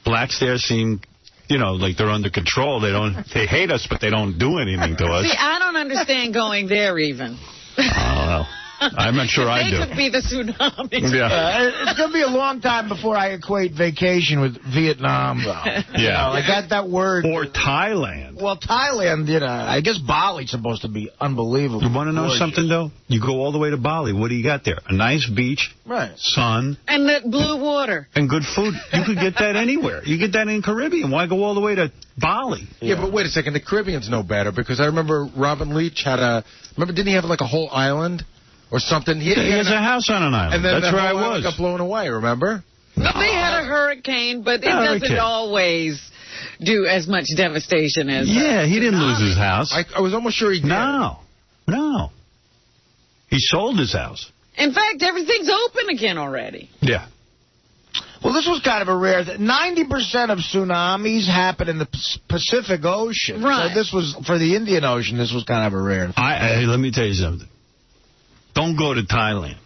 Blacks there seem... like they're under control. They hate us, but they don't do anything to us. See, I don't understand going there even. Well, I'm not sure I do. They could be the tsunami. Yeah. It's going to be a long time before I equate vacation with Vietnam, though. Yeah. Like that word. Or Thailand. Well, Thailand, I guess Bali's supposed to be unbelievable. You want to know something, though? You go all the way to Bali. What do you got there? A nice beach. Right. Sun. And that blue water. And good food. You could get that anywhere. You get that in Caribbean. Why go all the way to Bali? Yeah, but wait a second. The Caribbean's no better, because I remember Robin Leach didn't he have like a whole island? Or something. He has a house on an island. And then that's where I was. Got blown away, remember? But they had a hurricane, but it doesn't always do as much devastation as... Yeah, he didn't lose his house. I was almost sure he did. No. He sold his house. In fact, everything's open again already. Yeah. Well, this was kind of a rare... 90% of tsunamis happen in the Pacific Ocean. Right. So this was, for the Indian Ocean, this was kind of a rare thing. Let me tell you something. Don't go to Thailand.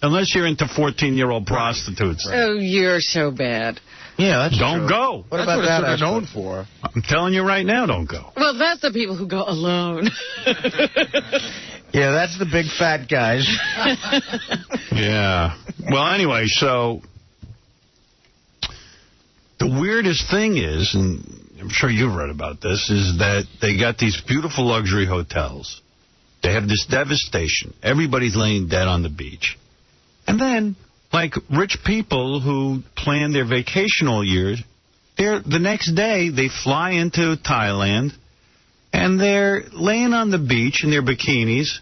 Unless you're into 14-year-old prostitutes. Oh, you're so bad. Yeah, that's Don't true. go. What about that? That's known for. I'm telling you right now, don't go. Well, that's the people who go alone. Yeah, that's the big fat guys. Yeah. Well, anyway, so the weirdest thing is, and I'm sure you've read about this, is that they got these beautiful luxury hotels. They have this devastation. Everybody's laying dead on the beach. And then, like rich people who plan their vacation all year, the next day they fly into Thailand and they're laying on the beach in their bikinis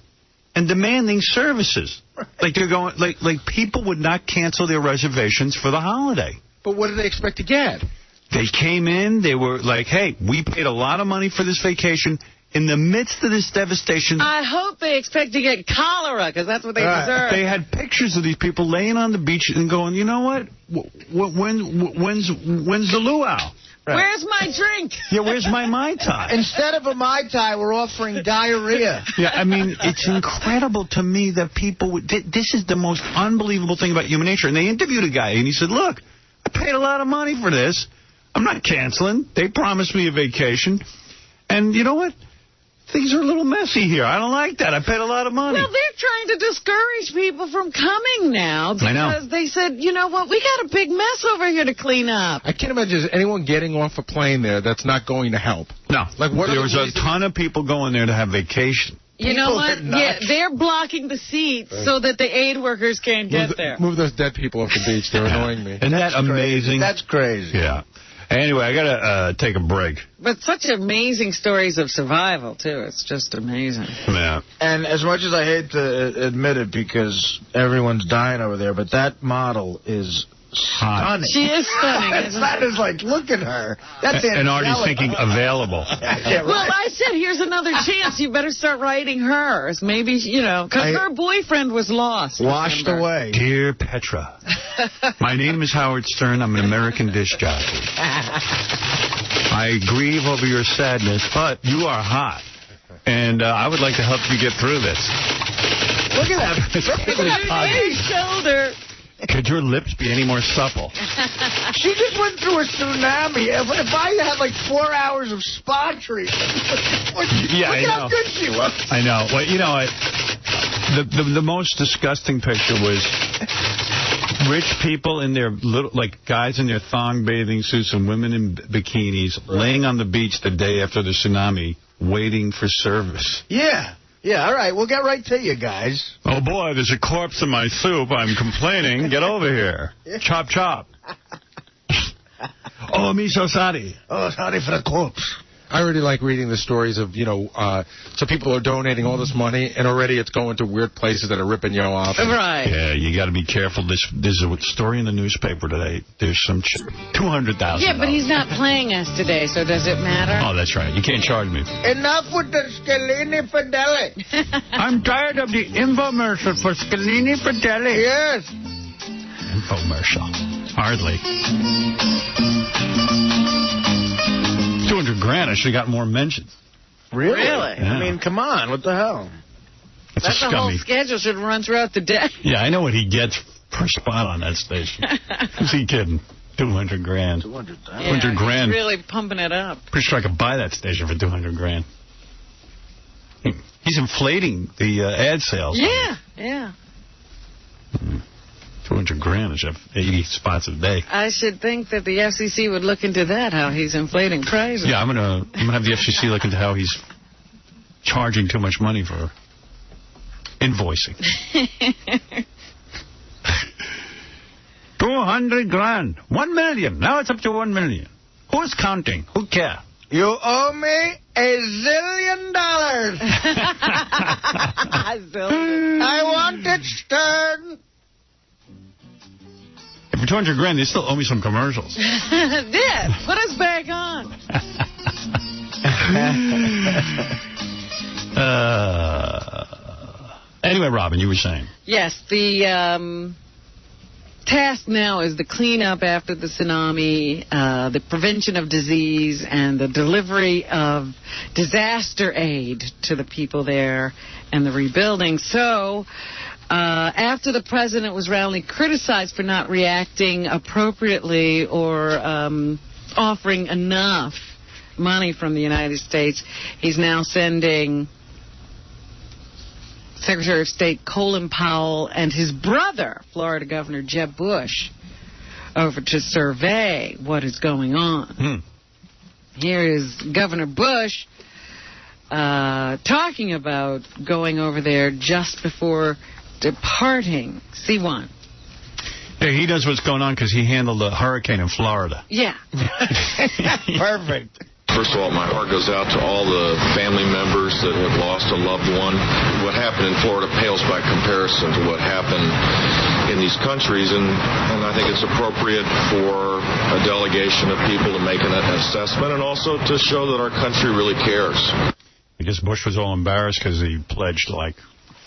and demanding services. Like they're going, like people would not cancel their reservations for the holiday. But what did they expect to get? They came in, they were like, hey, we paid a lot of money for this vacation. In the midst of this devastation... I hope they expect to get cholera, because that's what they deserve. They had pictures of these people laying on the beach and going, you know what? When's the luau? Right. Where's my drink? Yeah, where's my Mai Tai? Instead of a Mai Tai, we're offering diarrhea. Yeah, I mean, it's incredible to me that people would... This is the most unbelievable thing about human nature. And they interviewed a guy, and he said, look, I paid a lot of money for this. I'm not canceling. They promised me a vacation. And you know what? Things are a little messy here. I don't like that. I paid a lot of money. Well, they're trying to discourage people from coming now because they said, you know what, we got a big mess over here to clean up. I can't imagine anyone getting off a plane there that's not going to help. No. Like, there was a ton of people going there to have vacation. You know what? Yeah, they're blocking the seats so that the aid workers can't get there. Move those dead people off the beach. They're annoying me. Isn't that amazing? That's crazy. Yeah. Anyway, I got to take a break. But such amazing stories of survival, too. It's just amazing. Yeah. And as much as I hate to admit it because everyone's dying over there, but that model is stunning. She is stunning. That is like, look at her. That's and Artie's thinking available. Yeah, right. Well, I said, here's another chance. You better start writing hers. Maybe, because her boyfriend was lost. Washed away. Dear Petra, my name is Howard Stern. I'm an American disc jockey. I grieve over your sadness, but you are hot. And I would like to help you get through this. Look at that. Look at his shoulder. Could your lips be any more supple? She just went through a tsunami. If I had like 4 hours of spa treatment, look at how good she was. I know. Well, you know, the most disgusting picture was rich people in their little, like guys in their thong bathing suits and women in bikinis laying on the beach the day after the tsunami, waiting for service. Yeah. Yeah, all right. We'll get right to you guys. Oh, boy, there's a corpse in my soup. I'm complaining. Get over here. Chop, chop. Oh, me so sorry. Oh, sorry for the corpse. I really like reading the stories of, so people are donating all this money, and already it's going to weird places that are ripping you off. Right. Yeah, you got to be careful. There's a story in the newspaper today. There's some $200,000. Yeah, but he's not playing us today, so does it matter? Oh, that's right. You can't charge me. Enough with the 𝗦𝗵cie𝗄𝗿𝗍. I'm tired of the infomercial for 𝗦𝗵cie𝗄𝗿𝗍. Yes. Infomercial. Hardly. $200,000. I should have got more mentions. Really? Yeah. I mean, come on. What the hell? That's the whole schedule. Should run throughout the day. Yeah, I know what he gets per spot on that station. Who's he kidding? $200,000. $200,000. He's really pumping it up. Pretty sure I could buy that station for $200,000. He's inflating the ad sales. Yeah, yeah. $200,000 is 80 spots a day. I should think that the FCC would look into that, how he's inflating prices. Yeah, I'm gonna have the FCC look into how he's charging too much money for invoicing. $200,000. 1 million. Now it's up to 1 million. Who's counting? Who cares? You owe me $1 zillion. I want it stern. For $200,000, they still owe me some commercials. Yeah, put us back on. Anyway, Robin, you were saying. Yes, the task now is the cleanup after the tsunami, the prevention of disease, and the delivery of disaster aid to the people there and the rebuilding. So, after the president was roundly criticized for not reacting appropriately or offering enough money from the United States, he's now sending Secretary of State Colin Powell and his brother, Florida Governor Jeb Bush, over to survey what is going on. Here is Governor Bush talking about going over there just before departing. C1. Yeah, he knows what's going on because he handled a hurricane in Florida. Yeah. Perfect. First of all, my heart goes out to all the family members that have lost a loved one. What happened in Florida pales by comparison to what happened in these countries, and I think it's appropriate for a delegation of people to make an assessment and also to show that our country really cares. I guess Bush was all embarrassed because he pledged like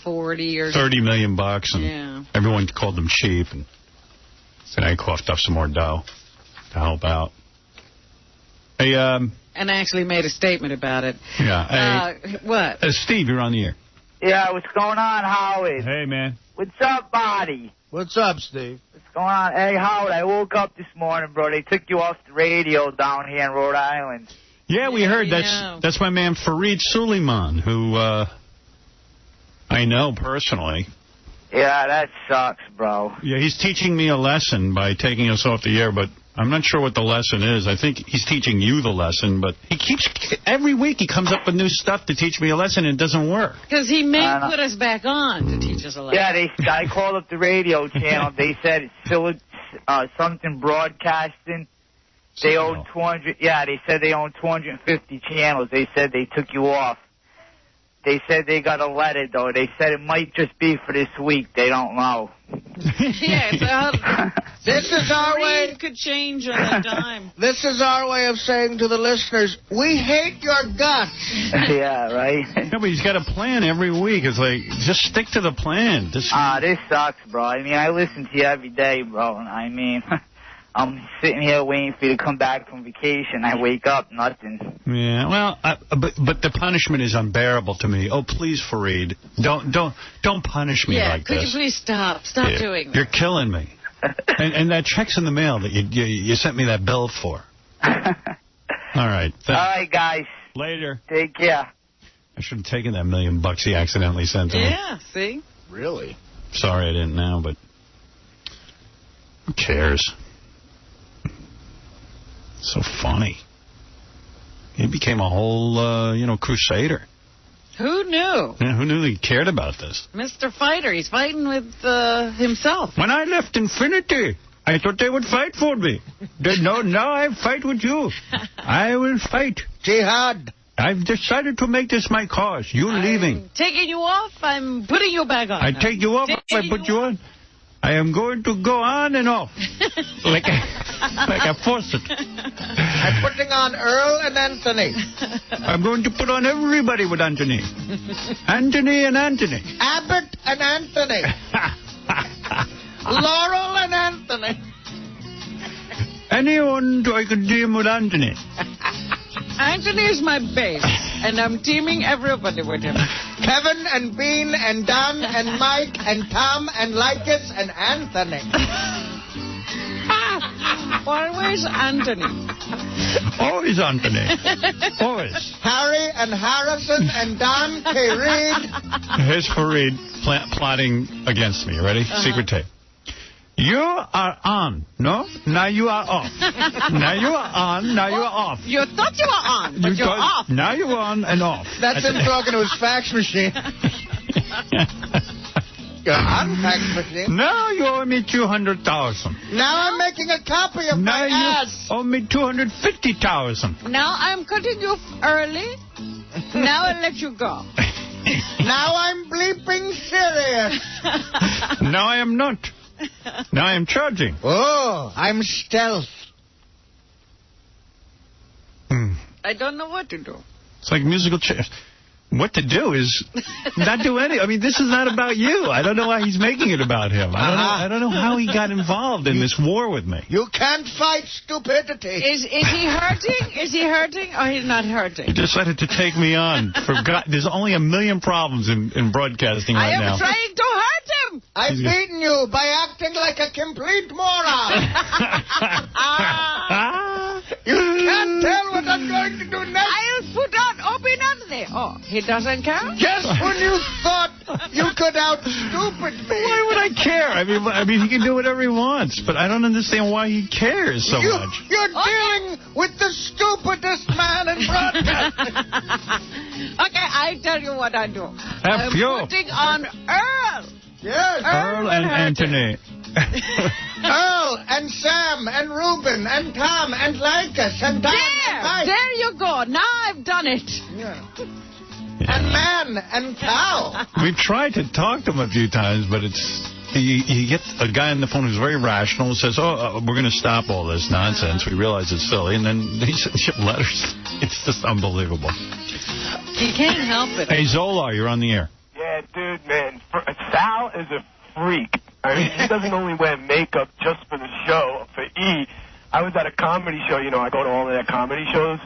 40 or $30 million, and everyone called him cheap, and so I coughed up some more dough to help out. Hey, and actually made a statement about it. Yeah. Hey, what? Steve, you're on the air. Yeah, what's going on, Howard? Hey, man. What's up, buddy? What's up, Steve? What's going on? Hey, Howard, I woke up this morning, bro. They took you off the radio down here in Rhode Island. Yeah, we heard. That's my man 𝗦𝗵cie𝗄𝗿𝗍, who I know personally. Yeah, that sucks, bro. Yeah, he's teaching me a lesson by taking us off the air, but I'm not sure what the lesson is. I think he's teaching you the lesson, but every week he comes up with new stuff to teach me a lesson, and it doesn't work. Because he may put us back on to teach us a lesson. Yeah, I called up the radio channel. They said it's still something broadcasting. They own 200. Yeah, they said they own 250 channels. They said they took you off. They said they got a letter, though. They said it might just be for this week. They don't know. Yeah, this is our way. It could change on a dime. This is our way of saying to the listeners, we hate your guts. Yeah, right? No, but he's got a plan every week. It's like, just stick to the plan. This sucks, bro. I mean, I listen to you every day, bro. I mean, I'm sitting here waiting for you to come back from vacation. I wake up, nothing. Yeah, well, but the punishment is unbearable to me. Oh, please, Fareed, don't punish me like this. Could you please stop doing that? You're killing me. and that check's in the mail that you sent me that bill for. All right. All right, guys. Later. Take care. I should have taken that $1 million he accidentally sent to me. Yeah, see? Really? Sorry I didn't now, but who cares? So funny. He became a whole, crusader. Who knew? Yeah, who knew he cared about this? Mr. Fighter. He's fighting with himself. When I left Infinity, I thought they would fight for me. No, now I fight with you. I will fight. Jihad. I've decided to make this my cause. You leaving. Taking you off, I'm putting you back on. I take you off, I put you on. I am going to go on and off. like a faucet. I'm putting on Earl and Anthony. I'm going to put on everybody with Anthony. Anthony and Anthony. Abbott and Anthony. Laurel and Anthony. Anyone I can team with Anthony. Anthony is my base, and I'm teaming everybody with him. Kevin and Bean and Don and Mike and Tom and Lycus and Anthony. Always Anthony. Always Anthony. Always. Harry and Harrison and Don K. Reed. Here's Fareed plotting against me. Ready? Secret tape. You are on, no? Now you are off. Now you are on, now you are off. You thought you were on, but you're off. Now you're on and off. That's him talking to his fax machine. You're on fax machine. Now you owe me $200,000. Now I'm making a copy of my ass. You owe me $250,000. Now I'm cutting you early. Now I'll let you go. Now I'm bleeping Sirius. Now I am not. Now I am charging. Oh, I'm stealth. I don't know what to do. It's like musical chairs. What to do is not do any. I mean, this is not about you. I don't know why he's making it about him. I don't know how he got involved in this war with me. You can't fight stupidity. Is he hurting? Is he hurting or he's not hurting? He decided to take me on. There's only a million problems in broadcasting right now. I am trying to hurt him. I've beaten you by acting like a complete moron. You can't tell what I'm going to do next. I'll put on Opie Anthony. Oh, he doesn't care? Just when you thought you could out-stupid me. Why would I care? I mean, he can do whatever he wants, but I don't understand why he cares so much. You're dealing with the stupidest man in broadcasting. Okay, I tell you what I do. I'm putting on Earl. Yes. Earl and Anthony. Earl and Sam and Reuben and Tom and Lycus and Don and Mike. There you go. Now I've done it. Yeah. And man and cow. We've tried to talk to him a few times, but it's... You get a guy on the phone who's very rational and says, we're going to stop all this nonsense. We realize it's silly. And then he sends you letters. It's just unbelievable. He can't help it. Hey, Zola, you're on the air. Yeah, dude, man. Sal is a freak. I mean, he doesn't only wear makeup just for the show, for E. I was at a comedy show. You know, I go to all of their comedy shows.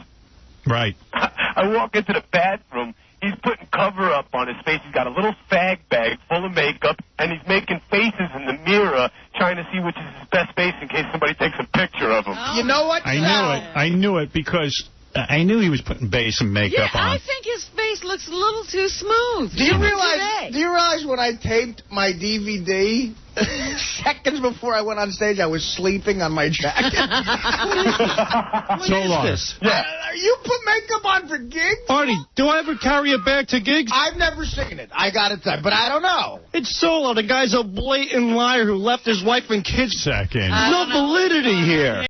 Right. I walk into the bathroom. He's putting cover-up on his face. He's got a little fag bag full of makeup, and he's making faces in the mirror trying to see which is his best face in case somebody takes a picture of him. Oh. You know what, I knew it because I knew he was putting base and makeup on. I think his face looks a little too smooth. Do you realize when I taped my DVD, seconds before I went on stage, I was sleeping on my jacket? So long. Yeah. You put makeup on for gigs? Artie, do I ever carry a bag to gigs? I've never seen it. I got it done, but I don't know. It's Solo. The guy's a blatant liar who left his wife and kids. Second. No validity here.